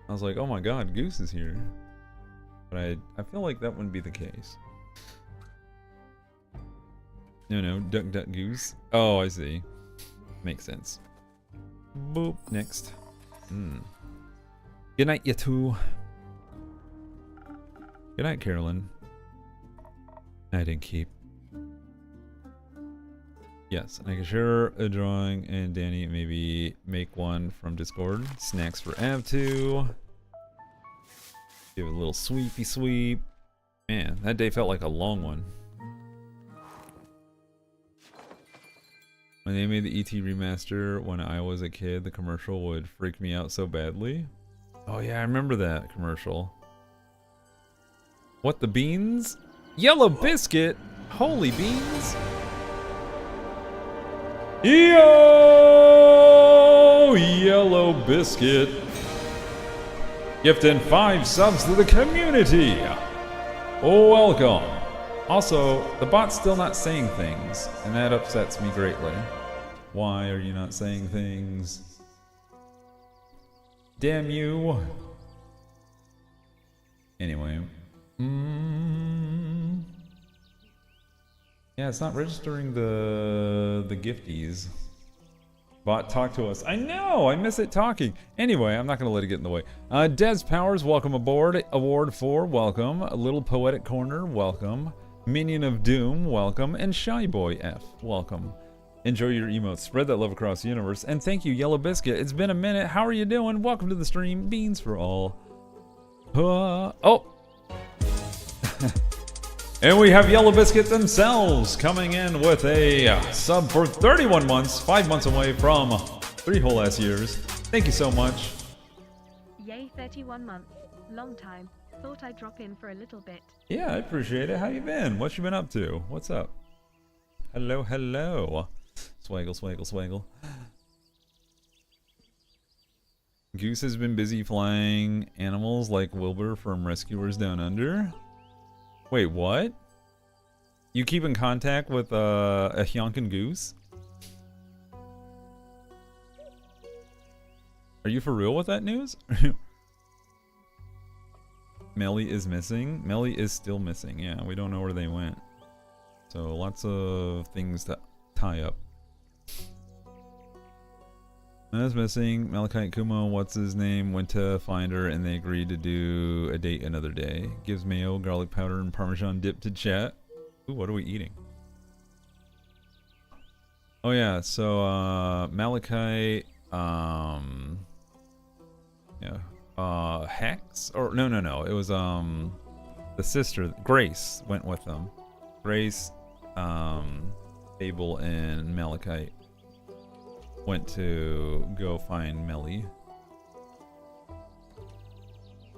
I was like, oh my god, Goose is here. But I feel like that wouldn't be the case. No, duck, duck, goose. Oh, I see. Makes sense. Boop, next. Good night, you two. Good night, Carolyn. I didn't keep. Yes, and I can share a drawing, and Danny maybe make one from Discord. Snacks for Av2. Give it a little sweepy sweep. Man, that day felt like a long one. When they made the ET remaster when I was a kid, the commercial would freak me out so badly. Oh yeah, I remember that commercial. What, the beans? Yellow biscuit? Holy beans! Yo! Yellow biscuit. Gifting 5 subs to the community. Welcome. Also, the bot's still not saying things, and that upsets me greatly. Why are you not saying things? Damn you. Anyway. Yeah, it's not registering the gifties. Bot, talk to us. I know! I miss it talking. Anyway, I'm not going to let it get in the way. Des Powers, welcome aboard. Award 4, welcome. A Little Poetic Corner, welcome. Minion of Doom, welcome. And Shy Boy F, welcome. Enjoy your emotes. Spread that love across the universe. And thank you, Yellow Biscuit. It's been a minute. How are you doing? Welcome to the stream. Beans for all. Oh! And we have Yellow Biscuit themselves coming in with a sub for 31 months, 5 months away from 3 whole ass years. Thank you so much. Yay, 31 months. Long time. Thought I'd drop in for a little bit. Yeah, I appreciate it. How you been? What you been up to? What's up? Hello, hello. Swaggle, swaggle, swaggle. Goose has been busy flying animals like Wilbur from Rescuers Down Under. Wait, what? You keep in contact with a Hyonkin goose? Are you for real with that news? Melly is missing. Melly is still missing. Yeah, we don't know where they went. So lots of things to tie up. Is missing. Malachite Kumo, what's his name, went to find her and they agreed to do a date another day. Gives mayo, garlic powder, and Parmesan dip to chat. Ooh, what are we eating? Oh yeah, so Malachite, Hex? Or no, it was the sister, Grace, went with them. Grace, Abel, and Malachite went to go find Melly.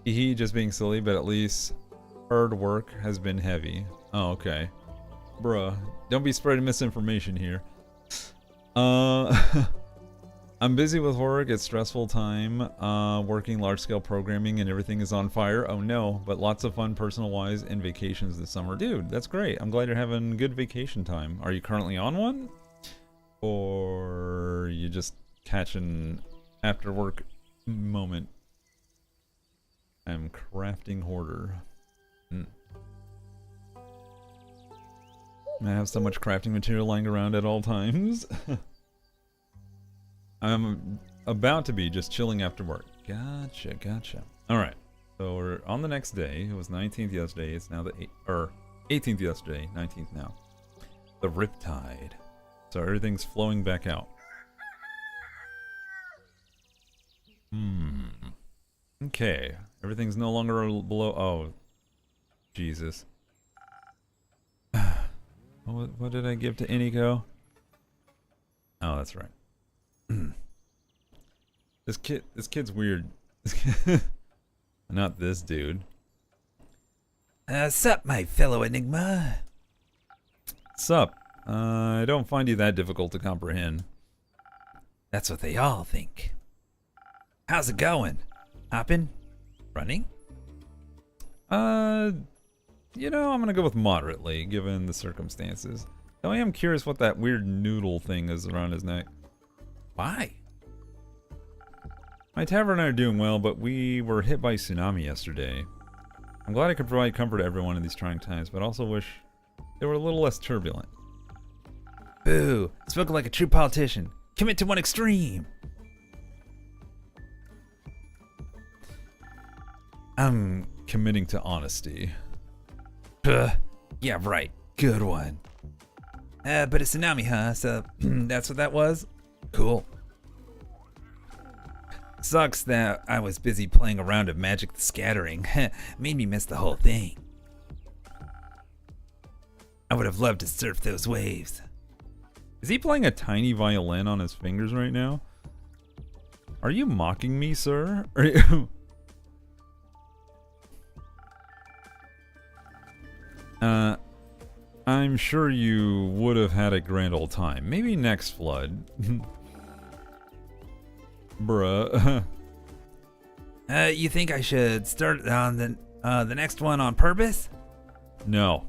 He just being silly, but at least hard work has been heavy. Oh, okay. Bruh, don't be spreading misinformation here. I'm busy with work, it's stressful time, working large-scale programming and everything is on fire. Oh no, but lots of fun personal-wise and vacations this summer. Dude, that's great. I'm glad you're having good vacation time. Are you currently on one? Or you just catching after work moment? I'm crafting hoarder. I have so much crafting material lying around at all times. I'm about to be just chilling after work. Gotcha. Alright. So we're on the next day. It was 19th yesterday. It's now the 18th yesterday. 19th now. The Riptide. So everything's flowing back out. Okay. Everything's no longer below. Oh. Jesus. What did I give to Iniko? Oh, that's right. This kid's weird. Not this dude. Sup, my fellow Enigma? Sup? I don't find you that difficult to comprehend. That's what they all think. How's it going? Hopping? Running? You know, I'm gonna go with moderately, given the circumstances. Though I am curious what that weird noodle thing is around his neck. Why? My tavern and I are doing well, but we were hit by a tsunami yesterday. I'm glad I could provide comfort to everyone in these trying times, but also wish they were a little less turbulent. Boo! Spoken like a true politician. Commit to one extreme. I'm committing to honesty. Yeah, right. Good one. But a tsunami, huh? So that's what that was? Cool. Sucks that I was busy playing around with Magic the Scattering. Made me miss the whole thing. I would have loved to surf those waves. Is he playing a tiny violin on his fingers right now? Are you mocking me, sir? Are you... I'm sure you would have had a grand old time. Maybe next flood. Bruh. You think I should start on the next one on purpose? No.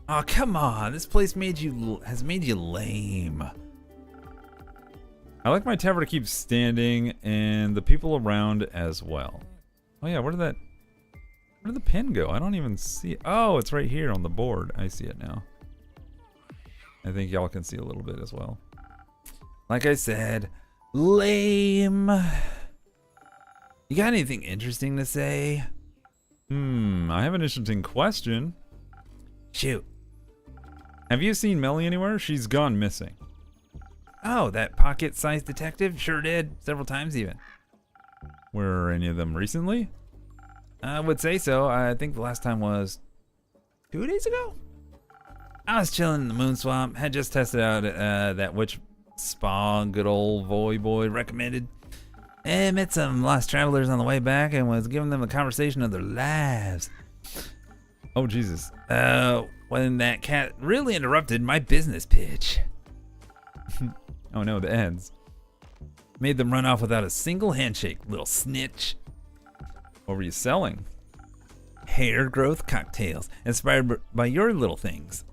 Oh, come on. This place has made you lame. I like my tavern to keep standing and the people around as well. Oh yeah, where did the pin go? I don't even see it. Oh, it's right here on the board. I see it now. I think y'all can see a little bit as well. Like I said, lame. You got anything interesting to say? I have an interesting question. Shoot. Have you seen Melly anywhere? She's gone missing. Oh, that pocket-sized detective? Sure did. Several times even. Were any of them recently? I would say so. I think the last time was 2 days ago. I was chilling in the Moon Swamp. Had just tested out that witch spa good old Voy Boy recommended. And met some lost travelers on the way back and was giving them a conversation of their lives. Oh, Jesus. When that cat really interrupted my business pitch. Oh, no, the ads. Made them run off without a single handshake, little snitch. What were you selling? Hair growth cocktails, inspired by your little things.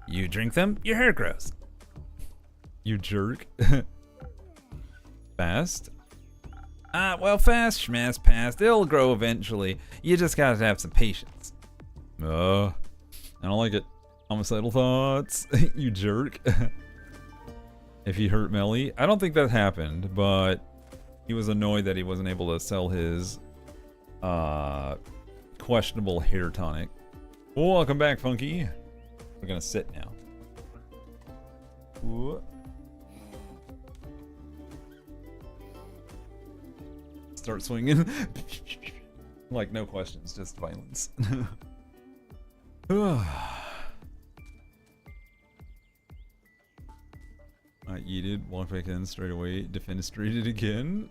You drink them, your hair grows. You jerk. Fast? Well, fast, schmass, past. It'll grow eventually. You just gotta have some patience. I don't like it. Homicidal thoughts. You jerk. If he hurt Melly. I don't think that happened, but he was annoyed that he wasn't able to sell his questionable hair tonic. Welcome back, Funky. We're gonna sit now. Ooh. Start swinging. Like, no questions, just violence. I yeeted, walked back in straight away, defenestrated again.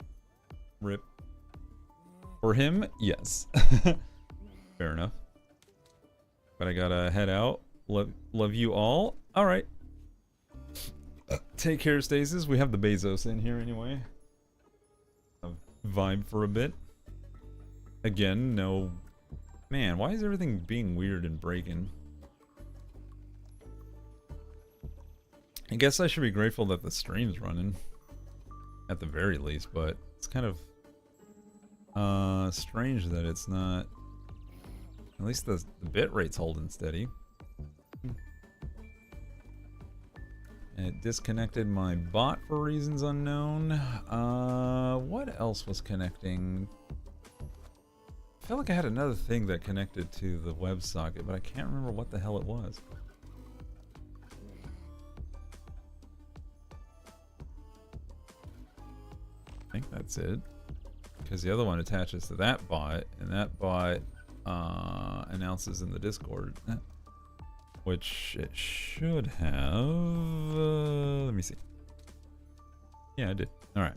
Rip. For him, yes. Fair enough. But I gotta head out. Love you all. Alright. Take care, Stasis. We have the Bezos in here anyway. Vibe for a bit. Again, no... Man, why is everything being weird and breaking? I guess I should be grateful that the stream's running. At the very least, but it's kind of... strange that it's not... At least the bit rate's holding steady. And it disconnected my bot for reasons unknown. What else was connecting? I feel like I had another thing that connected to the WebSocket, but I can't remember what the hell it was. I think that's it. Because the other one attaches to that bot, and that bot announces in the Discord. Which it should have. Let me see. Yeah, I did. Alright.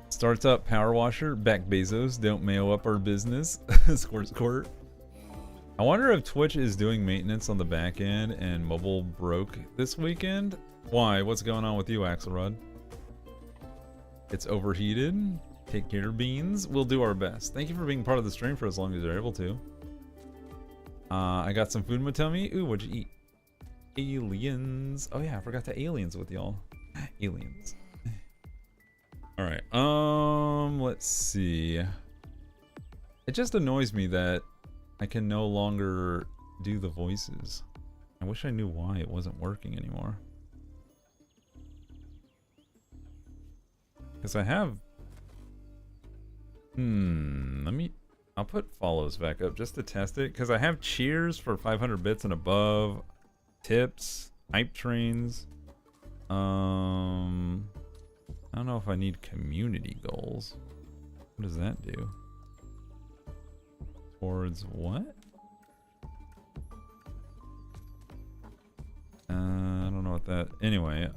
Starts up power washer. Back Bezos. Don't mayo up our business. Squirt. I wonder if Twitch is doing maintenance on the back end and mobile broke this weekend. Why? What's going on with you, Axelrod? It's overheated. Take care, Beans. We'll do our best. Thank you for being part of the stream for as long as you're able to. I got some food in my tummy. Ooh, what'd you eat? Aliens. Oh yeah, I forgot to aliens with y'all. Aliens. Alright, let's see. It just annoys me that I can no longer do the voices. I wish I knew why it wasn't working anymore. Because I have... I'll put follows back up just to test it, because I have cheers for 500 bits and above, tips, hype trains. I don't know if I need community goals. What does that do? Towards what? I don't know what that... Anyway,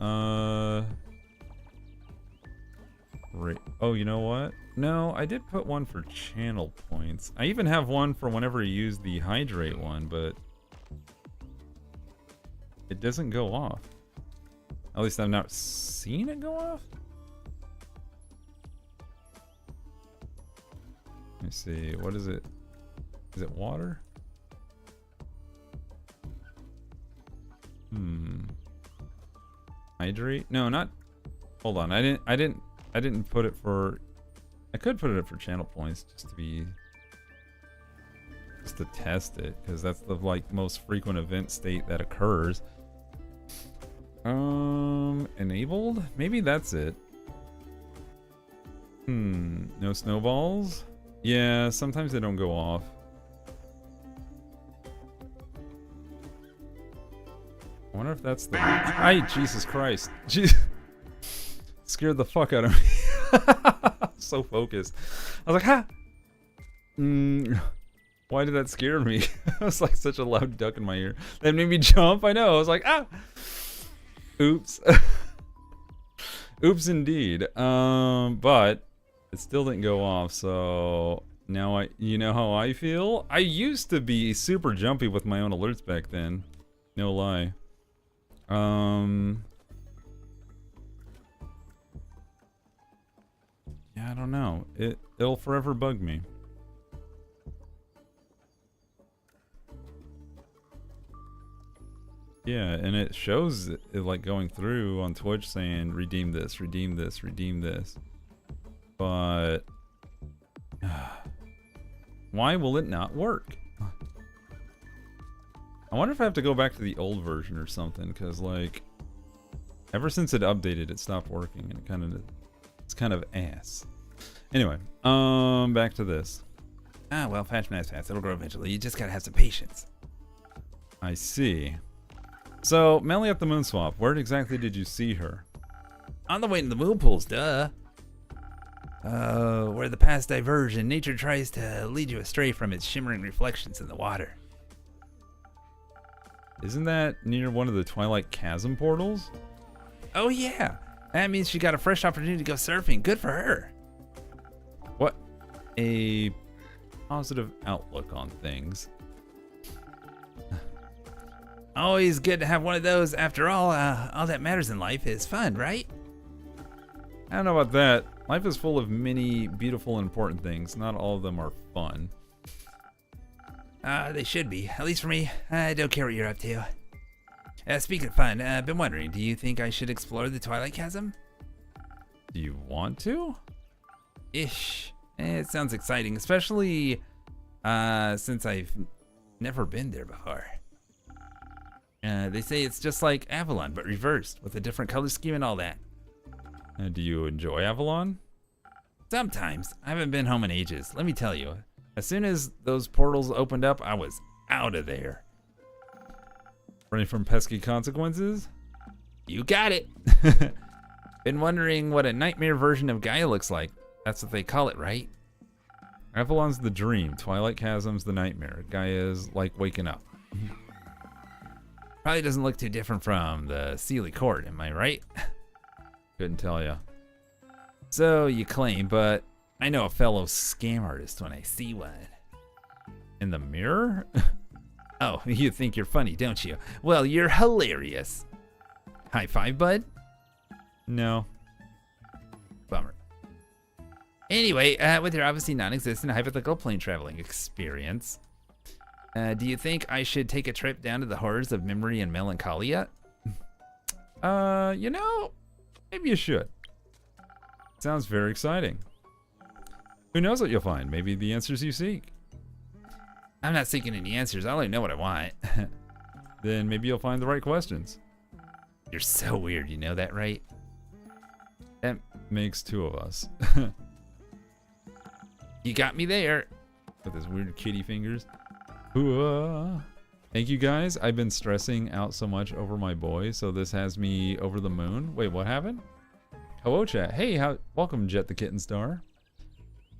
Right. Oh, you know what? No, I did put one for channel points. I even have one for whenever you use the hydrate one, but it doesn't go off. At least I've not seen it go off. Let me see. What is it? Is it water? Hydrate? No, not. Hold on. I didn't put it for... I could put it for channel points just to test it, because that's the most frequent event state that occurs. Enabled? Maybe that's it. No snowballs? Yeah, sometimes they don't go off. I wonder if that's the... Jesus Christ. Jeez. Scared the fuck out of me. So focused. I was like, ha! Why did that scare me? It was like such a loud duck in my ear. That made me jump. I know. I was like, ah! Oops. Oops indeed. But it still didn't go off, so now you know how I feel? I used to be super jumpy with my own alerts back then. No lie. Yeah, I don't know. It'll forever bug me. Yeah, and it shows it like going through on Twitch saying redeem this, redeem this, redeem this. But why will it not work? I wonder if I have to go back to the old version or something, because like ever since it updated it stopped working, and it's kind of ass. Anyway, back to this. Ah, well, fast, it'll grow eventually. You just gotta have some patience. I see. So, Melly at the moon swap, where exactly did you see her? On the way to the moon pools, duh. Where the past diversion, nature tries to lead you astray from its shimmering reflections in the water. Isn't that near one of the Twilight Chasm portals? Oh yeah, that means she got a fresh opportunity to go surfing. Good for her. What a positive outlook on things. Always good to have one of those. After all that matters in life is fun, right? I don't know about that. Life is full of many beautiful and important things. Not all of them are fun. They should be. At least for me. I don't care what you're up to. Speaking of fun, I've been wondering, do you think I should explore the Twilight Chasm? Do you want to? Ish. It sounds exciting, especially since I've never been there before. They say it's just like Avalon, but reversed, with a different color scheme and all that. Do you enjoy Avalon? Sometimes. I haven't been home in ages. Let me tell you, as soon as those portals opened up, I was out of there. Running from pesky consequences? You got it. Been wondering what a nightmare version of Gaia looks like. That's what they call it, right? Avalon's the dream. Twilight Chasm's the nightmare. Gaia's like waking up. Probably doesn't look too different from the Sealy Court, am I right? Couldn't tell ya. So you claim, but I know a fellow scam artist when I see one. In the mirror? Oh, you think you're funny, don't you? Well, you're hilarious. High five, bud? No. Bummer. Anyway, with your obviously non-existent hypothetical plane traveling experience, do you think I should take a trip down to the horrors of memory and melancholia? You know, maybe you should. Sounds very exciting. Who knows what you'll find? Maybe the answers you seek. I'm not seeking any answers. I only know what I want. Then maybe you'll find the right questions. You're so weird, you know that, right? That makes two of us. You got me there. With his weird kitty fingers. Thank you guys. I've been stressing out so much over my boy, so this has me over the moon. Wait, what happened? Hello chat. Hey, welcome Jet the Kitten Star.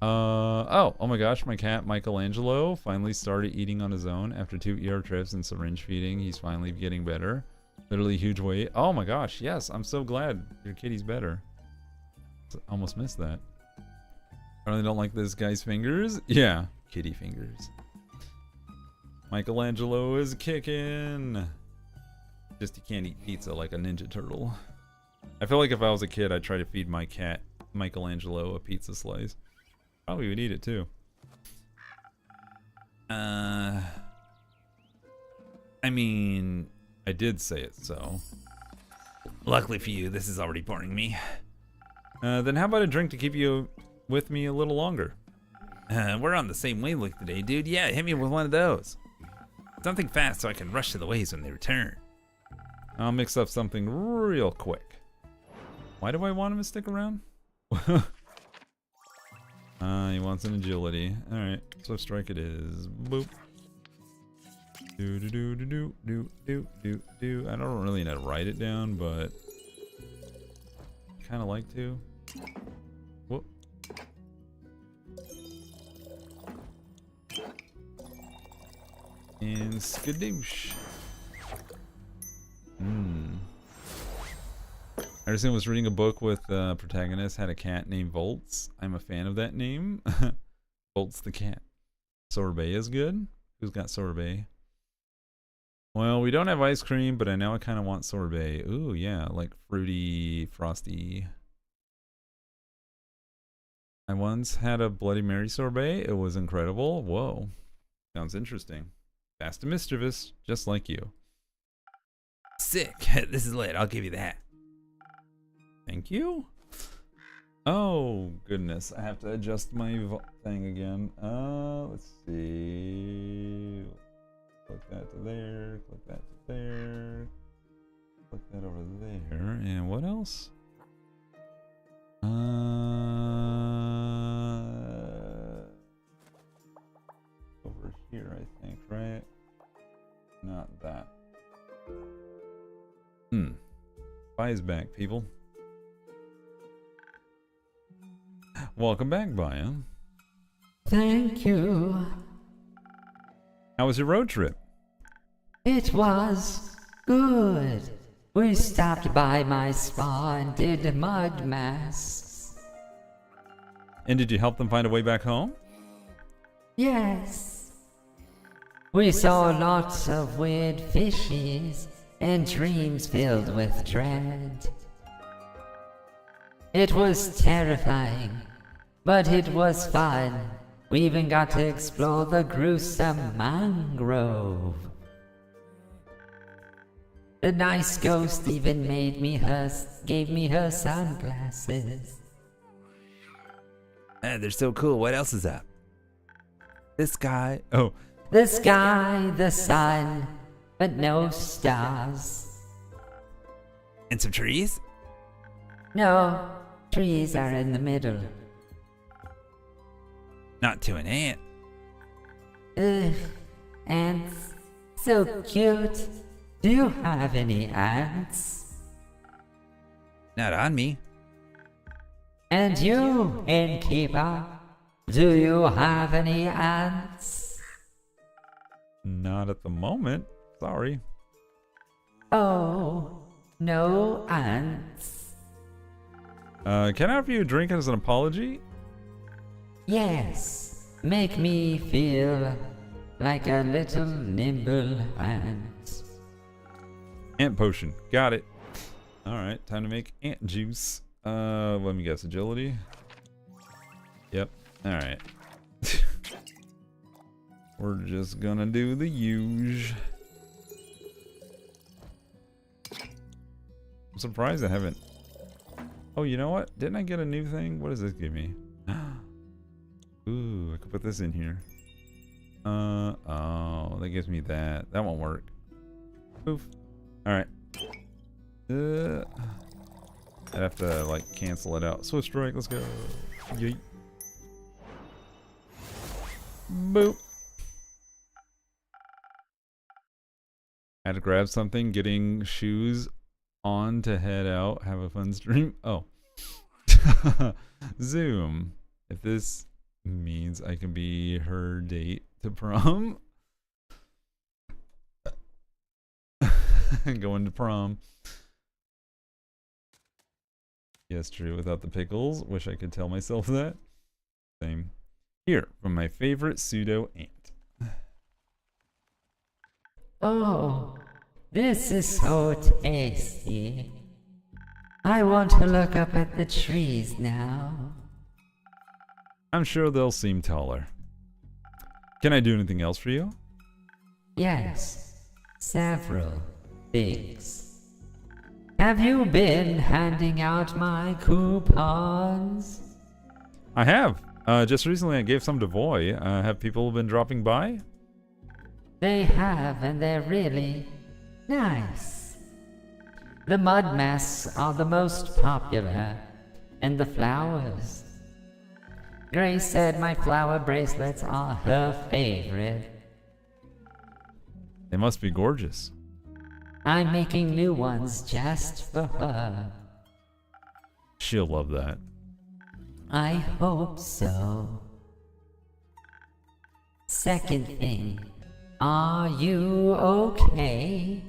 Oh my gosh, my cat Michelangelo finally started eating on his own after 2 ER trips and syringe feeding. He's finally getting better. Literally huge weight. Oh my gosh, yes, I'm so glad your kitty's better. Almost missed that. I really don't like this guy's fingers. Yeah, kitty fingers. Michelangelo is kicking. Just he can't eat pizza like a Ninja Turtle. I feel like if I was a kid, I'd try to feed my cat Michelangelo a pizza slice. Probably would eat it too. I mean, I did say it so. Luckily for you, this is already boring me. Then how about a drink to keep you with me a little longer? We're on the same wavelength today, dude. Yeah, hit me with one of those. Something fast so I can rush to the waves when they return. I'll mix up something real quick. Why do I want him to stick around? He wants an agility. Alright, so strike it is. Boop. Do do do do do do do do do. I don't really know how to write it down, but I kinda like to. Whoop. And skadoosh. Anderson was reading a book with the protagonist had a cat named Volts. I'm a fan of that name. Volts the cat. Sorbet is good. Who's got sorbet? Well, we don't have ice cream, but I know I kind of want sorbet. Ooh, yeah, like fruity, frosty. I once had a Bloody Mary sorbet. It was incredible. Whoa. Sounds interesting. Fast and mischievous, just like you. Sick. This is lit. I'll give you that. Thank you. Oh, goodness. I have to adjust my thing again. Let's see. Click that to there. Click that to there. Click that over there. And what else? Over here, I think, right? Not that. Bai's back, people. Welcome back, Baya. Thank you. How was your road trip? It was good. We stopped by my spa and did mud masks. And did you help them find a way back home? Yes. We saw lots of weird fishies and dreams filled with dread. It was terrifying, but it was fun. We even got to explore the gruesome mangrove. The nice ghost even gave me her sunglasses. They're so cool. What else is up? This guy. Oh. The sky, the sun, but no stars. And some trees? No, trees are in the middle. Not to an ant. Ugh, ants. So cute. Do you have any ants? Not on me. And you, innkeeper, do you have any ants? Not at the moment. Sorry. Oh, no ants. Can I offer you a drink as an apology? Yes, make me feel like a little nimble ant. Ant potion. Got it. Alright, time to make ant juice. Let me guess. Agility? Yep. Alright. We're just gonna do the huge. I'm surprised I haven't. Oh, you know what? Didn't I get a new thing? What does this give me? Ooh, I could put this in here. Oh, that gives me that. That won't work. Poof. Alright. I'd have to, like, cancel it out. Swift strike, let's go. Yeet. Boop. Had to grab something, getting shoes on to head out. Have a fun stream. Oh. Zoom. If this means I can be her date to prom. Going to prom. Yes, true. Without the pickles. Wish I could tell myself that. Same. Here, from my favorite pseudo ant. Oh, this is so tasty. I want to look up at the trees now. I'm sure they'll seem taller. Can I do anything else for you? Yes, several things. Have you been handing out my coupons? I have. Just recently I gave some to Voy. Have people been dropping by? They have, and they're really nice. The mud masks are the most popular, and the flowers. Grace said my flower bracelets are her favorite. They must be gorgeous. I'm making new ones just for her. She'll love that. I hope so. Second thing, Are you okay?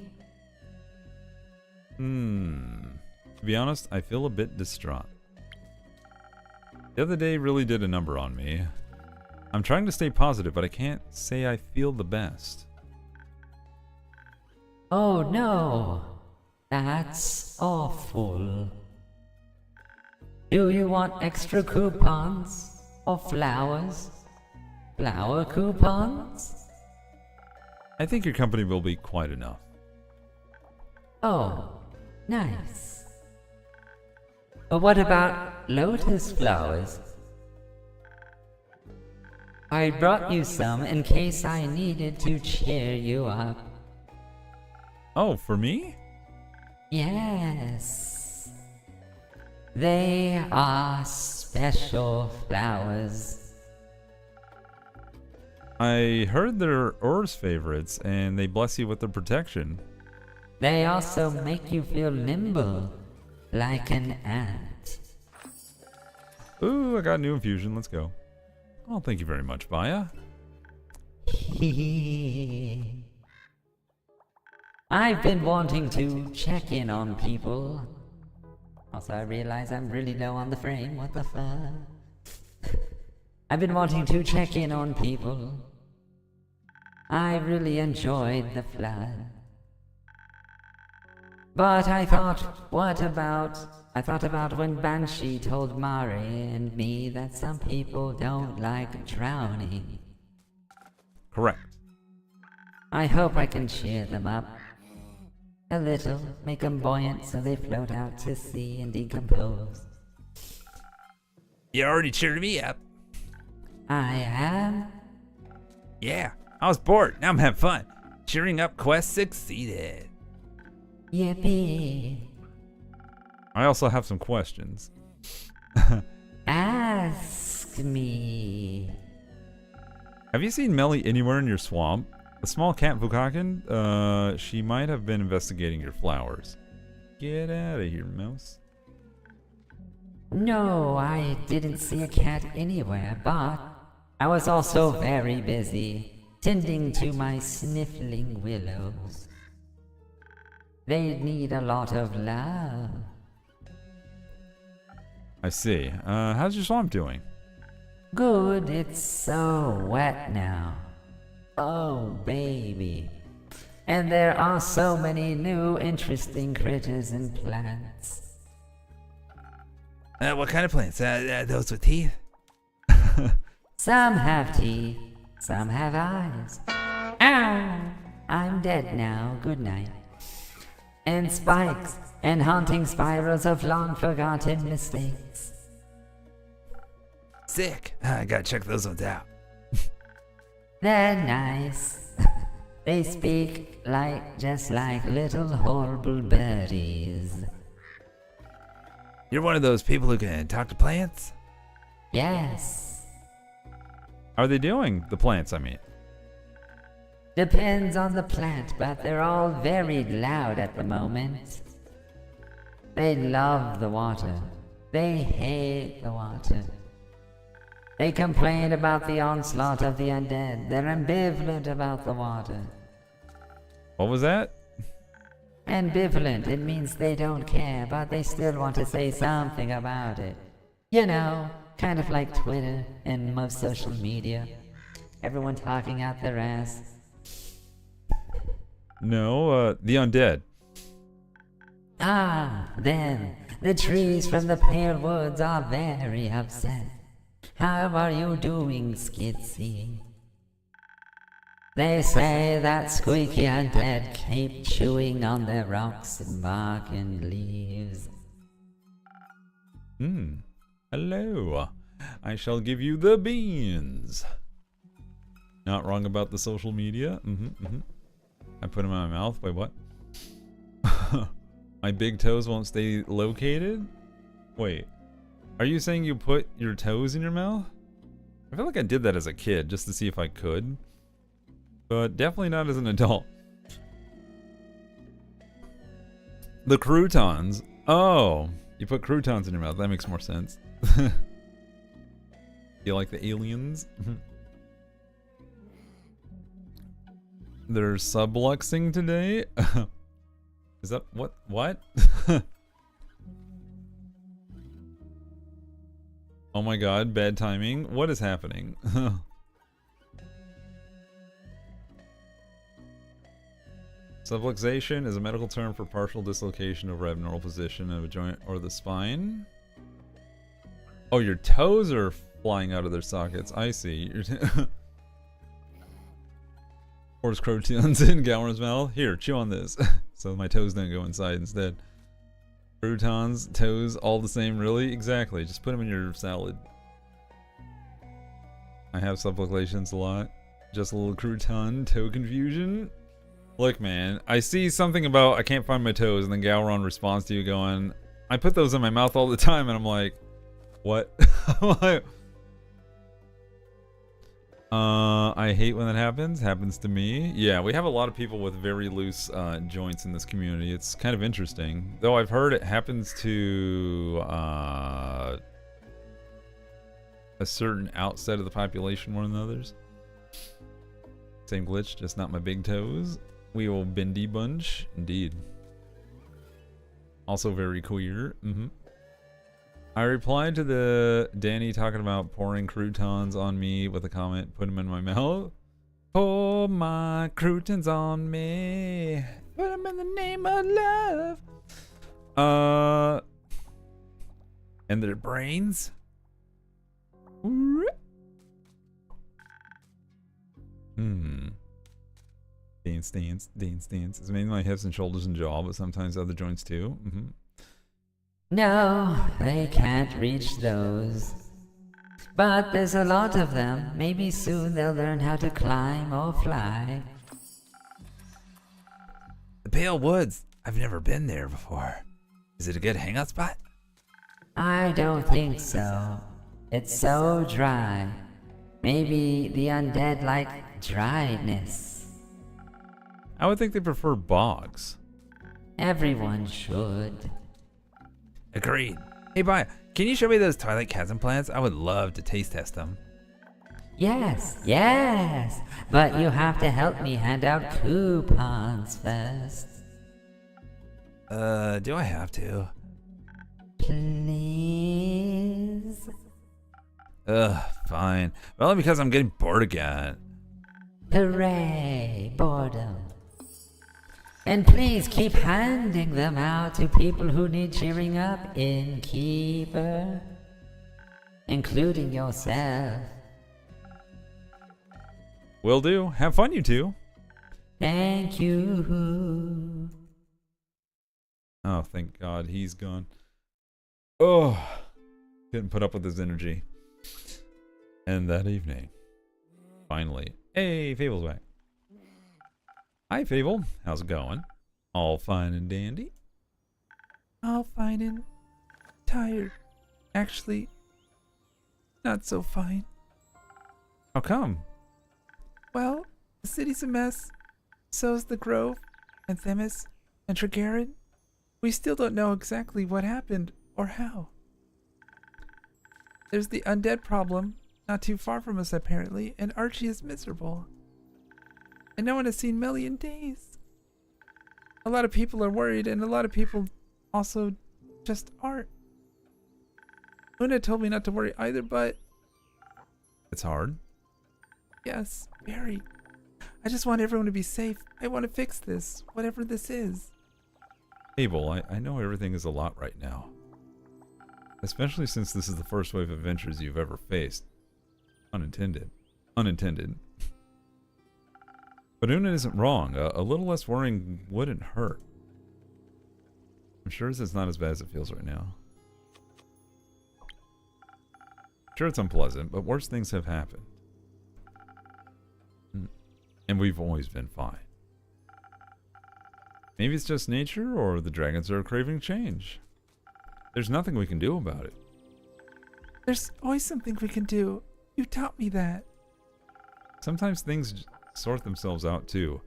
To be honest, I feel a bit distraught. The other day really did a number on me. I'm trying to stay positive, but I can't say I feel the best. Oh no, that's awful. Do you want extra coupons or flowers? Flower coupons? I think your company will be quite enough. Oh, nice. But what about lotus flowers? I brought you some in case I needed to cheer you up. Oh, for me? Yes. They are special flowers. I heard they're Or's favorites, and they bless you with their protection. They also make you feel nimble, like an ant. Ooh, I got a new infusion. Let's go. Oh, thank you very much, Baya. I've been wanting to check in on people. Also, I realize I'm really low on the frame. What the fuck? I've been wanting to check in on people. I really enjoyed the flood. But I thought about when Banshee told Mari and me that some people don't like drowning. Correct. I hope I can cheer them up a little, make them buoyant so they float out to sea and decompose. You already cheered me up. I am? Yeah, I was bored. Now I'm having fun. Cheering up quest succeeded. Yippee. I also have some questions. Ask me. Have you seen Melly anywhere in your swamp? The small cat Vukakin? She might have been investigating your flowers. Get out of here, mouse. No, I didn't see a cat anywhere, but I was also very busy tending to my sniffling willows. They need a lot of love. I see. How's your swamp doing? Good, it's so wet now. Oh, baby. And there are so many new interesting critters and plants. What kind of plants? Those with teeth? Some have teeth, some have eyes. Ah, I'm dead now, good night. And spikes, and haunting spirals of long-forgotten mistakes. Sick. I gotta check those ones out. They're nice. They speak just like little horrible birdies. You're one of those people who can talk to plants? Yes. How are they doing? The plants, I mean. Depends on the plant, but they're all very loud at the moment. They love the water. They hate the water. They complain about the onslaught of the undead. They're ambivalent about the water. What was that? Ambivalent, it means they don't care, but they still want to say something about it. You know, kind of like Twitter and most social media. Everyone talking out their ass. No, the undead. Ah, then, the trees from the Pale Woods are very upset. How are you doing, Skitsy? They say that squeaky undead keep chewing on their rocks and bark and leaves. Hello. I shall give you the beans. Not wrong about the social media. I put them in my mouth. Wait, what? My big toes won't stay located? Wait. Are you saying you put your toes in your mouth? I feel like I did that as a kid just to see if I could. But definitely not as an adult. The croutons. Oh, you put croutons in your mouth. That makes more sense. You like the aliens? They're subluxing today? Is that what? What? Oh my god, bad timing. What is happening? Subluxation is a medical term for partial dislocation of abnormal position of a joint or the spine. Oh, your toes are flying out of their sockets. I see. Horse croutons in Gower's mouth. Here, chew on this. So my toes don't go inside instead. Croutons, toes, all the same, really? Exactly. Just put them in your salad. I have subluxations a lot. Just a little crouton toe confusion. Look, man, I see something about I can't find my toes, and then Gowron responds to you going, I put those in my mouth all the time, and I'm like, what? I hate when that happens. Happens to me. Yeah, we have a lot of people with very loose joints in this community. It's kind of interesting. Though I've heard it happens to a certain outset of the population more than others. Same glitch, just not my big toes. We will bendy bunch. Indeed. Also very queer. I replied to the Danny talking about pouring croutons on me with a comment, put them in my mouth. Pour my croutons on me. Put them in the name of love. And their brains. Dance. It's mainly my hips and shoulders and jaw, but sometimes other joints too. No, they can't reach those. But there's a lot of them. Maybe soon they'll learn how to climb or fly. The Pale Woods. I've never been there before. Is it a good hangout spot? I don't think so. It's so dry. Maybe the undead like dryness. I would think they prefer bogs. Everyone should. Agreed. Hey, Baya, can you show me those Twilight Chasm plants? I would love to taste test them. Yes. But you have to help me hand out coupons first. Do I have to? Please? Fine. But only because I'm getting bored again. Hooray, boredom. And please keep handing them out to people who need cheering up, innkeeper. Including yourself. Will do. Have fun, you two. Thank you. Oh, thank God he's gone. Oh, couldn't put up with his energy. And that evening, finally, hey, Fable's back. Hi, Fable. How's it going? All fine and dandy? All fine and tired. Actually, not so fine. How come? Well, the city's a mess. So's the Grove, and Themis, and Tregarin. We still don't know exactly what happened or how. There's the undead problem, not too far from us apparently, and Archie is miserable. And no one has seen Melly in days. A lot of people are worried, and a lot of people also just aren't. Una told me not to worry either, but... It's hard. Yes, very. I just want everyone to be safe. I want to fix this, whatever this is. Fable, I know everything is a lot right now. Especially since this is the first wave of adventures you've ever faced. Unintended. But Una isn't wrong. A little less worrying wouldn't hurt. I'm sure it's not as bad as it feels right now. Sure, it's unpleasant, but worse things have happened. And we've always been fine. Maybe it's just nature, or the dragons are craving change. There's nothing we can do about it. There's always something we can do. You taught me that. Sometimes things sort themselves out too.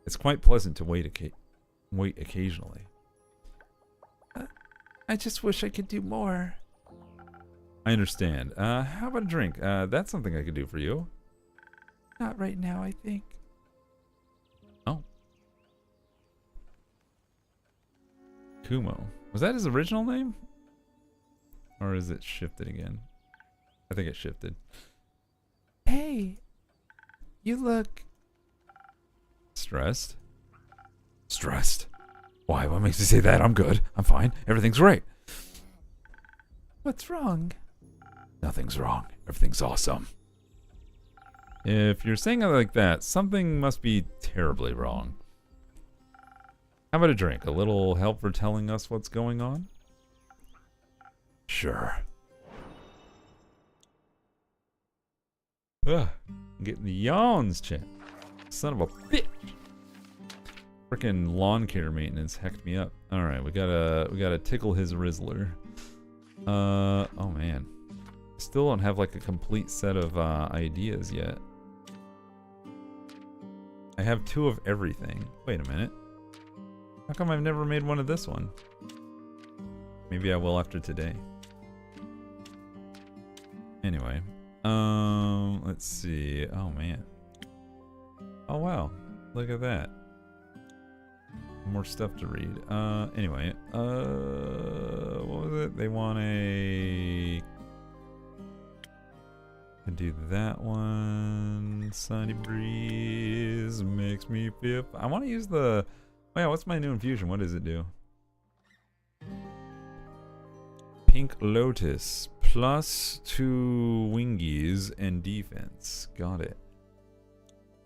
It's quite pleasant to wait occasionally. I just wish I could do more. I understand. How about a drink? That's something I could do for you. Not right now, I think. Kumo. Was that his original name? Or is it shifted again? I think it shifted. Hey, you look... Stressed? Stressed? Why? What makes you say that? I'm good. I'm fine. Everything's great. What's wrong? Nothing's wrong. Everything's awesome. If you're saying it like that, something must be terribly wrong. How about a drink? A little help for telling us what's going on? Sure. Ugh, I'm getting the yawns, chat. Son of a bitch. Frickin' lawn care maintenance hecked me up. Alright, we gotta tickle his Rizzler. Oh man. Still don't have like a complete set of ideas yet. I have 2 of everything. Wait a minute. How come I've never made one of this one? Maybe I will after today. Anyway. Let's see. Oh man. Oh wow. Look at that. More stuff to read. Anyway. What was it? They want a... I do that one. Sunny breeze makes me feel... I want to use the... Oh yeah, what's my new infusion? What does it do? Pink Lotus. +2 wingies and defense. Got it.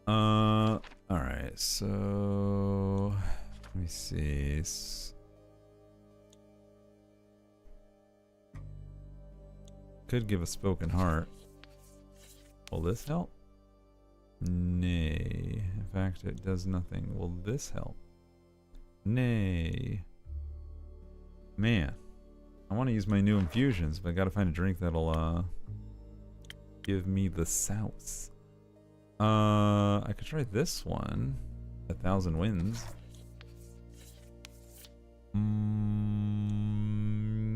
Alright, so... Let me see. Could give a spoken heart. Will this help? Nay. In fact, it does nothing. Will this help? Nay. Man. I want to use my new infusions, but I gotta find a drink that'll, give me the sauce. I could try this one. 1,000 wins.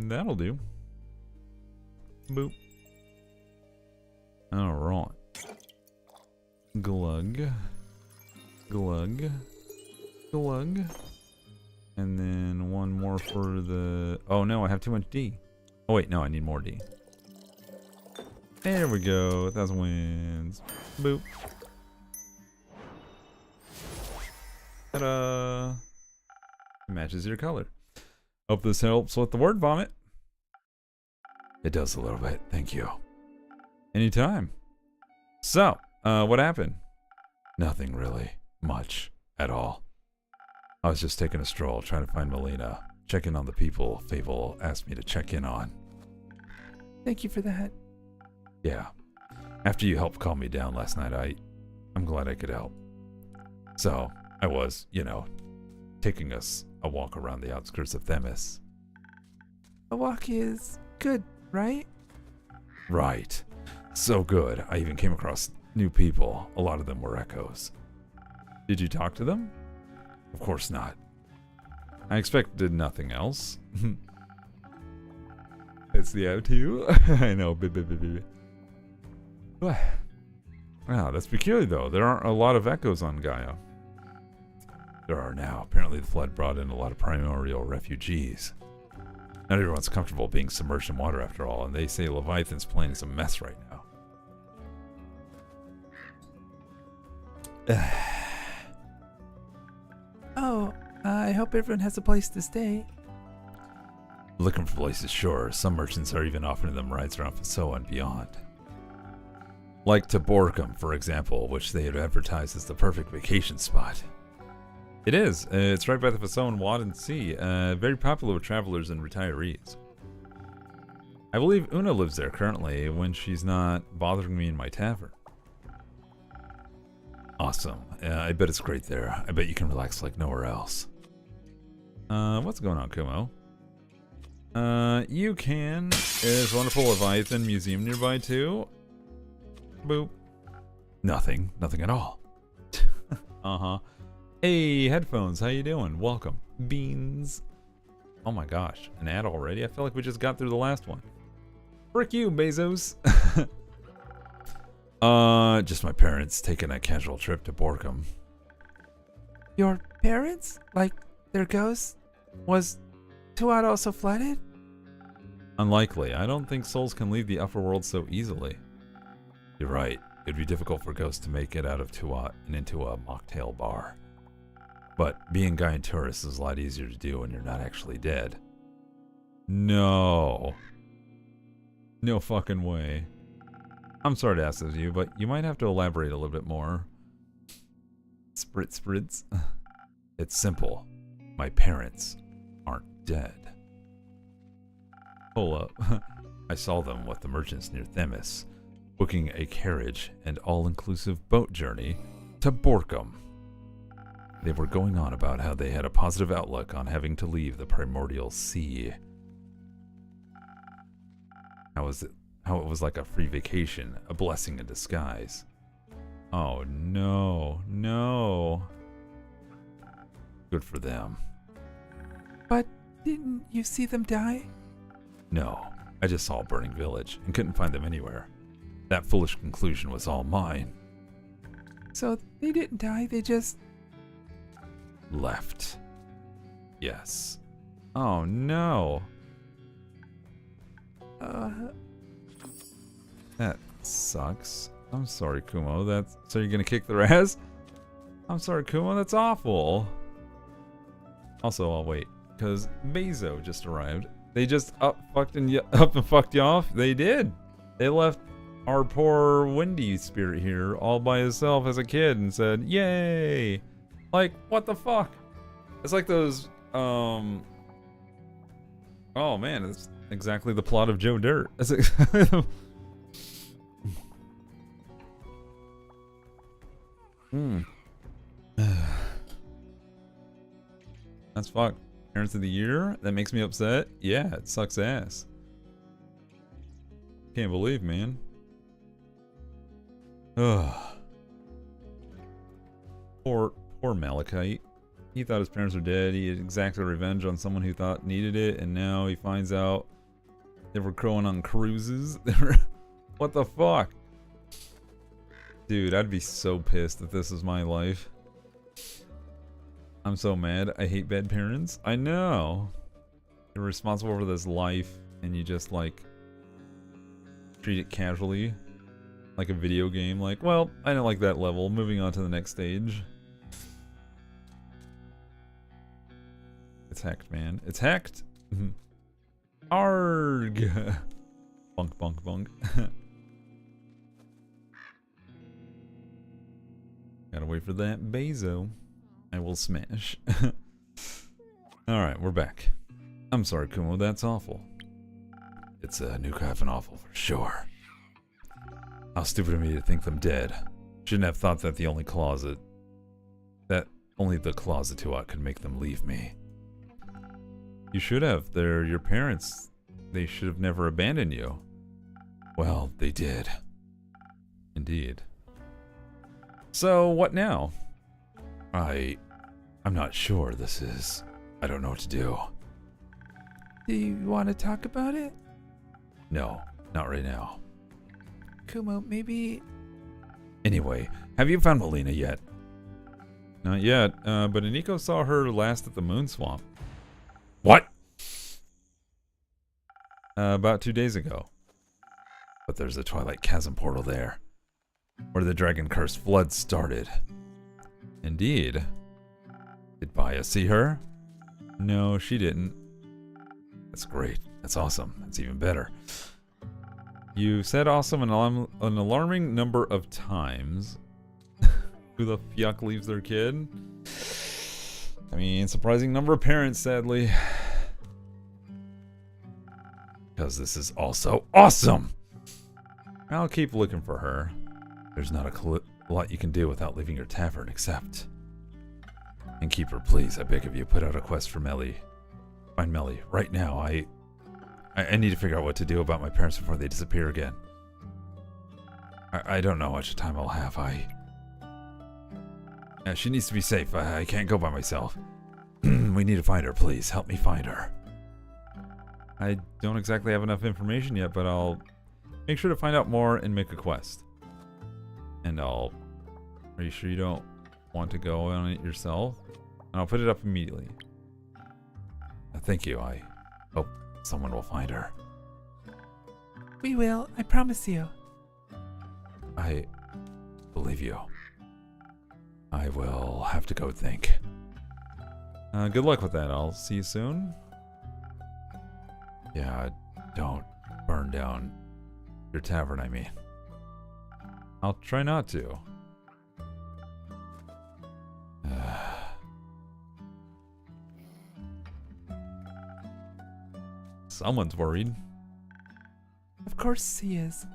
That'll do. Boop. Alright. Glug. Glug. Glug. And then one more for the... Oh no, I have too much D. Oh wait, no, I need more D. There we go. 1,000 wins. Boop. Ta-da! It matches your color. Hope this helps with the word vomit. It does a little bit. Thank you. Anytime. So, what happened? Nothing really. Much. At all. I was just taking a stroll, trying to find Melina. Checking on the people Fable asked me to check in on. Thank you for that. Yeah. After you helped calm me down last night, I'm glad I could help. So, I was, you know, taking us a walk around the outskirts of Themis. A walk is good, right? Right. So good. I even came across new people. A lot of them were echoes. Did you talk to them? Of course not. I expected nothing else. It's the O2. I know. Wow, that's peculiar though. There aren't a lot of echoes on Gaia. There are now. Apparently the flood brought in a lot of primordial refugees. Not everyone's comfortable being submerged in water after all, and they say Leviathan's plane is a mess right now. Oh, I hope everyone has a place to stay. Looking for places, sure. Some merchants are even offering them rides around Fasoa and beyond. Like to Borkum, for example, which they had advertised as the perfect vacation spot. It is. It's right by the Fasoan Wadden Sea. Very popular with travelers and retirees. I believe Una lives there currently when she's not bothering me in my tavern. Awesome. I bet it's great there. I bet you can relax like nowhere else. What's going on, Kumo? You can. There's a wonderful Leviathan museum nearby too. Boop. Nothing. Nothing at all. Uh-huh. Hey, headphones. How you doing? Welcome. Beans. Oh my gosh. An ad already? I feel like we just got through the last one. Frick you, Bezos. Just my parents taking a casual trip to Your parents? Like, their ghost? Was Tuat also flooded? Unlikely. I don't think souls can leave the upper world so easily. You're right. It'd be difficult for ghosts to make it out of Tuat and into a mocktail bar. But being Gaian tourists is a lot easier to do when you're not actually dead. No. No fucking way. I'm sorry to ask this of you, but you might have to elaborate a little bit more. Spritz. It's simple. My parents aren't dead. Hold up. I saw them with the merchants near Themis, booking a carriage and all-inclusive boat journey to Borkum. They were going on about how they had a positive outlook on having to leave the primordial sea. How it was like a free vacation, a blessing in disguise. Oh no. Good for them. But didn't you see them die? No, I just saw a burning village and couldn't find them anywhere. That foolish conclusion was all mine. So they didn't die, they just... Left. Yes. Oh no. That sucks. I'm sorry, Kumo. So you're gonna kick their ass? I'm sorry, Kumo. That's awful. Also, I'll wait, because Bezo just arrived. They just up and fucked you off? They did. They left our poor Wendy spirit here all by himself as a kid and said, yay! Like, what the fuck? It's like those, oh man, it's exactly the plot of Joe Dirt. That's That's fucked. Parents of the Year? That makes me upset? Yeah, it sucks ass. Can't believe, man. Ugh. Poor Malachite. He thought his parents were dead. He had exacted revenge on someone who thought needed it, and now he finds out they were crowing on cruises. What the fuck? Dude, I'd be so pissed if this was my life. I'm so mad. I hate bad parents. I know. You're responsible for this life, and you just, like, treat it casually. Like a video game. Like, well, I don't like that level. Moving on to the next stage. It's hacked, man. It's hacked. Arg. Bunk. Gotta wait for that Bezo. I will smash. Alright, we're back. I'm sorry, Kumo, that's awful. It's a new kind of awful for sure. How stupid of me to think them dead. Shouldn't have thought that only the closet Tuat could make them leave me. You should have. They're your parents. They should have never abandoned you. Well, they did. Indeed. So, what now? I'm not sure. I don't know what to do. Do you want to talk about it? No, not right now. Kumo, maybe... Anyway, have you found Melina yet? Not yet, but Aniko saw her last at the Moon Swamp. What? About 2 days ago. But there's a Twilight Chasm portal there, where the Dragon Curse flood started. Indeed. Did Baya see her? No, she didn't. That's great. That's awesome. That's even better. You said awesome an alarming number of times. Who the fuck leaves their kid? I mean, surprising number of parents, sadly. Because this is also awesome! I'll keep looking for her. There's not a lot you can do without leaving your tavern, except... And Keeper, please, I beg of you, put out a quest for Melly. Find Melly, right now. I need to figure out what to do about my parents before they disappear again. I don't know how much time I'll have. She needs to be safe. I can't go by myself. We need to find her, please. Help me find her. I don't exactly have enough information yet, but I'll make sure to find out more and make a quest. And are you sure you don't want to go on it yourself? And I'll put it up immediately. Thank you. I hope someone will find her. We will, I promise you. I believe you. I will have to go think. Good luck with that. I'll see you soon. Yeah, don't burn down your tavern, I mean. I'll try not to. Someone's worried. Of course he is.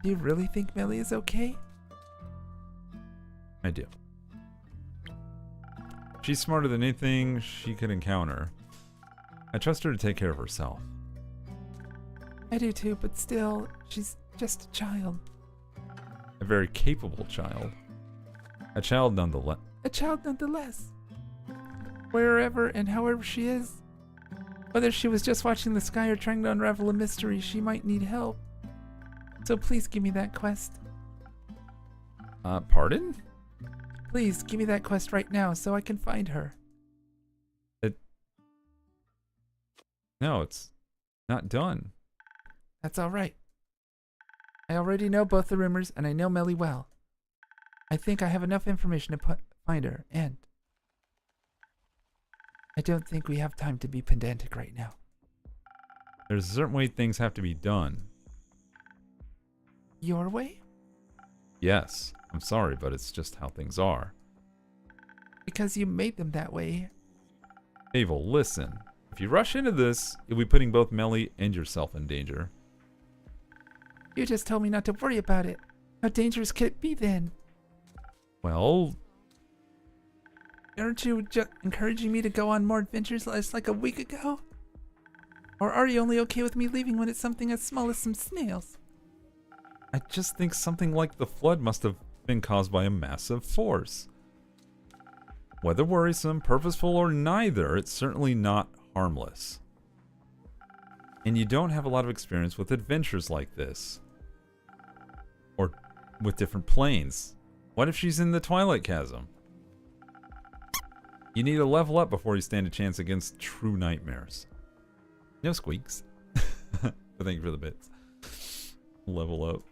Do you really think Melly is okay? I do. She's smarter than anything she could encounter. I trust her to take care of herself. I do too, but still, she's just a child. A very capable child. A child nonetheless. A child nonetheless. Wherever and however she is. Whether she was just watching the sky or trying to unravel a mystery, she might need help. So please give me that quest. Pardon? Please give me that quest right now so I can find her. No, it's not done. That's alright. I already know both the rumors and I know Melly well. I think I have enough information to find her, and I don't think we have time to be pedantic right now. There's a certain way things have to be done. Your way? Yes, I'm sorry, but it's just how things are. Because you made them that way. Abel, listen. If you rush into this, you'll be putting both Melly and yourself in danger. You just told me not to worry about it. How dangerous could it be then? Well, Aren't you just encouraging me to go on more adventures like a week ago? Or are you only okay with me leaving when it's something as small as some snails? I just think something like the flood must have been caused by a massive force. Whether worrisome, purposeful, or neither, it's certainly not harmless. And you don't have a lot of experience with adventures like this. Or with different planes. What if she's in the Twilight Chasm? You need to level up before you stand a chance against true nightmares. No squeaks. But thank you for the bits. Level up.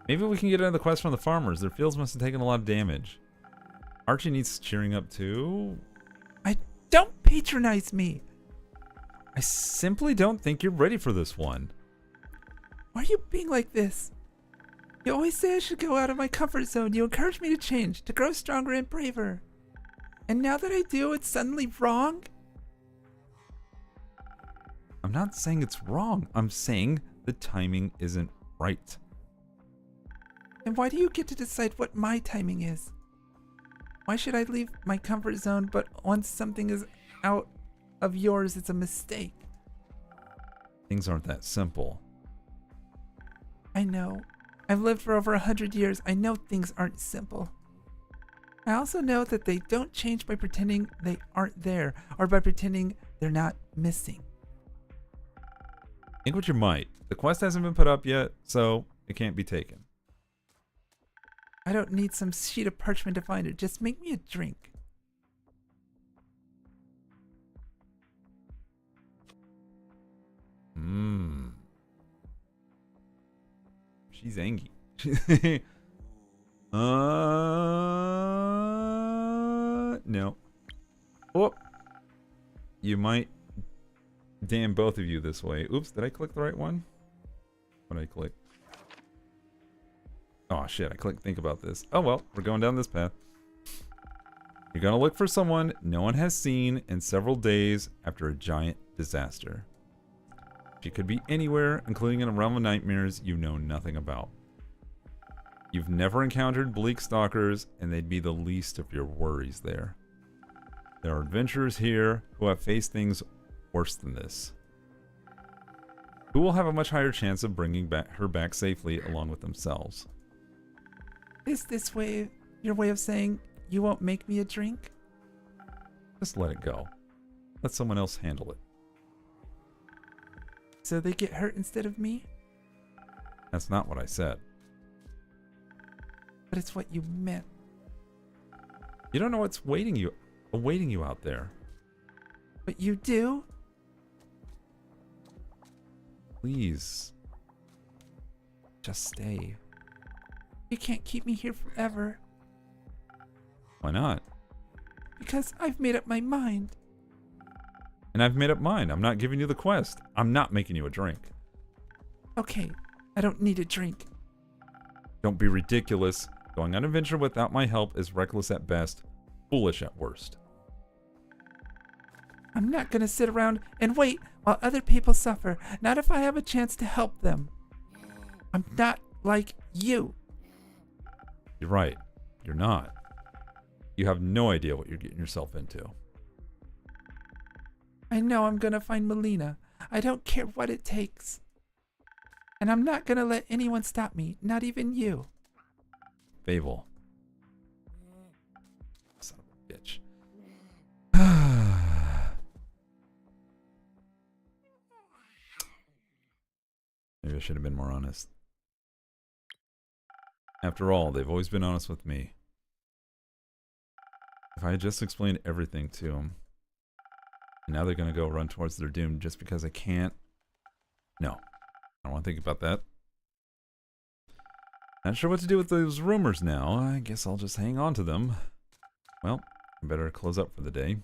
Maybe we can get another quest from the farmers. Their fields must have taken a lot of damage. Archie needs cheering up too. Don't patronize me! I simply don't think you're ready for this one. Why are you being like this? You always say I should go out of my comfort zone. You encourage me to change, to grow stronger and braver. And now that I do, it's suddenly wrong? I'm not saying it's wrong. I'm saying the timing isn't right. And why do you get to decide what my timing is? Why should I leave my comfort zone, but once something is out of yours, it's a mistake? Things aren't that simple. I know. I've lived for over 100 years. I know things aren't simple. I also know that they don't change by pretending they aren't there, or by pretending they're not missing. Think what you might. The quest hasn't been put up yet, so it can't be taken. I don't need some sheet of parchment to find her. Just make me a drink. She's angry. No. Oh. You might damn both of you this way. Oops, did I click the right one? What did I click? Oh shit, I clicked think about this. Oh well, we're going down this path. You're gonna look for someone no one has seen in several days after a giant disaster. She could be anywhere, including in a realm of nightmares you know nothing about. You've never encountered bleak stalkers, and they'd be the least of your worries there. There are adventurers here who have faced things worse than this, who will have a much higher chance of bringing her back safely along with themselves. Is this your way of saying you won't make me a drink? Just let it go. Let someone else handle it. So they get hurt instead of me? That's not what I said. But it's what you meant. You don't know what's awaiting you out there. But you do? Please. Just stay. You can't keep me here forever. Why not? Because I've made up my mind. And I've made up mine. I'm not giving you the quest. I'm not making you a drink. Okay, I don't need a drink. Don't be ridiculous. Going on an adventure without my help is reckless at best, foolish at worst. I'm not gonna sit around and wait while other people suffer, not if I have a chance to help them. I'm not like you. You're right. You're not. You have no idea what you're getting yourself into. I know I'm gonna find Melina. I don't care what it takes. And I'm not gonna let anyone stop me, not even you. Fable. Son of a bitch. Maybe I should have been more honest. After all, they've always been honest with me. If I had just explained everything to them, and now they're going to go run towards their doom just because I can't. No. I don't want to think about that. Not sure what to do with those rumors now. I guess I'll just hang on to them. Well, I better close up for the day.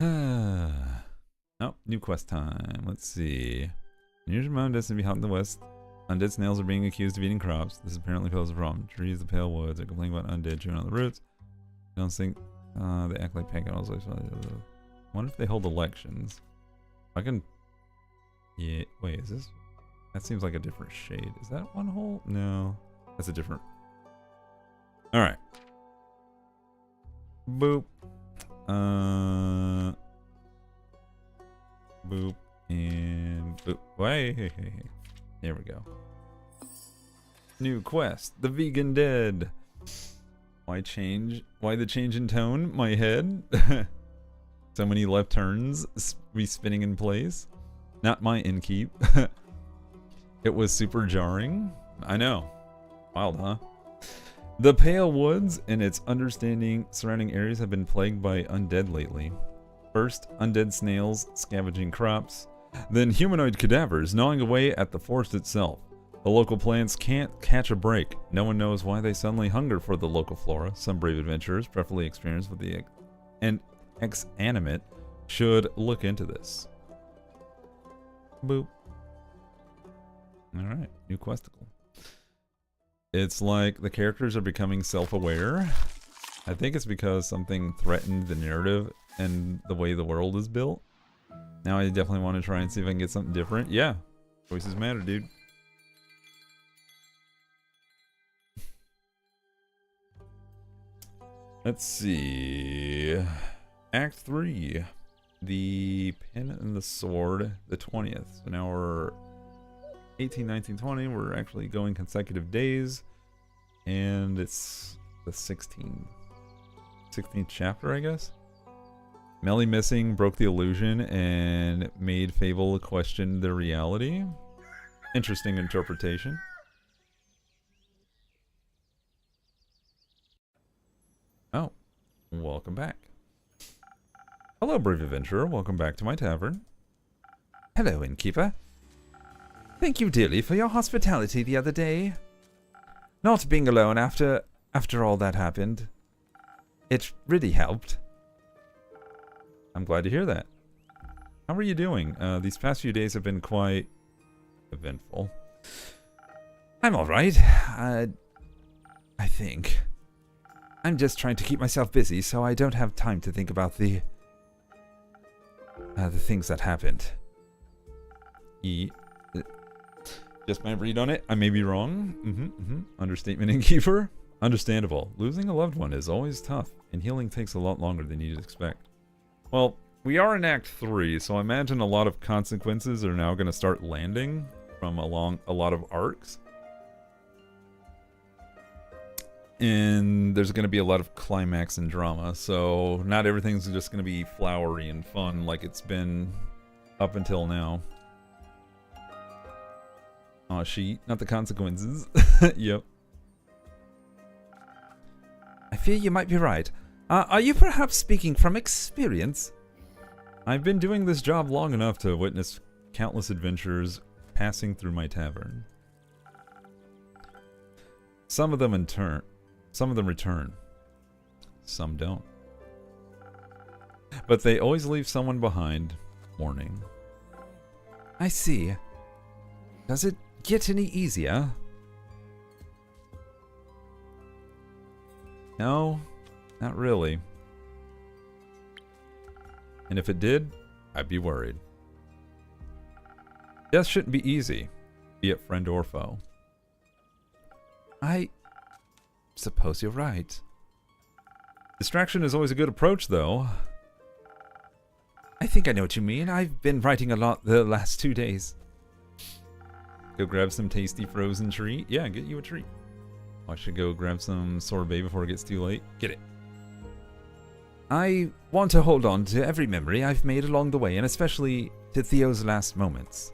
Oh, new quest time. Let's see. Near your mountain destined to be hot in the west. Undead snails are being accused of eating crops. This apparently poses a problem. Trees, the pale woods are complaining about undead chewing on the roots. I don't think they act like pagan. I wonder if they hold elections. I can. Yeah. Wait, is this? That seems like a different shade. Is that one hole? No, that's a different. All right. Boop. Boop and boop. Wait. There we go. New quest. The vegan dead. Why change? Why the change in tone? My head. So many left turns. Re-spinning in place. Not my innkeep. It was super jarring. I know. Wild, huh? The Pale Woods and its understanding surrounding areas have been plagued by undead lately. First, undead snails scavenging crops. Then humanoid cadavers gnawing away at the forest itself. The local plants can't catch a break. No one knows why they suddenly hunger for the local flora. Some brave adventurers, preferably experienced with the ex-animate, should look into this. Boop. Alright, new questicle. It's like the characters are becoming self-aware. I think it's because something threatened the narrative and the way the world is built. Now I definitely want to try and see if I can get something different. Yeah, choices matter, dude. Let's see. Act 3. The Pen and the Sword, the 20th. So now we're 18, 19, 20. We're actually going consecutive days. And it's the 16th chapter, I guess. Melly missing broke the illusion and made Fable question their reality. Interesting interpretation. Oh, welcome back. Hello, brave adventurer. Welcome back to my tavern. Hello, innkeeper. Thank you dearly for your hospitality the other day. Not being alone after all that happened. It really helped. I'm glad to hear that. How are you doing? These past few days have been quite eventful. I'm alright. I think. I'm just trying to keep myself busy so I don't have time to think about the things that happened. Just my read on it. I may be wrong. Understatement, innkeeper. Understandable. Losing a loved one is always tough, and healing takes a lot longer than you'd expect. Well, we are in Act 3, so I imagine a lot of consequences are now going to start landing from along a lot of arcs. And there's going to be a lot of climax and drama, so not everything's just going to be flowery and fun like it's been up until now. Aw, not the consequences. Yep. I fear you might be right. Are you perhaps speaking from experience? I've been doing this job long enough to witness countless adventures passing through my tavern. Some of them return. Some don't. But they always leave someone behind, mourning. I see. Does it get any easier? No, not really. And if it did, I'd be worried. Death shouldn't be easy, be it friend or foe. I suppose you're right. Distraction is always a good approach, though. I think I know what you mean. I've been writing a lot the last 2 days. Go grab some tasty frozen treat. Yeah, get you a treat. I should go grab some sorbet before it gets too late. Get it. I want to hold on to every memory I've made along the way, and especially to Theo's last moments.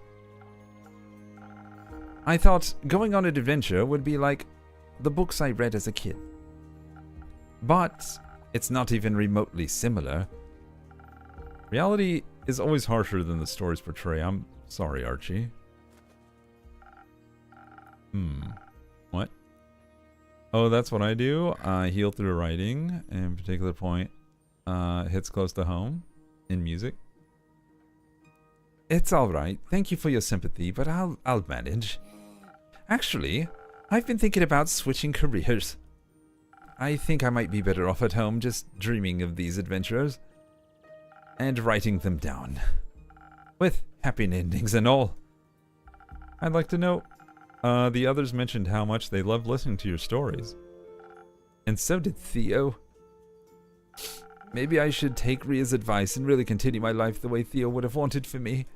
I thought going on an adventure would be like the books I read as a kid. But it's not even remotely similar. Reality is always harsher than the stories portray. I'm sorry, Archie. What? Oh, that's what I do. I heal through writing, and particular point hits close to home in music. It's alright. Thank you for your sympathy, but I'll manage. Actually, I've been thinking about switching careers. I think I might be better off at home just dreaming of these adventures and writing them down. With happy endings and all. I'd like to know, the others mentioned how much they loved listening to your stories. And so did Theo. Maybe I should take Ria's advice and really continue my life the way Theo would have wanted for me.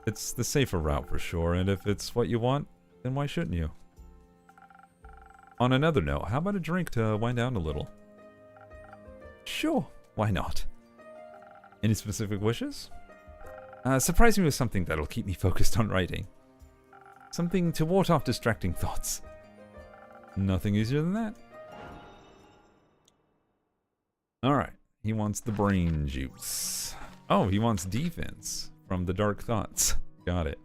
It's the safer route for sure, and if it's what you want, then why shouldn't you? On another note, how about a drink to wind down a little? Sure, why not? Any specific wishes? Surprise me with something that'll keep me focused on writing. Something to ward off distracting thoughts. Nothing easier than that. Alright, he wants the brain juice. Oh, he wants defense from the dark thoughts. Got it.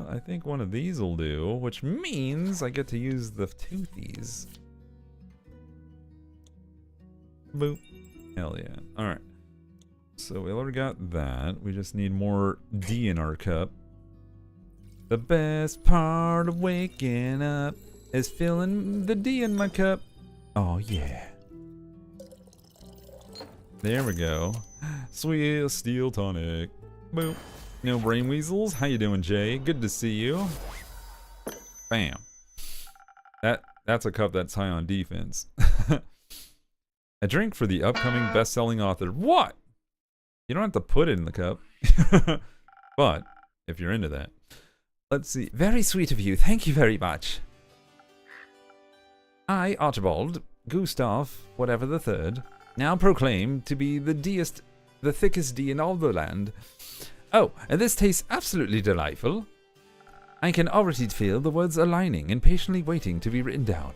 I think one of these will do, which means I get to use the toothies. Boop. Hell yeah. Alright. So we already got that. We just need more D in our cup. The best part of waking up is filling the D in my cup. Oh yeah. There we go. Sweet steel tonic. Boop. No brain weasels. How you doing, Jay? Good to see you. Bam. That's a cup that's high on defense. A drink for the upcoming best-selling author. What? You don't have to put it in the cup. But if you're into that. Let's see. Very sweet of you. Thank you very much. I, Archibald, Gustav, whatever the third, now proclaim to be the thickest D in all the land. Oh, and this tastes absolutely delightful. I can already feel the words aligning and patiently waiting to be written down.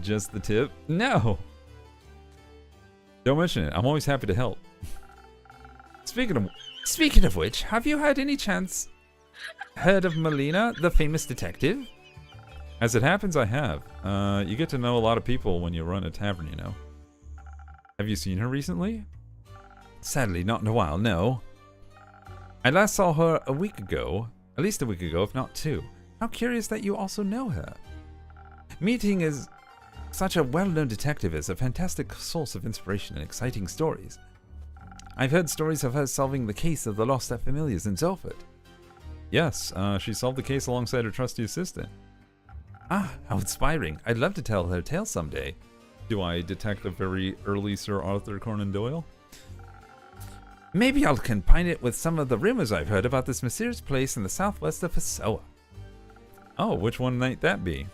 Just the tip? No! Don't mention it. I'm always happy to help. Speaking of which, have you had any chance heard of Melina, the famous detective? As it happens, I have. You get to know a lot of people when you run a tavern, you know. Have you seen her recently? Sadly, not in a while, no. I last saw her a week ago. At least a week ago, if not 2. How curious that you also know her. Meeting is such a well-known detective is a fantastic source of inspiration and exciting stories. I've heard stories of her solving the case of the lost familiars in Zelford. Yes, she solved the case alongside her trusty assistant. Ah, how inspiring. I'd love to tell her tale someday. Do I detect a very early Sir Arthur Conan Doyle? Maybe I'll combine it with some of the rumors I've heard about this mysterious place in the southwest of Pessoa. Oh, which one might that be?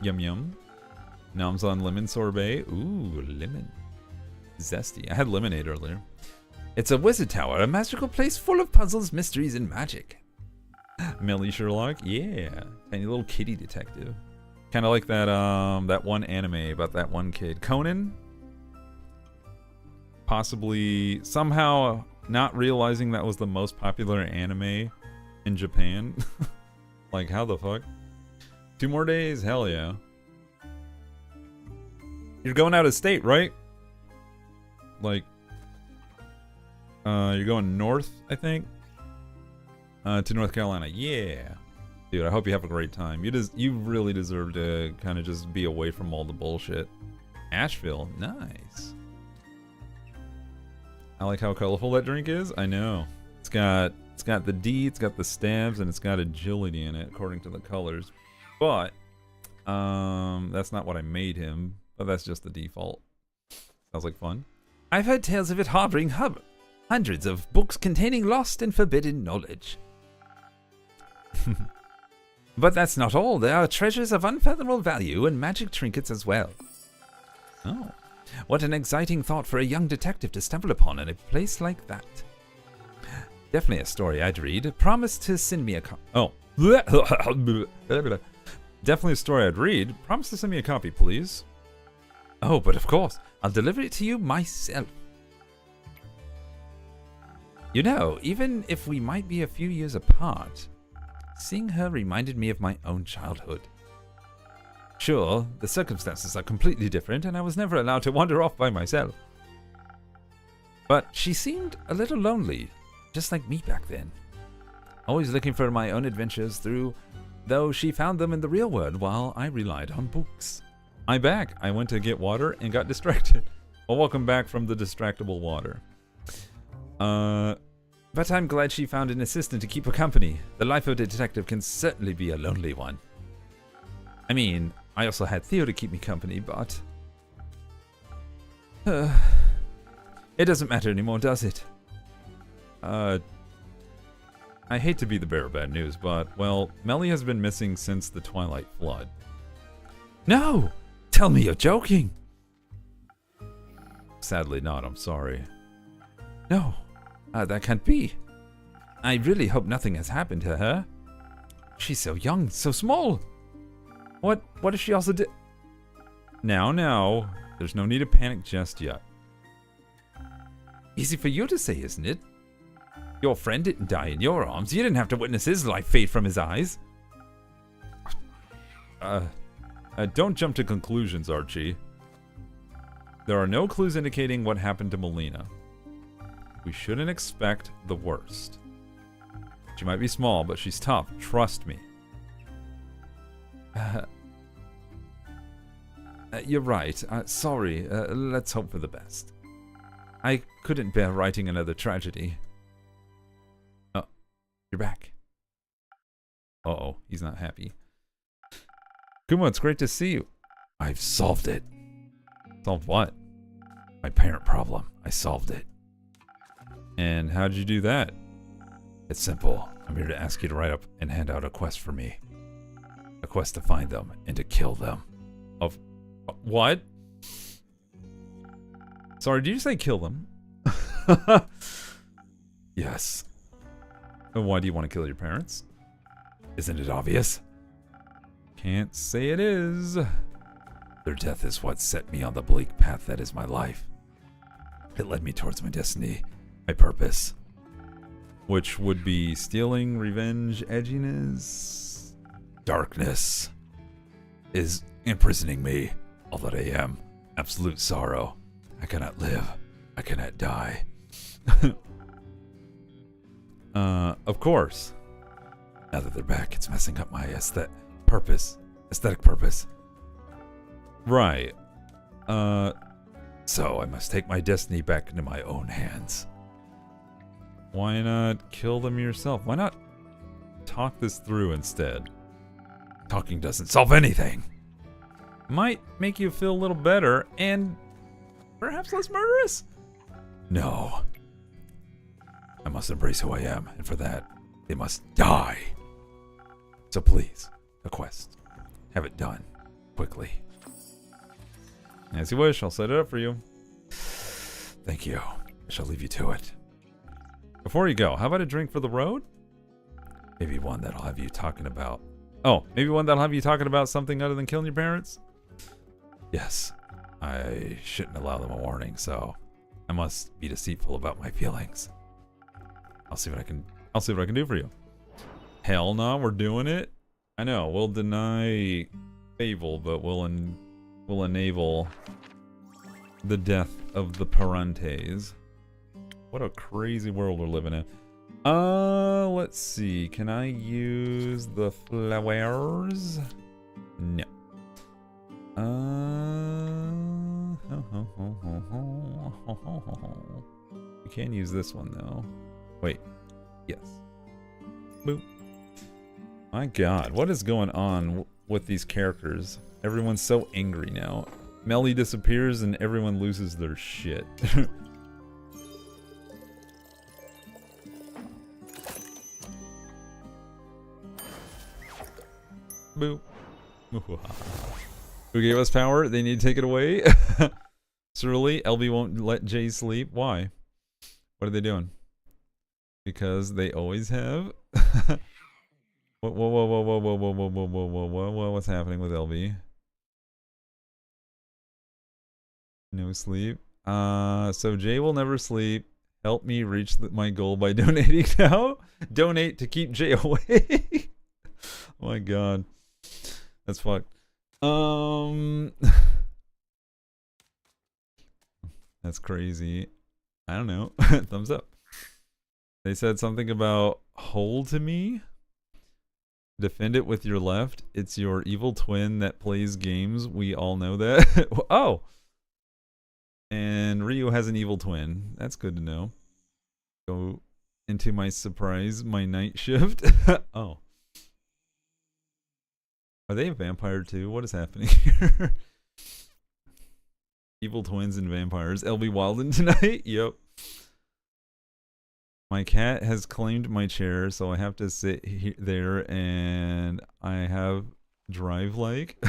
Yum yum. Noms on lemon sorbet. Ooh, lemon. Zesty. I had lemonade earlier. It's a wizard tower, a magical place full of puzzles, mysteries, and magic. Melly Sherlock? Yeah. Tiny little kitty detective. Kind of like that that one anime about that one kid. Conan? possibly somehow not realizing that was the most popular anime in Japan. Like, how the fuck? 2 more days? Hell yeah. You're going out of state, right? Like, you're going north, I think? To North Carolina. Yeah. Dude, I hope you have a great time. You really deserve to kind of just be away from all the bullshit. Asheville. Nice. I like how colorful that drink is. I know. It's got the D, it's got the stabs, and it's got agility in it, according to the colors. But, that's not what I made him. But that's just the default. Sounds like fun. I've heard tales of it harboring hundreds of books containing lost and forbidden knowledge. But that's not all. There are treasures of unfathomable value and magic trinkets as well. Oh. What an exciting thought for a young detective to stumble upon in a place like that. Definitely a story I'd read. Promise to send me a copy. Oh. Definitely a story I'd read. Promise to send me a copy, please. Oh, but of course. I'll deliver it to you myself. You know, even if we might be a few years apart, seeing her reminded me of my own childhood. Sure, the circumstances are completely different, and I was never allowed to wander off by myself. But she seemed a little lonely, just like me back then. Always looking for my own adventures though she found them in the real world while I relied on books. I'm back. I went to get water and got distracted. Well, welcome back from the distractible water. But I'm glad she found an assistant to keep her company. The life of a detective can certainly be a lonely one. I mean, I also had Theo to keep me company, but... it doesn't matter anymore, does it? I hate to be the bearer of bad news, but, well, Melly has been missing since the Twilight Flood. No! Tell me you're joking! Sadly not, I'm sorry. No, that can't be. I really hope nothing has happened to her. She's so young, so small. What if she also did? Now, there's no need to panic just yet. Easy for you to say, isn't it? Your friend didn't die in your arms. You didn't have to witness his life fade from his eyes. Don't jump to conclusions, Archie. There are no clues indicating what happened to Melina. We shouldn't expect the worst. She might be small, but she's tough. Trust me. You're right. Sorry. Let's hope for the best. I couldn't bear writing another tragedy. Oh, you're back. Uh-oh, he's not happy. Kuma, it's great to see you. I've solved it. Solved what? My parent problem. I solved it. And how'd you do that? It's simple. I'm here to ask you to write up and hand out a quest for me. A quest to find them and to kill them. Of what? Sorry, did you say kill them? Yes. And why do you want to kill your parents? Isn't it obvious? Can't say it is. Their death is what set me on the bleak path that is my life. It led me towards my destiny, my purpose. Which would be stealing, revenge, edginess? Darkness is imprisoning me, all that I am. Absolute sorrow. I cannot live. I cannot die. Of course. Now that they're back, it's messing up my aesthetic purpose. Right. So I must take my destiny back into my own hands. Why not kill them yourself? Why not talk this through instead? Talking doesn't solve anything. Might make you feel a little better and perhaps less murderous? No. I must embrace who I am, and for that, they must die. So please, a quest. Have it done. Quickly. As you wish, I'll set it up for you. Thank you. I shall leave you to it. Before you go, how about a drink for the road? Maybe one that'll have you talking about... Oh, maybe one that'll have you talking about something other than killing your parents? Yes. I shouldn't allow them a warning, so... I must be deceitful about my feelings. I'll see what I can do for you. Hell no, we're doing it. I know, we'll deny Fable, but we'll enable the death of the Parantes. What a crazy world we're living in. Let's see. Can I use the flowers? No. We can use this one though. Wait. Yes. Boop. My god, what is going on with these characters? Everyone's so angry now. Melly disappears and everyone loses their shit. Boop. Who gave us power? They need to take it away. Ceruli, LB won't let Jay sleep. Why? What are they doing? Because they always have. Whoa, whoa, whoa, whoa, whoa, whoa, whoa, whoa, whoa, whoa, whoa, whoa, what's happening with LB? No sleep. So Jay will never sleep. Help me reach my goal by donating now. Donate to keep Jay awake. Oh my god. That's fucked. That's crazy. I don't know. Thumbs up. They said something about hold to me. Defend it with your left. It's your evil twin that plays games. We all know that. Oh! And Ryu has an evil twin. That's good to know. Go into my surprise, my night shift. Oh. Are they a vampire too? What is happening here? Evil twins and vampires. LB Wilden tonight? Yep. My cat has claimed my chair, so I have to sit there and I have drive like.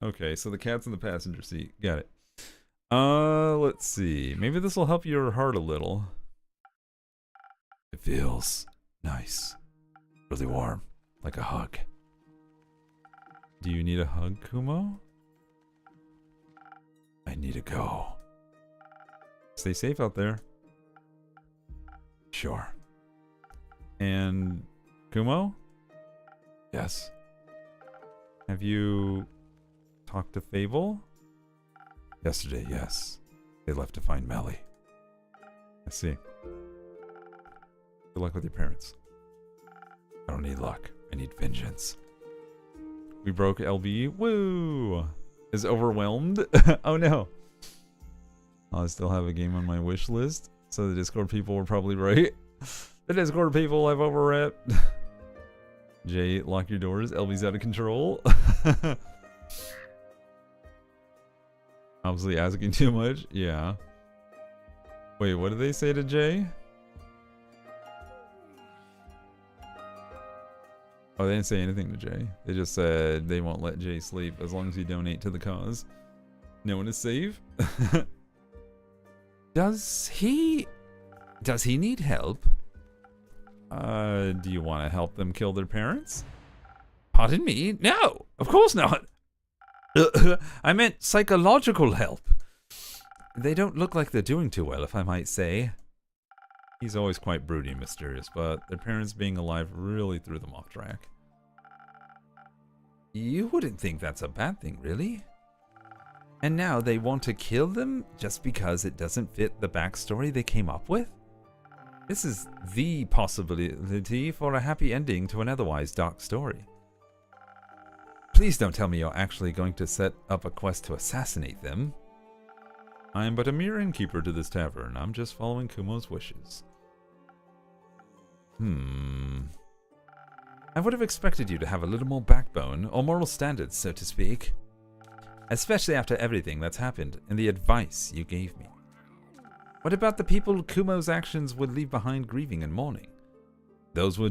Okay, so the cat's in the passenger seat. Got it. Let's see. Maybe this will help your heart a little. It feels nice. Really warm. Like a hug. Do you need a hug, Kumo? I need to go. Stay safe out there. Sure. And Kumo? Yes. Have you talked to Fable? Yesterday, yes. They left to find Melly. I see. Good luck with your parents. I don't need luck. I need vengeance. We broke LB. Woo! Is overwhelmed? Oh no. I still have a game on my wish list. So the Discord people were probably right. The Discord people I've overwrapped. Jay, lock your doors. LB's out of control. Obviously asking too much. Yeah. Wait, what did they say to Jay? Oh, they didn't say anything to Jay. They just said they won't let Jay sleep as long as you donate to the cause. No one is safe. Does he need help? Do you want to help them kill their parents? Pardon me? No, of course not. I meant psychological help. They don't look like they're doing too well, if I might say. He's always quite broody and mysterious, but their parents being alive really threw them off track. You wouldn't think that's a bad thing, really? And now they want to kill them just because it doesn't fit the backstory they came up with? This is the possibility for a happy ending to an otherwise dark story. Please don't tell me you're actually going to set up a quest to assassinate them. I am but a mere innkeeper to this tavern. I'm just following Kumo's wishes. I would have expected you to have a little more backbone, or moral standards, so to speak. Especially after everything that's happened, and the advice you gave me. What about the people Kumo's actions would leave behind grieving and mourning? Those were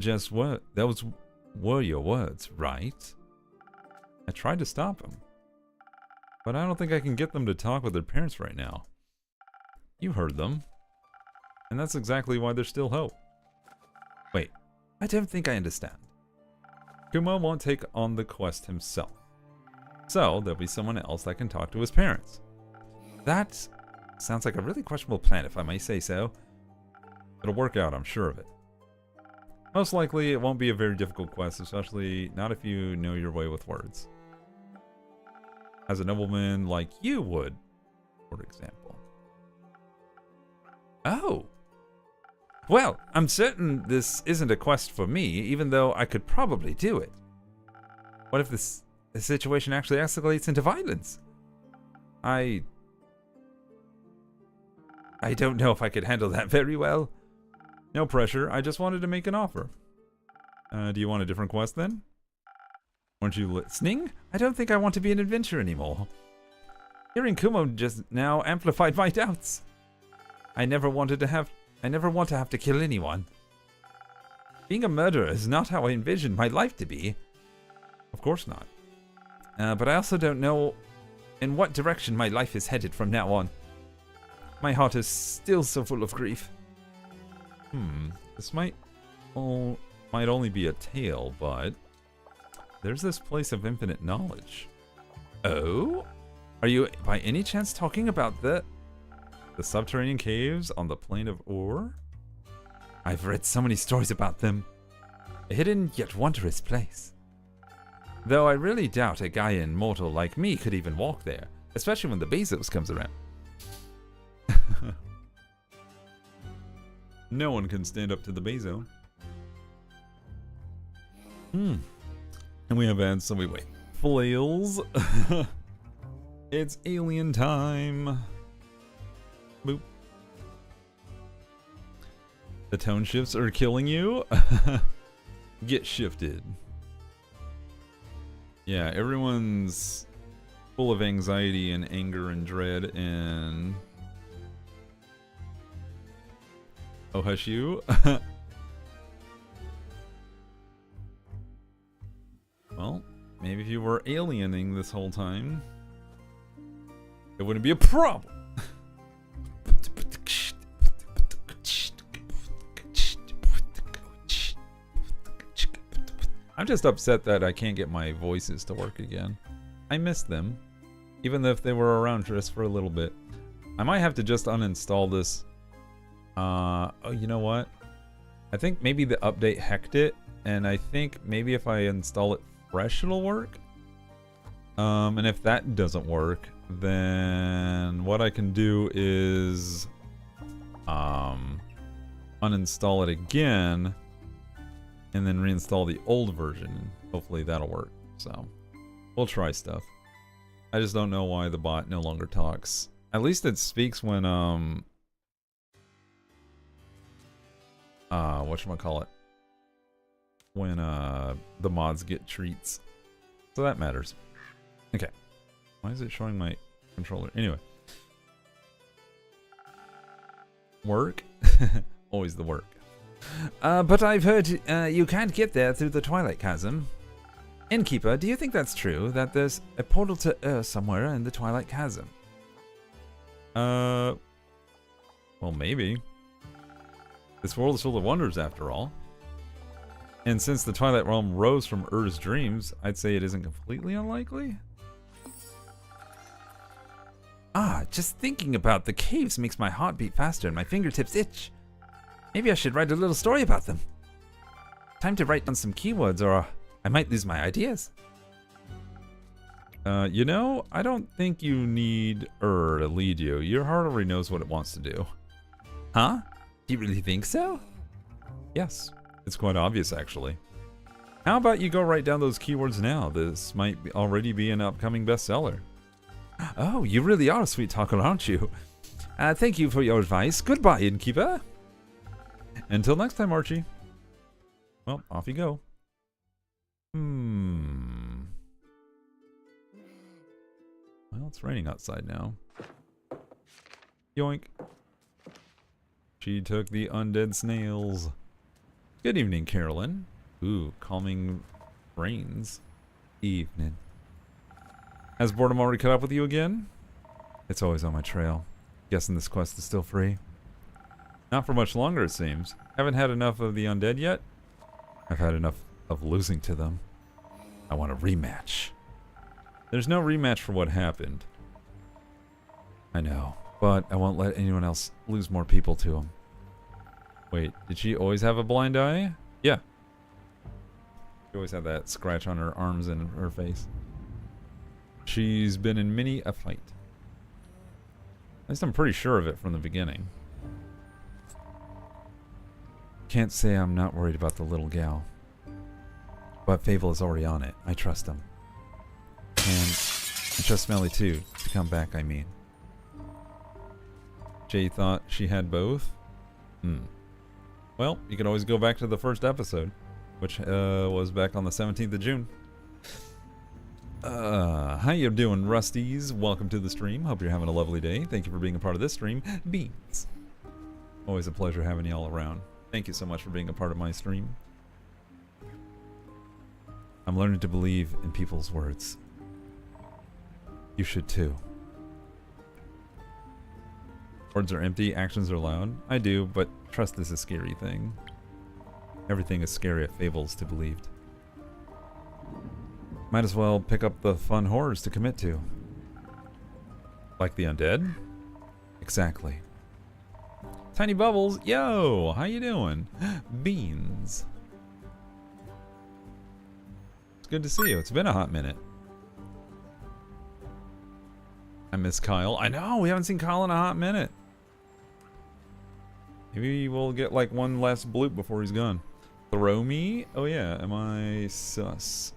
your words, right? I tried to stop them. But I don't think I can get them to talk with their parents right now. You heard them. And that's exactly why there's still hope. Wait, I don't think I understand. Kumo won't take on the quest himself. So, there'll be someone else that can talk to his parents. That Sounds like a really questionable plan, if I may say so. It'll work out, I'm sure of it. Most likely, it won't be a very difficult quest, especially not if you know your way with words. As a nobleman like you would, for example. Oh! Well, I'm certain this isn't a quest for me, even though I could probably do it. What if the situation actually escalates into violence? I don't know if I could handle that very well. No pressure, I just wanted to make an offer. Do you want a different quest then? Aren't you listening? I don't think I want to be an adventurer anymore. Hearing Kumo just now amplified my doubts. I never want to have to kill anyone. Being a murderer is not how I envisioned my life to be. Of course not. But I also don't know in what direction my life is headed from now on. My heart is still so full of grief. This might only be a tale, but there's this place of infinite knowledge. Oh? Are you by any chance talking about the subterranean caves on the plain of Ur? I've read so many stories about them. A hidden yet wondrous place. Though I really doubt a Gaian mortal like me could even walk there, especially when the Bezos comes around. No one can stand up to the Bezo. And we have had so wait. Flails. It's alien time. Boop. The tone shifts are killing you. Get shifted. Yeah, everyone's full of anxiety and anger and dread and... Oh, hush you. Well, maybe if you were aliening this whole time, it wouldn't be a problem. I'm just upset that I can't get my voices to work again. I miss them, even if they were around just for a little bit. I might have to just uninstall this. Oh, you know what? I think maybe the update hacked it, and I think maybe if I install it fresh, it'll work. And if that doesn't work, then what I can do is uninstall it again, and then reinstall the old version. Hopefully that'll work. So we'll try stuff. I just don't know why the bot no longer talks. At least it speaks when whatchamacallit, when the mods get treats. So that matters. Okay. Why is it showing my controller? Anyway. Work? Always the work. But I've heard you can't get there through the Twilight Chasm. Innkeeper, do you think that's true? That there's a portal to Earth somewhere in the Twilight Chasm? Well, maybe. This world is full of wonders, after all. And since the Twilight Realm rose from Ur's dreams, I'd say it isn't completely unlikely. Ah, just thinking about the caves makes my heart beat faster and my fingertips itch. Maybe I should write a little story about them. Time to write down some keywords or I might lose my ideas. You know, I don't think you need to lead you. Your heart already knows what it wants to do. Huh? Do you really think so? Yes, it's quite obvious actually. How about you go write down those keywords now? This might already be an upcoming bestseller. Oh, you really are a sweet talker, aren't you? Thank you for your advice. Goodbye, Innkeeper. Until next time, Archie. Well, off you go. Well, it's raining outside now. Yoink. She took the undead snails. Good evening, Carolyn. Ooh, calming rains. Evening. Has boredom already caught up with you again? It's always on my trail. Guessing this quest is still free. Not for much longer, it seems. Haven't had enough of the undead yet? I've had enough of losing to them. I want a rematch. There's no rematch for what happened. I know. But I won't let anyone else lose more people to him. Wait, did she always have a blind eye? Yeah. She always had that scratch on her arms and her face. She's been in many a fight. At least I'm pretty sure of it from the beginning. Can't say I'm not worried about the little gal. But Fable is already on it. I trust him. And I trust Smelly too, to come back, I mean. Jay thought she had both? Well, you can always go back to the first episode, which was back on the 17th of June. How you doing, Rusties? Welcome to the stream. Hope you're having a lovely day. Thank you for being a part of this stream. Beans. Always a pleasure having you all around. Thank you so much for being a part of my stream. I'm learning to believe in people's words. You should too. Words are empty, actions are loud. I do, but trust is a scary thing. Everything is scary at Fables to believed. Might as well pick up the fun horrors to commit to. Like the undead? Exactly. Tiny Bubbles, yo, how you doing? Beans. It's good to see you. It's been a hot minute. I miss Kyle. I know, we haven't seen Kyle in a hot minute. Maybe we'll get like one last bloop before he's gone. Throw me? Oh yeah, am I sus?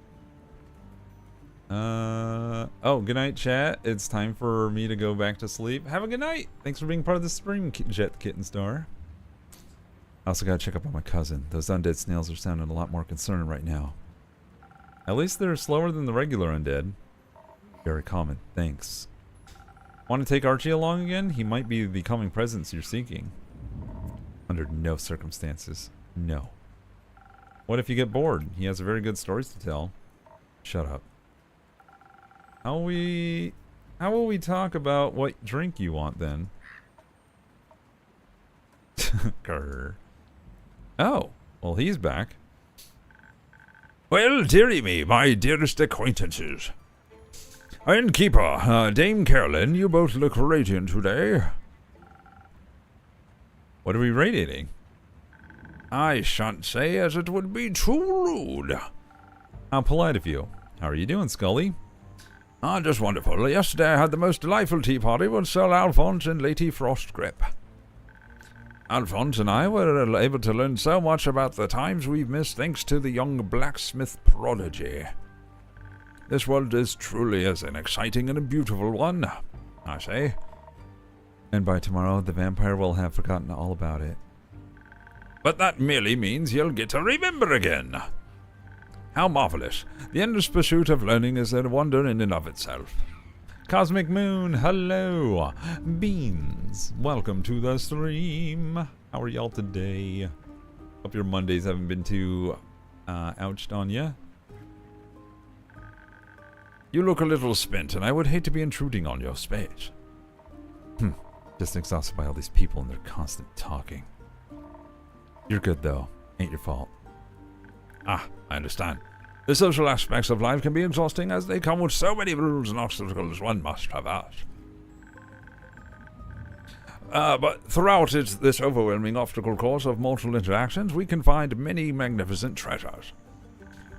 Oh, good night, chat. It's time for me to go back to sleep. Have a good night. Thanks for being part of the stream, Jet Kitten Star. I also gotta check up on my cousin. Those undead snails are sounding a lot more concerned right now. At least they're slower than the regular undead. Very common. Thanks. Want to take Archie along again? He might be the coming presence you're seeking. Under no circumstances. No. What if you get bored? He has very good stories to tell. Shut up. How will we talk about what drink you want then? Grr. Oh, well he's back. Well, dearie me, my dearest acquaintances. Innkeeper, Dame Carolyn, you both look radiant today. What are we radiating? I shan't say, as it would be too rude. How polite of you. How are you doing, Scully? Just wonderful. Yesterday I had the most delightful tea party with Sir Alphonse and Lady Frostgrip. Alphonse and I were able to learn so much about the times we've missed thanks to the young blacksmith prodigy. This world is truly an exciting and a beautiful one, I say. And by tomorrow, the vampire will have forgotten all about it. But that merely means he'll get to remember again. How marvelous. The endless pursuit of learning is a wonder in and of itself. Cosmic Moon, hello. Beans, welcome to the stream. How are y'all today? Hope your Mondays haven't been too ouched on ya. You look a little spent, and I would hate to be intruding on your space. Just exhausted by all these people and their constant talking. You're good though. Ain't your fault. I understand. The social aspects of life can be exhausting as they come with so many rules and obstacles one must traverse. But throughout this overwhelming obstacle course of mortal interactions, we can find many magnificent treasures.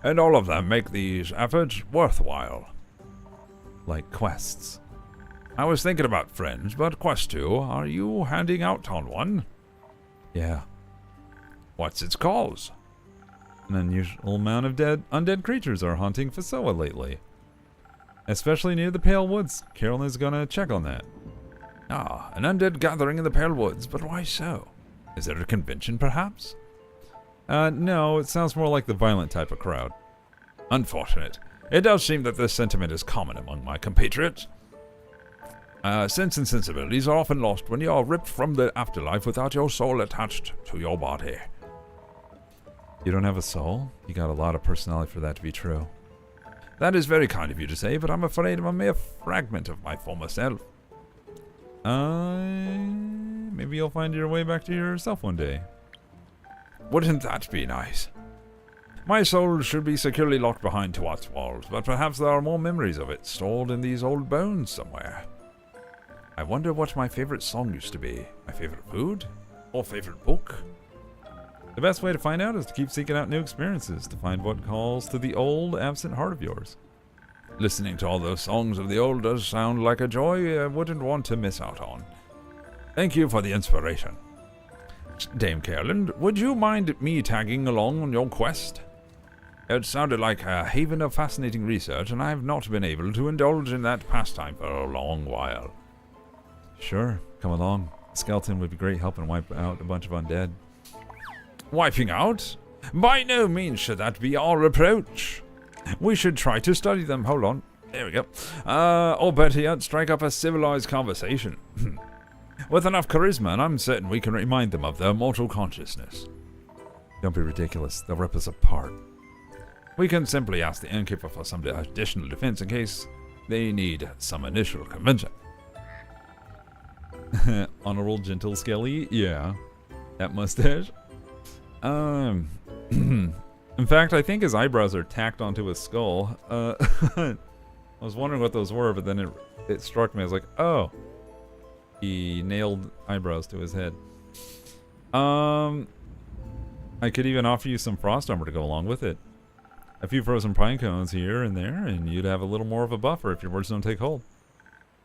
And all of them make these efforts worthwhile. Like quests. I was thinking about friends, but Quest 2, are you handing out on one? Yeah. What's its cause? An unusual amount of undead creatures are haunting Fasoa lately. Especially near the Pale Woods. Carolyn is gonna check on that. An undead gathering in the Pale Woods, but why so? Is there a convention, perhaps? No, it sounds more like the violent type of crowd. Unfortunate. It does seem that this sentiment is common among my compatriots. Sense and sensibilities are often lost when you are ripped from the afterlife without your soul attached to your body. You don't have a soul? You got a lot of personality for that to be true. That is very kind of you to say, but I'm afraid I'm a mere fragment of my former self. Maybe you'll find your way back to yourself one day. Wouldn't that be nice? My soul should be securely locked behind Tuat's walls, but perhaps there are more memories of it stored in these old bones somewhere. I wonder what my favorite song used to be. My favorite food? Or favorite book? The best way to find out is to keep seeking out new experiences, to find what calls to the old, absent heart of yours. Listening to all those songs of the old does sound like a joy I wouldn't want to miss out on. Thank you for the inspiration. Dame Caroline, would you mind me tagging along on your quest? It sounded like a haven of fascinating research, and I have not been able to indulge in that pastime for a long while. Sure, come along. A skeleton would be great helping wipe out a bunch of undead. Wiping out? By no means should that be our approach. We should try to study them. Hold on. There we go. Or better yet, strike up a civilized conversation. With enough charisma, and I'm certain we can remind them of their mortal consciousness. Don't be ridiculous. They'll rip us apart. We can simply ask the innkeeper for some additional defense in case they need some initial convincing. Honorable Gentle Skelly? Yeah. That mustache? In fact, I think his eyebrows are tacked onto his skull. I was wondering what those were, but then it struck me. I was like, oh. He nailed eyebrows to his head. I could even offer you some frost armor to go along with it. A few frozen pine cones here and there, and you'd have a little more of a buffer if your words don't take hold.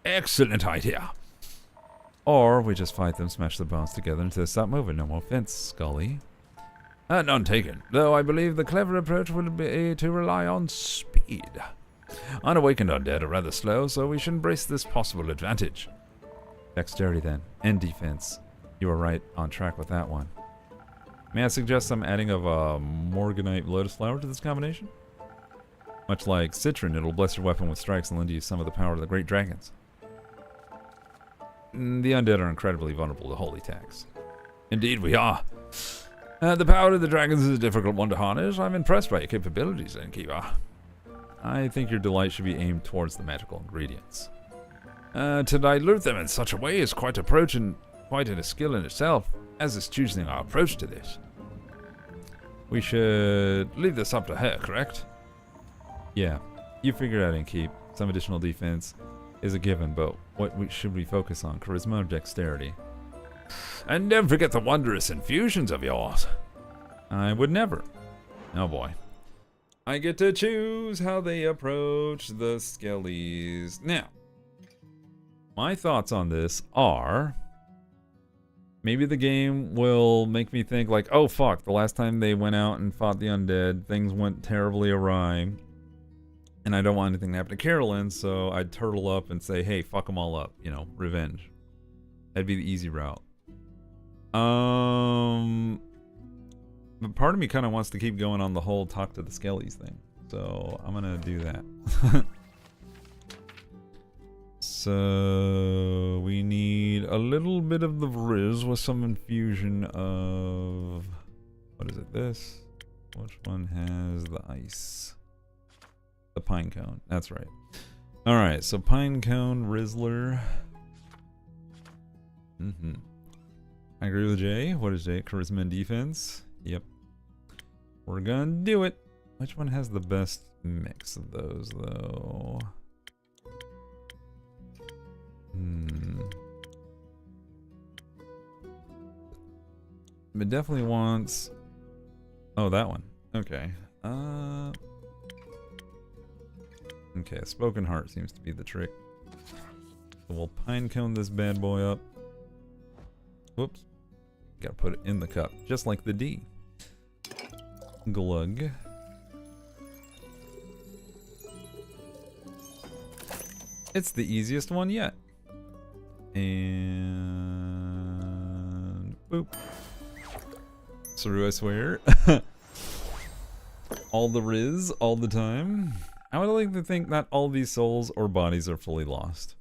Excellent idea. Or we just fight them, smash the bones together until they stop moving. No more offense, Scully. None taken, though I believe the clever approach would be to rely on speed. Unawakened undead are rather slow, so we should embrace this possible advantage. Dexterity then, and defense. You were right on track with that one. May I suggest some adding of a Morganite Lotus Flower to this combination? Much like Citron, it'll bless your weapon with strikes and lend you some of the power of the great dragons. The undead are incredibly vulnerable to holy attacks. Indeed we are. The power of the dragons is a difficult one to harness. I'm impressed by your capabilities, innkeeper. I think your delight should be aimed towards the magical ingredients. To dilute them in such a way is quite a skill in itself, as is choosing our approach to this. We should leave this up to her, correct? Yeah, you figure it out and keep. Some additional defense is a given, but should we focus on? Charisma or dexterity? And don't forget the wondrous infusions of yours. I would never. Oh boy. I get to choose how they approach the skellies. Now, my thoughts on this are, maybe the game will make me think like, oh fuck, the last time they went out and fought the undead, things went terribly awry. And I don't want anything to happen to Carolyn, so I'd turtle up and say, hey, fuck them all up. You know, revenge. That'd be the easy route. But part of me kind of wants to keep going on the whole talk to the skellies thing. So I'm going to do that. So we need a little bit of the Riz with some infusion of... What is it? This? Which one has the ice? The pine cone. That's right. Alright, so pine cone, Rizzler. I agree with Jay. What is Jay? Charisma and defense? Yep. We're gonna do it. Which one has the best mix of those, though? It definitely wants... Oh, that one. Okay. Okay, Spoken Heart seems to be the trick. So we'll pine cone this bad boy up. Whoops. Gotta put it in the cup, just like the D. Glug. It's the easiest one yet. And... boop. Saru, I swear. All the Riz, all the time. I would like to think not all these souls or bodies are fully lost.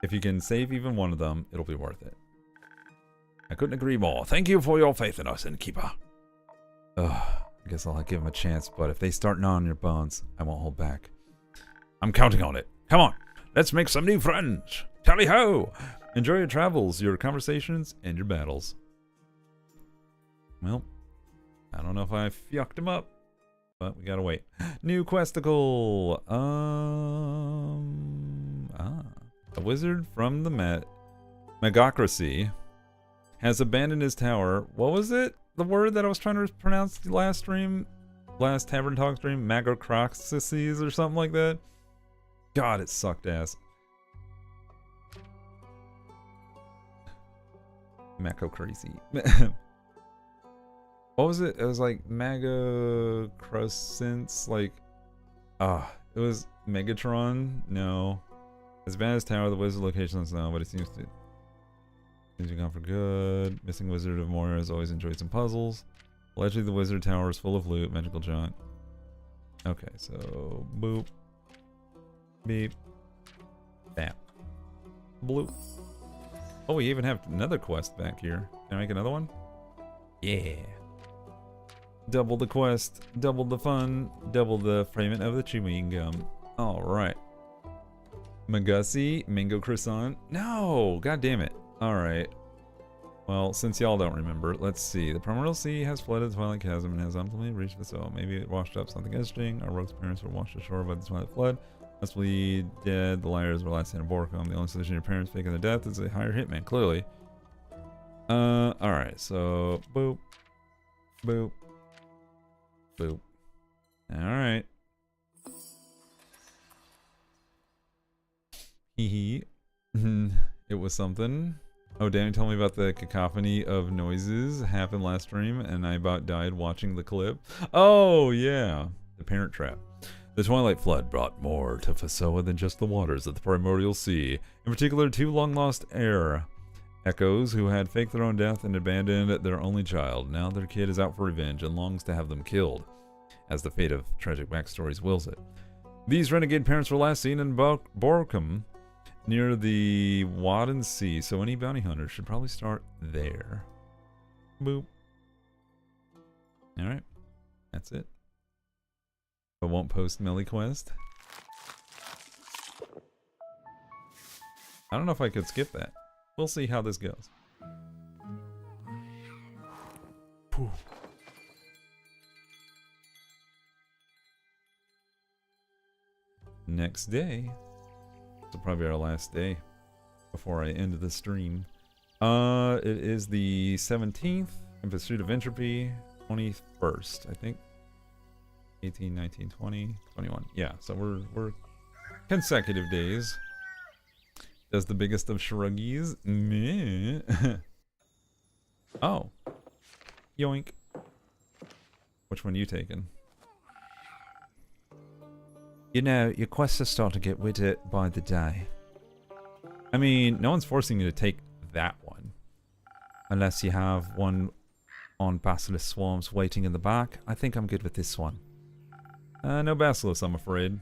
If you can save even one of them, it'll be worth it. I couldn't agree more. Thank you for your faith in us, innkeeper. I guess I'll give them a chance, but if they start gnawing your bones, I won't hold back. I'm counting on it. Come on, let's make some new friends. Tally-ho! Enjoy your travels, your conversations, and your battles. Well, I don't know if I fucked him up, but we gotta wait. New questicle. A wizard from the Megocracy has abandoned his tower. What was it? The word that I was trying to pronounce last stream? Last Tavern Talk stream? Magocracies or something like that? God, it sucked ass. Macocrazy. What was it? It was like Magocroscents, like... it was Megatron? No. As bad as Tower, the wizard location is now, but it seems to gone for good. Missing Wizard of Moria has always enjoyed some puzzles. Allegedly, the Wizard Tower is full of loot, magical junk. Okay, so boop, beep, bam, bloop. Oh, we even have another quest back here. Can I make another one? Yeah. Double the quest, double the fun, double the fragment of the chewing gum. All right. Magussie, Mango Croissant. No, god damn it. All right. Well, since y'all don't remember, let's see. The primordial sea has flooded the Twilight Chasm and has ultimately reached the soil. Maybe it washed up something interesting. Our rogue's parents were washed ashore by the Twilight Flood. Must be dead. The liars were last seen in Borkum. The only solution to your parents faking their death is a higher hitman, clearly. Alright, so boop. Boop. Boop. Alright. Hee hee. It was something. Oh, Danny told me about the cacophony of noises happened last stream, and I about died watching the clip. Oh, yeah. The Parent Trap. The Twilight Flood brought more to Fasoa than just the waters of the primordial sea. In particular, two long-lost heir echoes who had faked their own death and abandoned their only child. Now their kid is out for revenge and longs to have them killed, as the fate of tragic backstories wills it. These renegade parents were last seen in Borkum, near the Wadden Sea, so any bounty hunter should probably start there. Boop. Alright. That's it. I won't post Melee Quest. I don't know if I could skip that. We'll see how this goes. Poof. Next day. This will probably be our last day before I end the stream. It is the 17th in Pursuit of Entropy, 21st, I think. 18, 19, 20, 21. Yeah, so we're consecutive days. Does the biggest of shruggies. Meh. Oh. Yoink. Which one you taking? You know, your quests are starting to get weirder by the day. I mean, no one's forcing you to take that one. Unless you have one on Basilisk Swarms waiting in the back. I think I'm good with this one. No Basilisk, I'm afraid.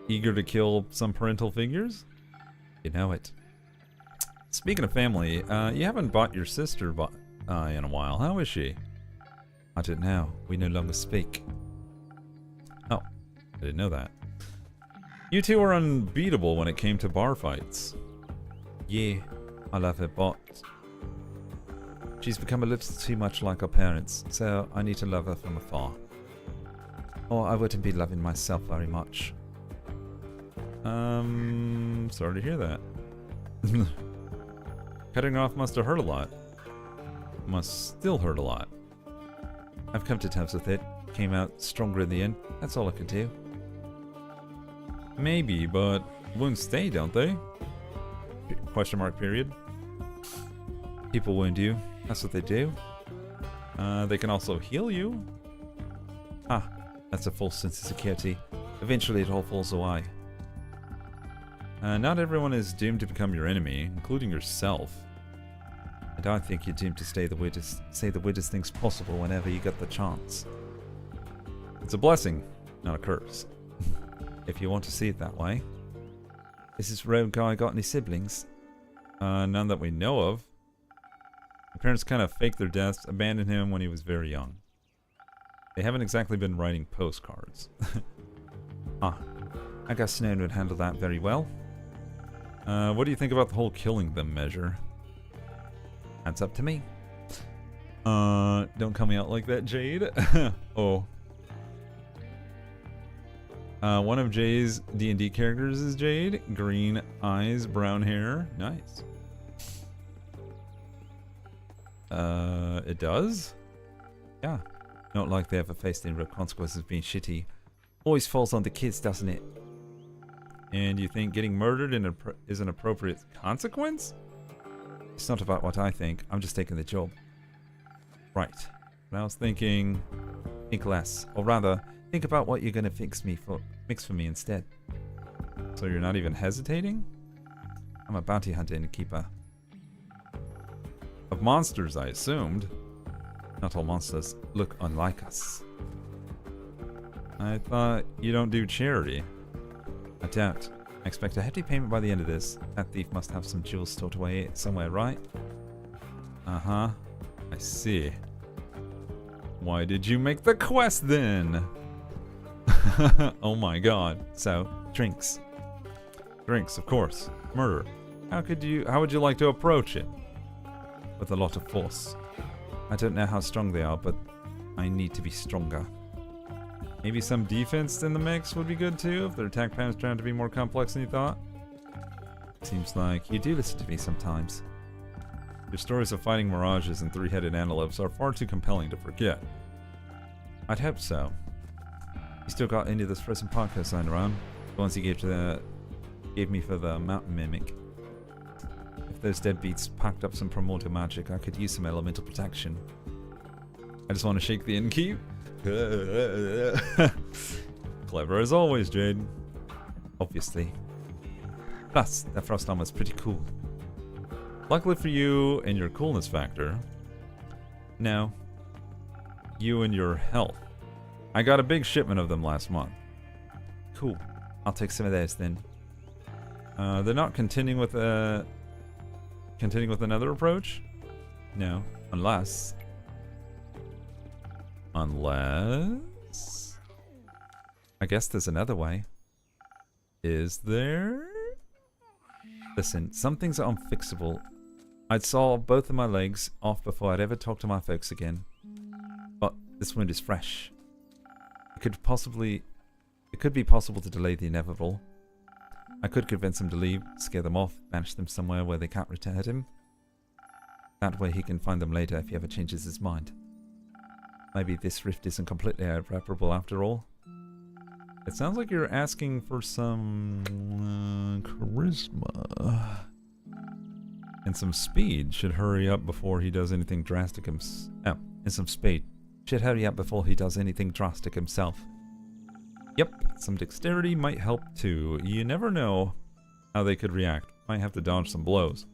Eager to kill some parental figures? You know it. Speaking of family, you haven't bought your sister in a while. How is she? I don't know. We no longer speak. Oh, I didn't know that. You two are unbeatable when it came to bar fights. Yeah, I love her, but she's become a little too much like her parents, so I need to love her from afar. Or I wouldn't be loving myself very much. Sorry to hear that. Cutting off must have hurt a lot. Must still hurt a lot. I've come to terms with it. Came out stronger in the end. That's all I could do. Maybe, but wounds stay, don't they? Question mark period. People wound you. That's what they do. They can also heal you. Ah, that's a false sense of security. Eventually it all falls away. Not everyone is doomed to become your enemy, including yourself. And I think you're doomed to say the weirdest things possible whenever you get the chance. It's a blessing, not a curse. If you want to see it that way. Is this rogue guy got any siblings? None that we know of. The parents kind of faked their deaths, abandoned him when he was very young. They haven't exactly been writing postcards. Ah, I guess Snowden would handle that very well. What do you think about the whole killing them measure? That's up to me. Don't call me out like that, Jade. Oh. One of Jay's D&D characters is Jade. Green eyes, brown hair. Nice. It does? Yeah. Not like they ever faced any real consequences of being shitty. Always falls on the kids, doesn't it? And you think getting murdered is an appropriate consequence? It's not about what I think. I'm just taking the job. Right. And I was thinking... Think less. Or rather, think about what you're going to mix for me instead. So you're not even hesitating? I'm a bounty hunter and a keeper. Of monsters, I assumed. Not all monsters look unlike us. I thought you don't do charity. I don't. I expect a hefty payment by the end of this. That thief must have some jewels stored away somewhere, right? Uh-huh. I see. Why did you make the quest then? Oh my god. So, drinks. Drinks, of course. Murder. How would you like to approach it? With a lot of force. I don't know how strong they are, but I need to be stronger. Maybe some defense in the mix would be good too, if their attack patterns turned out to be more complex than you thought. Seems like you do listen to me sometimes. Your stories of fighting mirages and three-headed antelopes are far too compelling to forget. I'd hope so. You still got any of those frozen parkas lying around? The ones you gave me for the mountain mimic. If those deadbeats packed up some primordial magic, I could use some elemental protection. I just want to shake the innkeep. Clever as always, Jade. Obviously. Plus, that frost armor's pretty cool. Luckily for you and your coolness factor. No. You and your health. I got a big shipment of them last month. Cool. I'll take some of those then. They're not continuing with another approach? No. Unless... I guess there's another way. Is there? Listen, some things are unfixable. I'd saw both of my legs off before I'd ever talk to my folks again. But this wound is fresh. It could be possible to delay the inevitable. I could convince him to leave, scare them off, banish them somewhere where they can't return him. That way he can find them later if he ever changes his mind. Maybe this rift isn't completely irreparable after all. It sounds like you're asking for some charisma. And some speed. Should hurry up before he does anything drastic himself. Oh, and some speed. Should hurry up before he does anything drastic himself. Yep, some dexterity might help too. You never know how they could react. Might have to dodge some blows.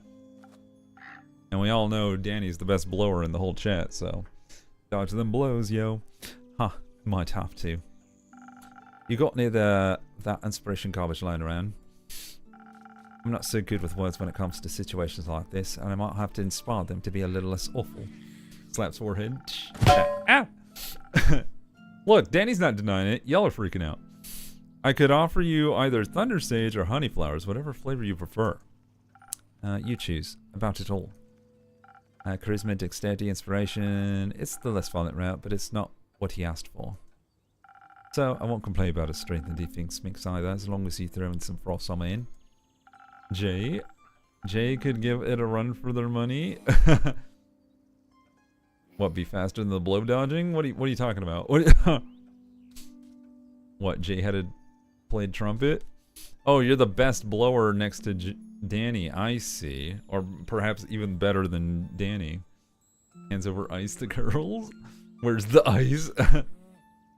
And we all know Danny's the best blower in the whole chat, so dodge them blows, yo. Huh, might have to. You got near that inspiration garbage lying around. I'm not so good with words when it comes to situations like this, and I might have to inspire them to be a little less awful. Slaps forehead. Ah! Look, Danny's not denying it. Y'all are freaking out. I could offer you either Thunder Sage or Honey Flowers, whatever flavor you prefer. You choose. About it all. Charisma, dexterity, inspiration. It's the less violent route, but it's not what he asked for. So I won't complain about his strength and defense mix either, as long as you throw in some frost armor in. Jay could give it a run for their money. What, be faster than the blow dodging? What are you talking about? What, Jay had played trumpet? Oh, you're the best blower next to Danny, I see. Or perhaps even better than Danny. Hands over ice to girls? Where's the ice?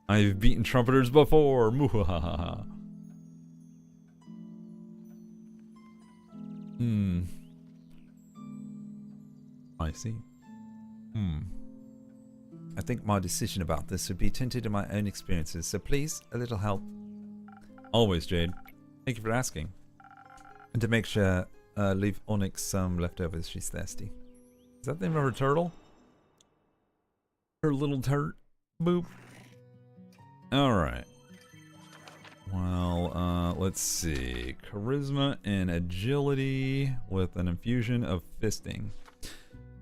I've beaten trumpeters before. Muhahaha. I see. I think my decision about this would be tinted in my own experiences, so please, a little help. Always, Jade. Thank you for asking. And to make sure, leave Onyx some leftovers, she's thirsty. Is that the name of her turtle? Her little turt? Boop. Alright. Well, let's see. Charisma and agility with an infusion of fisting.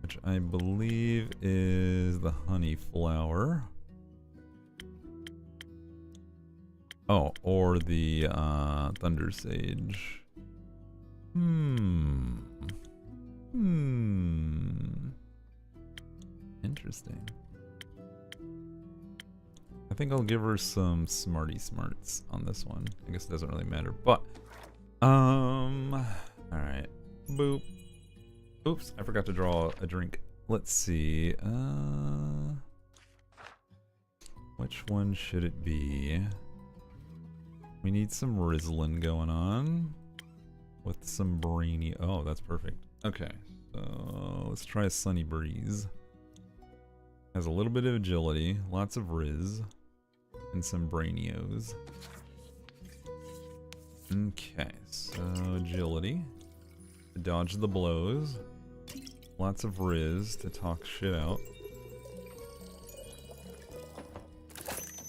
Which I believe is the honey flower. Oh, or the thunder sage. Interesting. I think I'll give her some smarty smarts on this one. I guess it doesn't really matter, but alright. Boop. Oops, I forgot to draw a drink. Let's see. Which one should it be? We need some Rizzlin going on with some brainy. Oh, that's perfect. Okay, so let's try a Sunny Breeze. Has a little bit of agility, lots of Riz, and some Brainios. Okay, so agility to dodge the blows, lots of Riz to talk shit out.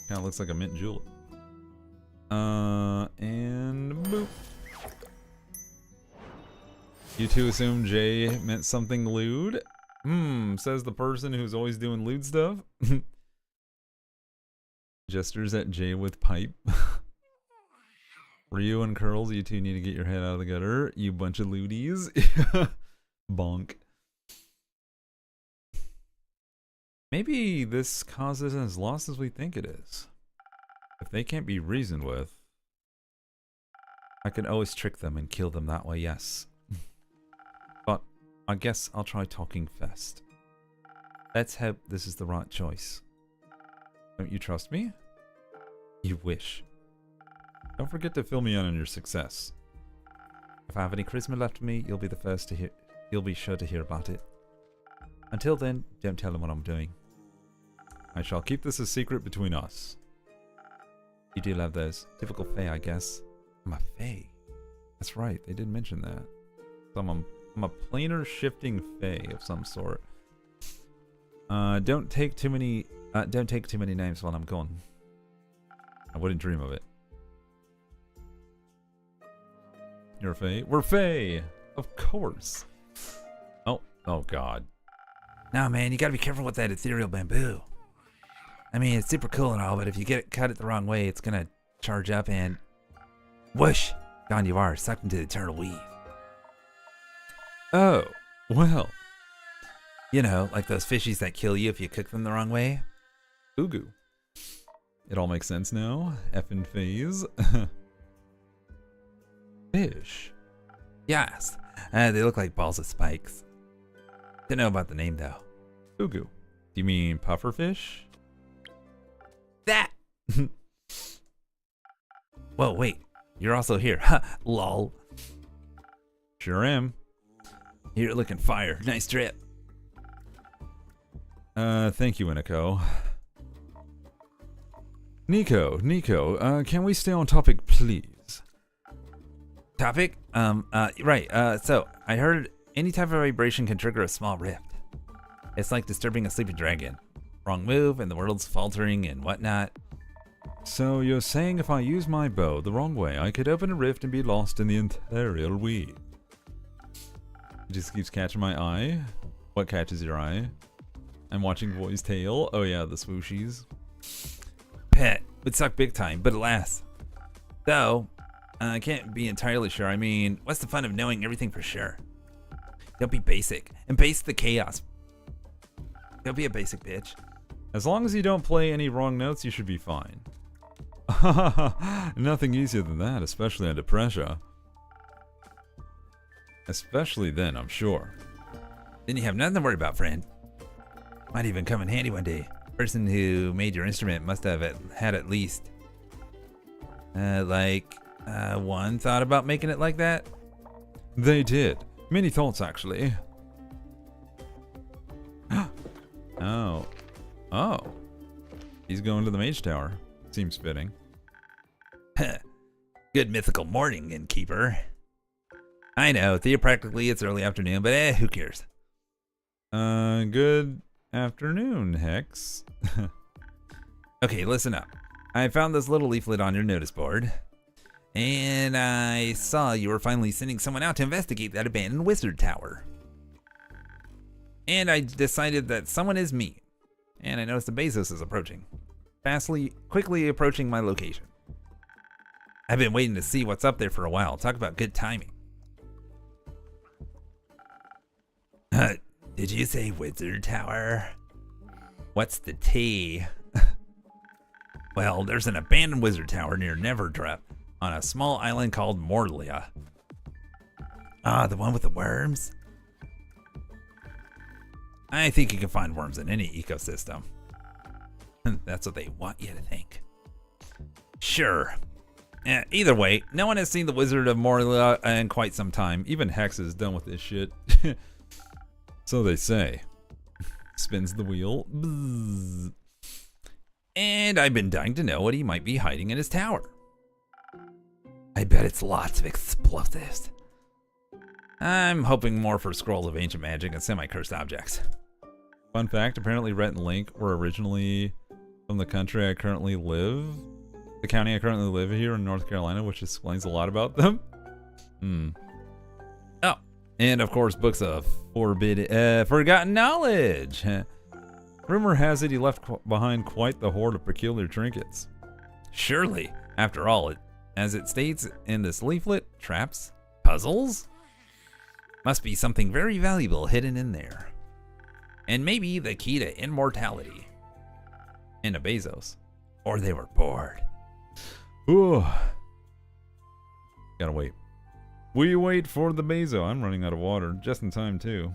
Kinda looks like a mint julep. And boop. You two assume Jay meant something lewd? Says the person who's always doing lewd stuff. Gestures at Jay with pipe. Ryu and Curls, you two need to get your head out of the gutter. You bunch of lewdies. Bonk. Maybe this cause isn't as lost as we think it is. If they can't be reasoned with, I can always trick them and kill them that way, yes. But I guess I'll try talking first. Let's hope this is the right choice. Don't you trust me? You wish. Don't forget to fill me in on your success. If I have any charisma left in me, you'll be the first to hear. You'll be sure to hear about it. Until then, don't tell them what I'm doing. I shall keep this a secret between us. You do love those. Typical Fae, I guess. I'm a Fae. That's right, they did mention that. So I'm a planar shifting Fae of some sort. Don't take too many names while I'm gone. I wouldn't dream of it. You're a Fae? We're Fae! Of course. Oh god. Nah, man, you gotta be careful with that ethereal bamboo. I mean, it's super cool and all, but if you cut it the wrong way, it's gonna charge up and whoosh! Gone you are, sucked into the eternal weave. Oh, well. You know, like those fishies that kill you if you cook them the wrong way. Ugu. It all makes sense now. Effin' phase. Fish. Yes. They look like balls of spikes. Don't know about the name though. Ugu. Do you mean pufferfish? That! Whoa, wait. You're also here. Ha! Lol. Sure am. You're looking fire. Nice trip. Thank you, Inako. Nico, can we stay on topic, please? Topic? Right. So, I heard any type of vibration can trigger a small rift. It's like disturbing a sleeping dragon. Wrong move, and the world's faltering and whatnot. So, you're saying if I use my bow the wrong way, I could open a rift and be lost in the ethereal weed? It just keeps catching my eye. What catches your eye? I'm watching Boy's Tale. Oh yeah, the swooshies. Pet. Would suck big time, but alas. Though, I can't be entirely sure. I mean, what's the fun of knowing everything for sure? Don't be basic. Embrace the chaos. Don't be a basic bitch. As long as you don't play any wrong notes, you should be fine. Nothing easier than that, especially under pressure. Especially then, I'm sure. Then you have nothing to worry about, friend. Might even come in handy one day. The person who made your instrument must have had at least one thought about making it like that. They did. Many thoughts, actually. Oh. He's going to the Mage Tower. Seems fitting. Good mythical morning, innkeeper. I know, theoretically it's early afternoon, but who cares? Good afternoon, Hex. Okay, listen up. I found this little leaflet on your notice board, and I saw you were finally sending someone out to investigate that abandoned wizard tower. And I decided that someone is me, and I noticed the Bezos is approaching. Quickly approaching my location. I've been waiting to see what's up there for a while. Talk about good timing. Did you say wizard tower? What's the tea? Well, there's an abandoned wizard tower near Neverdrep on a small island called Morlia. Ah, the one with the worms? I think you can find worms in any ecosystem. That's what they want you to think. Sure. Either way, no one has seen the Wizard of Morlia in quite some time. Even Hex is done with this shit. So they say. Spins the wheel. Bzzz. And I've been dying to know what he might be hiding in his tower. I bet it's lots of explosives. I'm hoping more for scrolls of ancient magic and semi-cursed objects. Fun fact, apparently Rhett and Link were originally from the country I currently live. The county I currently live here in North Carolina, which explains a lot about them. Oh, and of course books of forgotten knowledge. Rumor has it he left behind quite the hoard of peculiar trinkets. Surely, after all, as it states in this leaflet, traps, puzzles? Must be something very valuable hidden in there. And maybe the key to immortality. In a Bezos. Or they were bored. Ooh. Gotta wait. We wait for the Bezo. I'm running out of water. Just in time, too.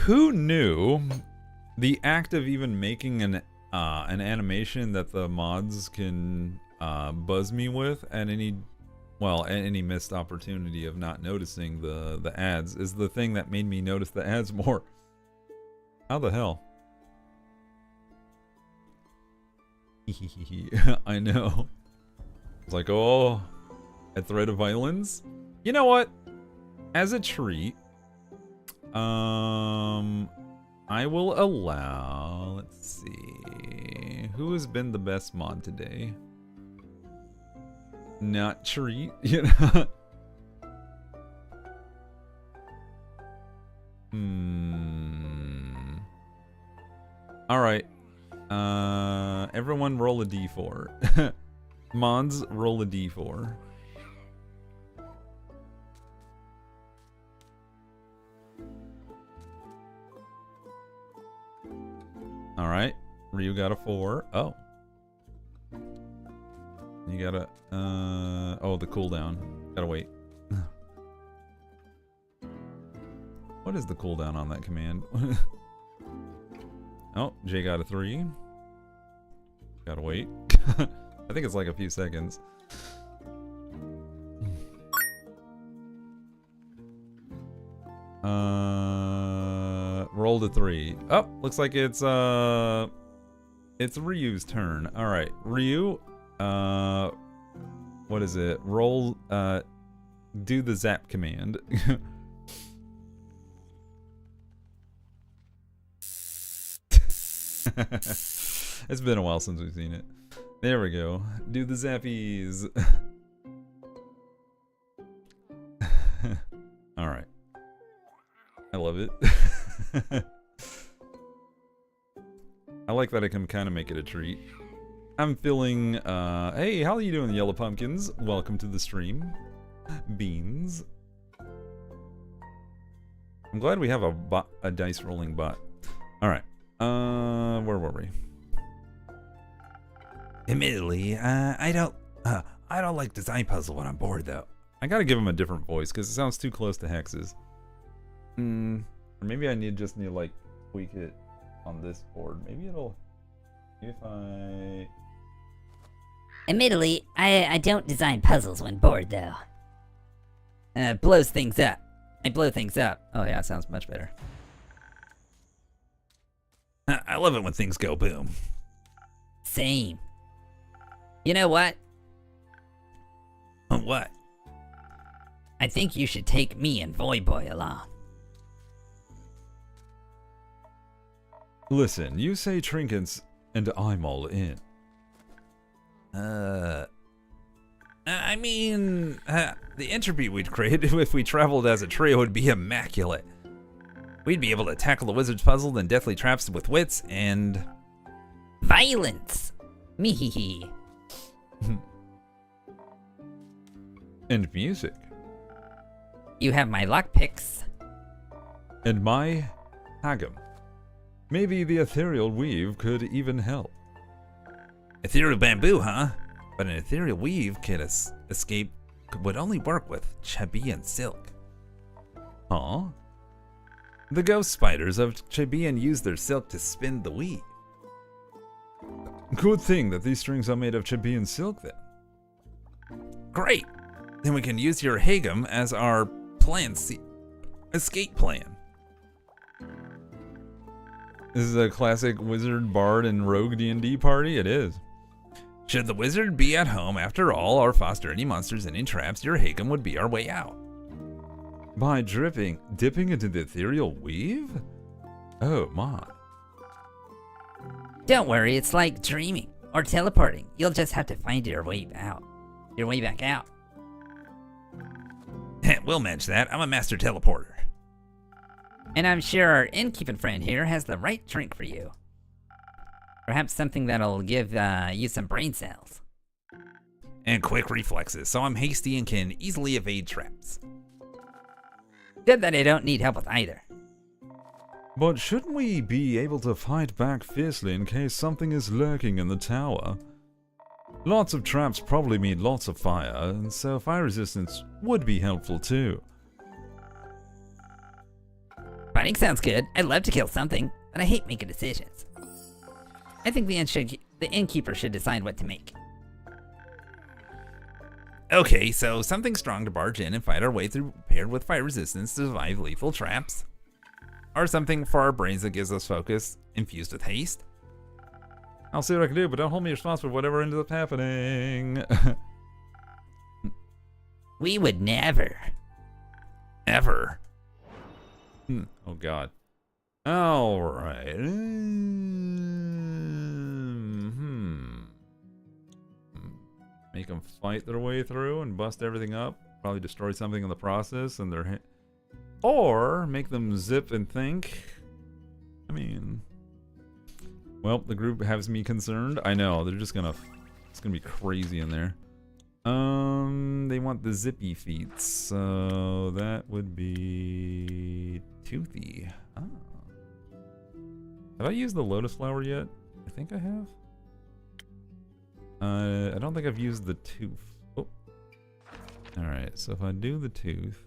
Who knew the act of even making an animation that the mods can buzz me with at any missed opportunity of not noticing the ads is the thing that made me notice the ads more. How the hell? I know. It's like, oh, a threat of violence. You know what? As a treat, I will allow. Let's see, who has been the best mod today? Not treat, you know. All right. Everyone roll a d4. Mods, roll a d4. All right. Ryu got a 4. Oh. You gotta, oh, the cooldown. Gotta wait. What is the cooldown on that command? Oh, Jay got a 3. Gotta wait. I think it's like a few seconds. Rolled a 3. Oh, looks like it's Ryu's turn. All right, Ryu. What is it? Roll. Do the zap command. It's been a while since we've seen it. There we go. Do the zappies. All right. I love it. I like that I can kind of make it a treat. I'm feeling, hey, how are you doing, Yellow Pumpkins? Welcome to the stream. Beans. I'm glad we have a dice rolling bot. All right. Where were we? Admittedly, I don't like design puzzle when I'm bored though. I gotta give him a different voice because it sounds too close to Hex's. Or maybe I just need to like tweak it on this board. Maybe it'll. If I. Admittedly, I don't design puzzles when bored though. Blows things up. I blow things up. Oh yeah, it sounds much better. I love it when things go boom. Same. You know what? What? I think you should take me and Voy Boy along. Listen, you say trinkets, and I'm all in. I mean, the entropy we'd create if we traveled as a trio would be immaculate. We'd be able to tackle the wizard's puzzle and deathly traps with wits and... Violence! Mehehe. And music. You have my lockpicks. And my Hagam. Maybe the ethereal weave could even help. Ethereal bamboo, huh? But an ethereal weave could escape would only work with Chabian silk. Huh? The ghost spiders of Chabian use their silk to spin the weave. Good thing that these strings are made of Chabian silk then. Great! Then we can use your Hagam as our escape plan. This is a classic wizard, bard, and rogue D&D party? It is. Should the wizard be at home after all, or foster any monsters and any traps, your Hagam would be our way out. By dipping into the ethereal weave? Oh my. Don't worry, it's like dreaming or teleporting. You'll just have to find your way out. Your way back out. We'll manage that. I'm a master teleporter. And I'm sure our innkeeping friend here has the right drink for you. Perhaps something that'll give you some brain cells. And quick reflexes, so I'm hasty and can easily evade traps. Good that I don't need help with either. But shouldn't we be able to fight back fiercely in case something is lurking in the tower? Lots of traps probably mean lots of fire, and so fire resistance would be helpful too. Fighting sounds good. I'd love to kill something, but I hate making decisions. I think the innkeeper should decide what to make. Okay, so something strong to barge in and fight our way through, paired with fire resistance to survive lethal traps. Or something for our brains that gives us focus, infused with haste. I'll see what I can do, but don't hold me responsible for whatever ends up happening. We would never. Ever. Oh god. Alright. Make them fight their way through and bust everything up. Probably destroy something in the process, and their or make them zip and think. I mean, well, the group has me concerned. I know they're just gonna. It's gonna be crazy in there. They want the zippy feats, so that would be Toothy. Oh. Have I used the lotus flower yet? I think I have. I don't think I've used the tooth. Oh. Alright, so if I do the tooth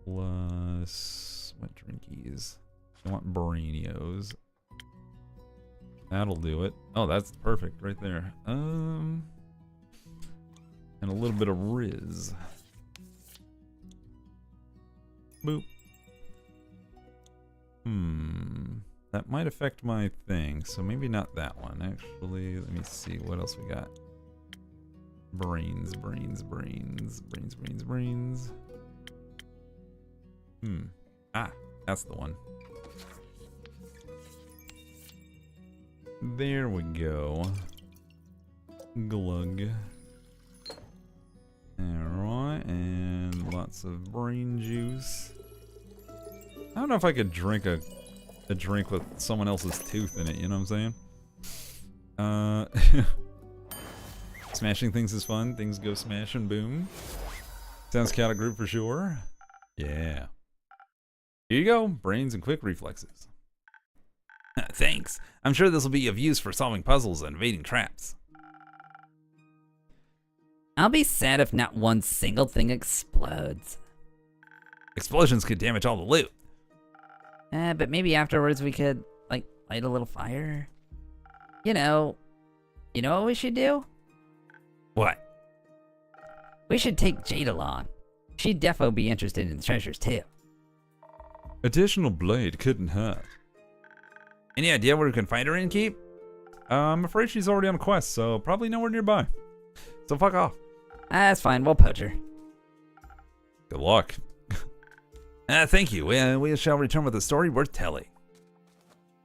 plus what drinkies? I want Baranios. That'll do it. Oh, that's perfect right there. And a little bit of Riz. Boop. That might affect my thing, so maybe not that one. Actually, let me see what else we got. Brains. Ah, that's the one. There we go. Glug. Alright, and lots of brain juice. I don't know if I could drink a drink with someone else's tooth in it, you know what I'm saying? Smashing things is fun. Things go smash and boom. Sounds chaotic group for sure. Yeah. Here you go. Brains and quick reflexes. Thanks. I'm sure this will be of use for solving puzzles and evading traps. I'll be sad if not one single thing explodes. Explosions could damage all the loot. But maybe afterwards we could, like, light a little fire. You know what we should do? What? We should take Jade along. She'd defo be interested in the treasures too. Additional blade couldn't hurt. Any idea where we can find her in Keep? I'm afraid she's already on a quest, so probably nowhere nearby. So fuck off. That's fine, we'll poach her. Good luck. Thank you. We shall return with a story worth telling.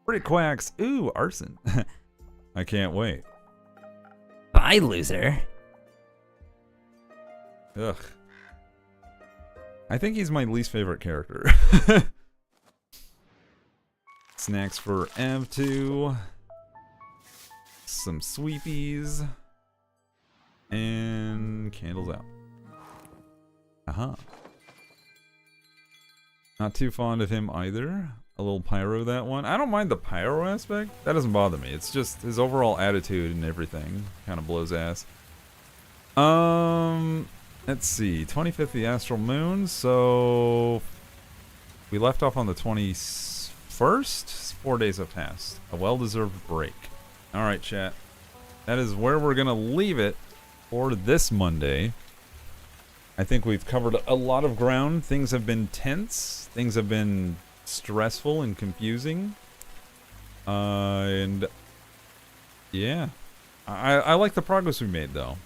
Pretty quacks. Ooh, arson. I can't wait. Bye, loser. Ugh. I think he's my least favorite character. Snacks for Av2. Some sweepies. And candles out. Aha. Not too fond of him either. A little pyro, that one. I don't mind the pyro aspect. That doesn't bother me. It's just his overall attitude and everything kind of blows ass. Let's see. 25th, the Astral Moon. So we left off on the 21st. 4 days have passed. A well-deserved break. All right, chat. That is where we're going to leave it for this Monday. I think we've covered a lot of ground. Things have been tense. Things have been stressful and confusing. And yeah. I like the progress we made, though.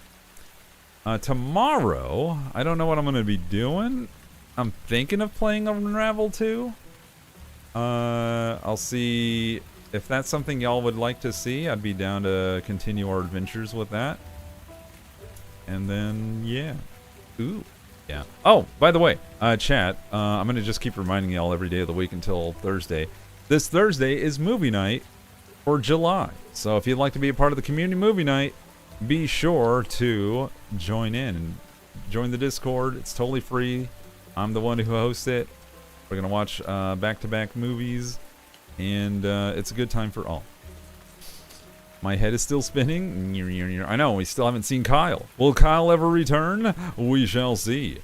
Tomorrow, I don't know what I'm going to be doing. I'm thinking of playing Unravel 2. I'll see if that's something y'all would like to see. I'd be down to continue our adventures with that. And then, yeah. Ooh. Yeah. Oh, by the way, chat, I'm going to just keep reminding y'all every day of the week until Thursday. This Thursday is movie night for July. So if you'd like to be a part of the community movie night, be sure to join in and join the Discord. It's totally free. I'm the one who hosts it. We're going to watch back-to-back movies, and it's a good time for all. My head is still spinning. I know, we still haven't seen Kyle. Will Kyle ever return? We shall see.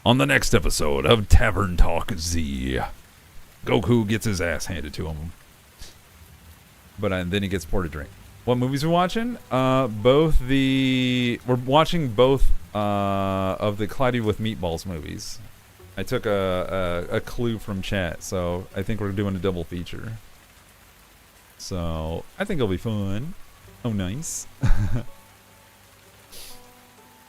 On the next episode of Tavern Talk Z, Goku gets his ass handed to him. But then he gets poured a drink. What movies are we watching? We're watching both of the Cloudy with Meatballs movies. I took a clue from chat, so I think we're doing a double feature. So I think it'll be fun. Oh, nice.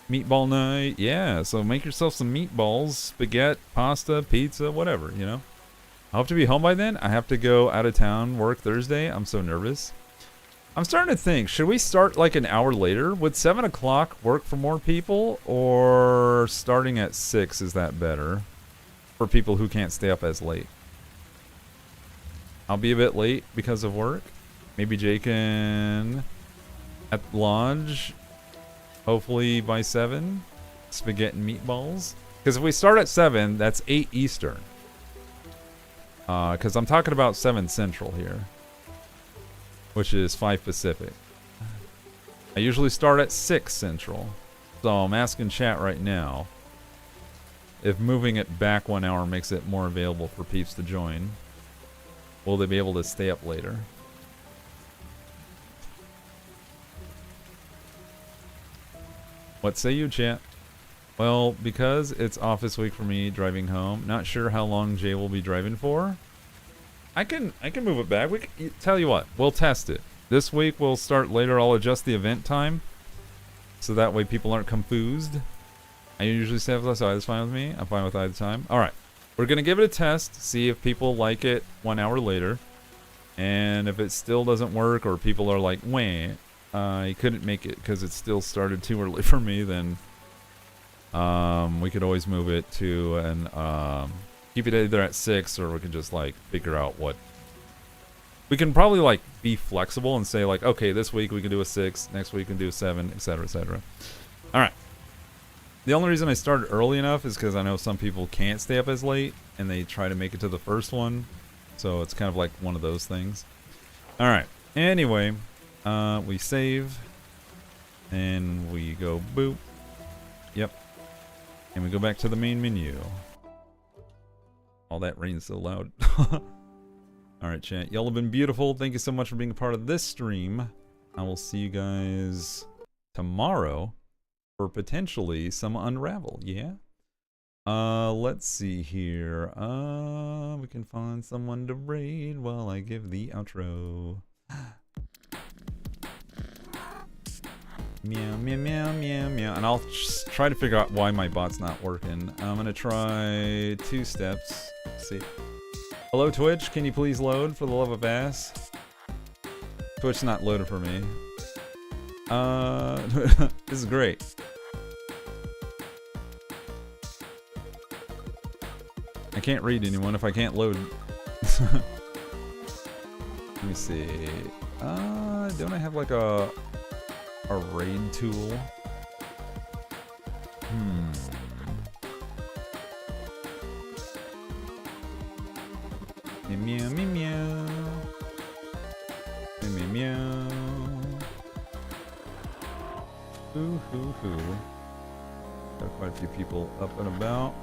Meatball night, yeah. So make yourself some meatballs, spaghetti, pasta, pizza, whatever, you know. I hope to be home by then. I have to go out of town, work Thursday. I'm so nervous. I'm starting to think, should we start like an hour later? Would 7 o'clock work for more people? Or starting at 6, is that better? For people who can't stay up as late. I'll be a bit late because of work. Maybe Jay can at the lodge. Hopefully by 7. Spaghetti and meatballs. Because if we start at 7, that's 8 Eastern. Because I'm talking about 7 Central here. Which is 5 Pacific. I usually start at 6 Central. So I'm asking chat right now if moving it back 1 hour makes it more available for peeps to join. Will they be able to stay up later? What say you, chat? Well, because it's office week for me driving home, not sure how long Jay will be driving for. I can move it back. Tell you what, we'll test it. This week we'll start later. I'll adjust the event time so that way people aren't confused. I usually say that's fine with me. I'm fine with either time. All right. We're going to give it a test, see if people like it 1 hour later. And if it still doesn't work or people are like, wah, I couldn't make it because it still started too early for me, then we could always move it to and keep it either at 6 or we can just like figure out what. We can probably like be flexible and say like, okay, this week we can do a 6, next week we can do a 7, etc., etc. All right. The only reason I started early enough is because I know some people can't stay up as late and they try to make it to the first one. So it's kind of like one of those things. All right. Anyway, we save and we go boop. Yep. And we go back to the main menu. All that rain's so loud. All right, chat. Y'all have been beautiful. Thank you so much for being a part of this stream. I will see you guys tomorrow for potentially some Unravel. Yeah. Let's see here. We can find someone to raid while I give the outro. Meow, meow, meow, meow, meow. And I'll just try to figure out why my bot's not working. I'm gonna try 2 steps. Let's see. Hello, Twitch. Can you please load for the love of ass? Twitch's not loaded for me. This is great. I can't read anyone if I can't load. Let me see. Don't I have like a raid tool? Meow, meow, meow. Meow, meow, meow. Hoo, hoo, hoo. Got quite a few people up and about.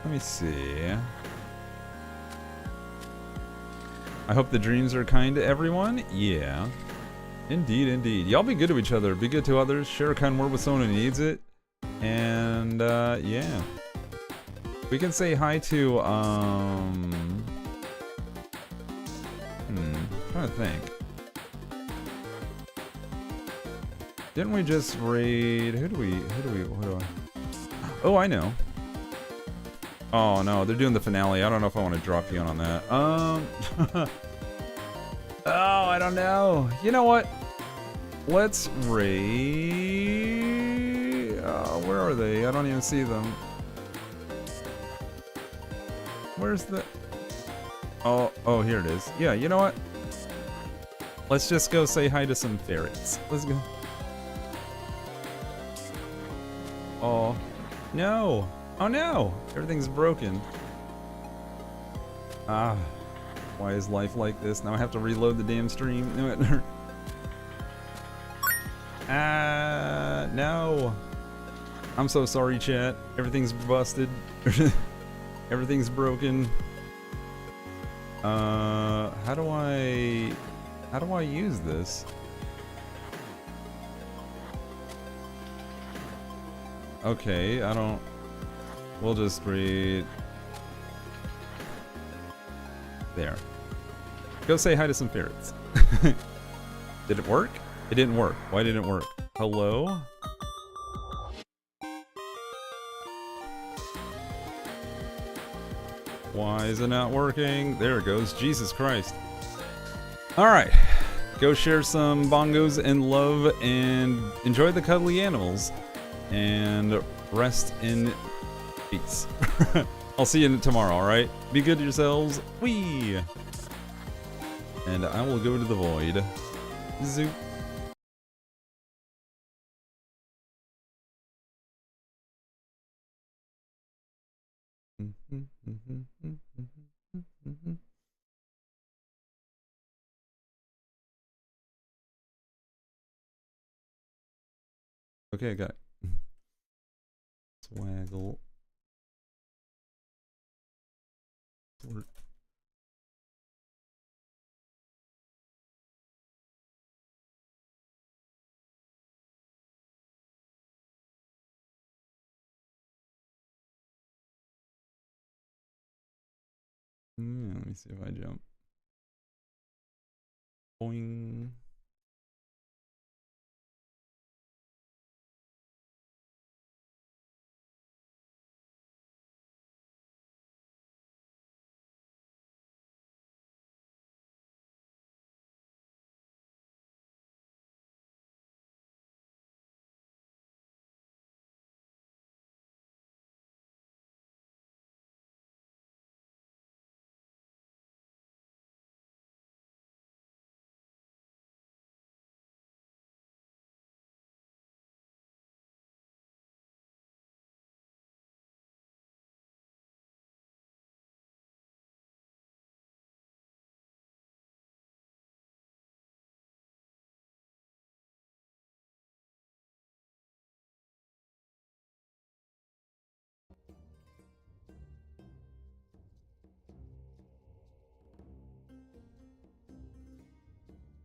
Let me see. I hope the dreams are kind to everyone. Yeah. Indeed, indeed. Y'all be good to each other. Be good to others. Share a kind word with someone who needs it. And, yeah. We can say hi to, trying to think. Didn't we just raid... Who do I... Oh, I know. Oh, no. They're doing the finale. I don't know if I want to drop you on that. Oh, I don't know. You know what? Let's raid... where are they? I don't even see them. Where's the... Oh, here it is. Yeah, you know what? Let's just go say hi to some ferrets. Let's go. Oh, no. Oh, no. Everything's broken. Ah. Why is life like this? Now I have to reload the damn stream. No. I'm so sorry, chat. Everything's busted. Everything's broken. How do I use this? Okay, I don't... We'll just read... There. Go say hi to some ferrets. Did it work? It didn't work. Why didn't it work? Hello? Why is it not working? There it goes. Jesus Christ. Alright. Go share some bongos and love and enjoy the cuddly animals. And rest in peace. I'll see you tomorrow, alright? Be good to yourselves. Whee! And I will go to the void. Zoop. Okay, I got it. Swaggle. Sort. Let me see if I jump. Boing.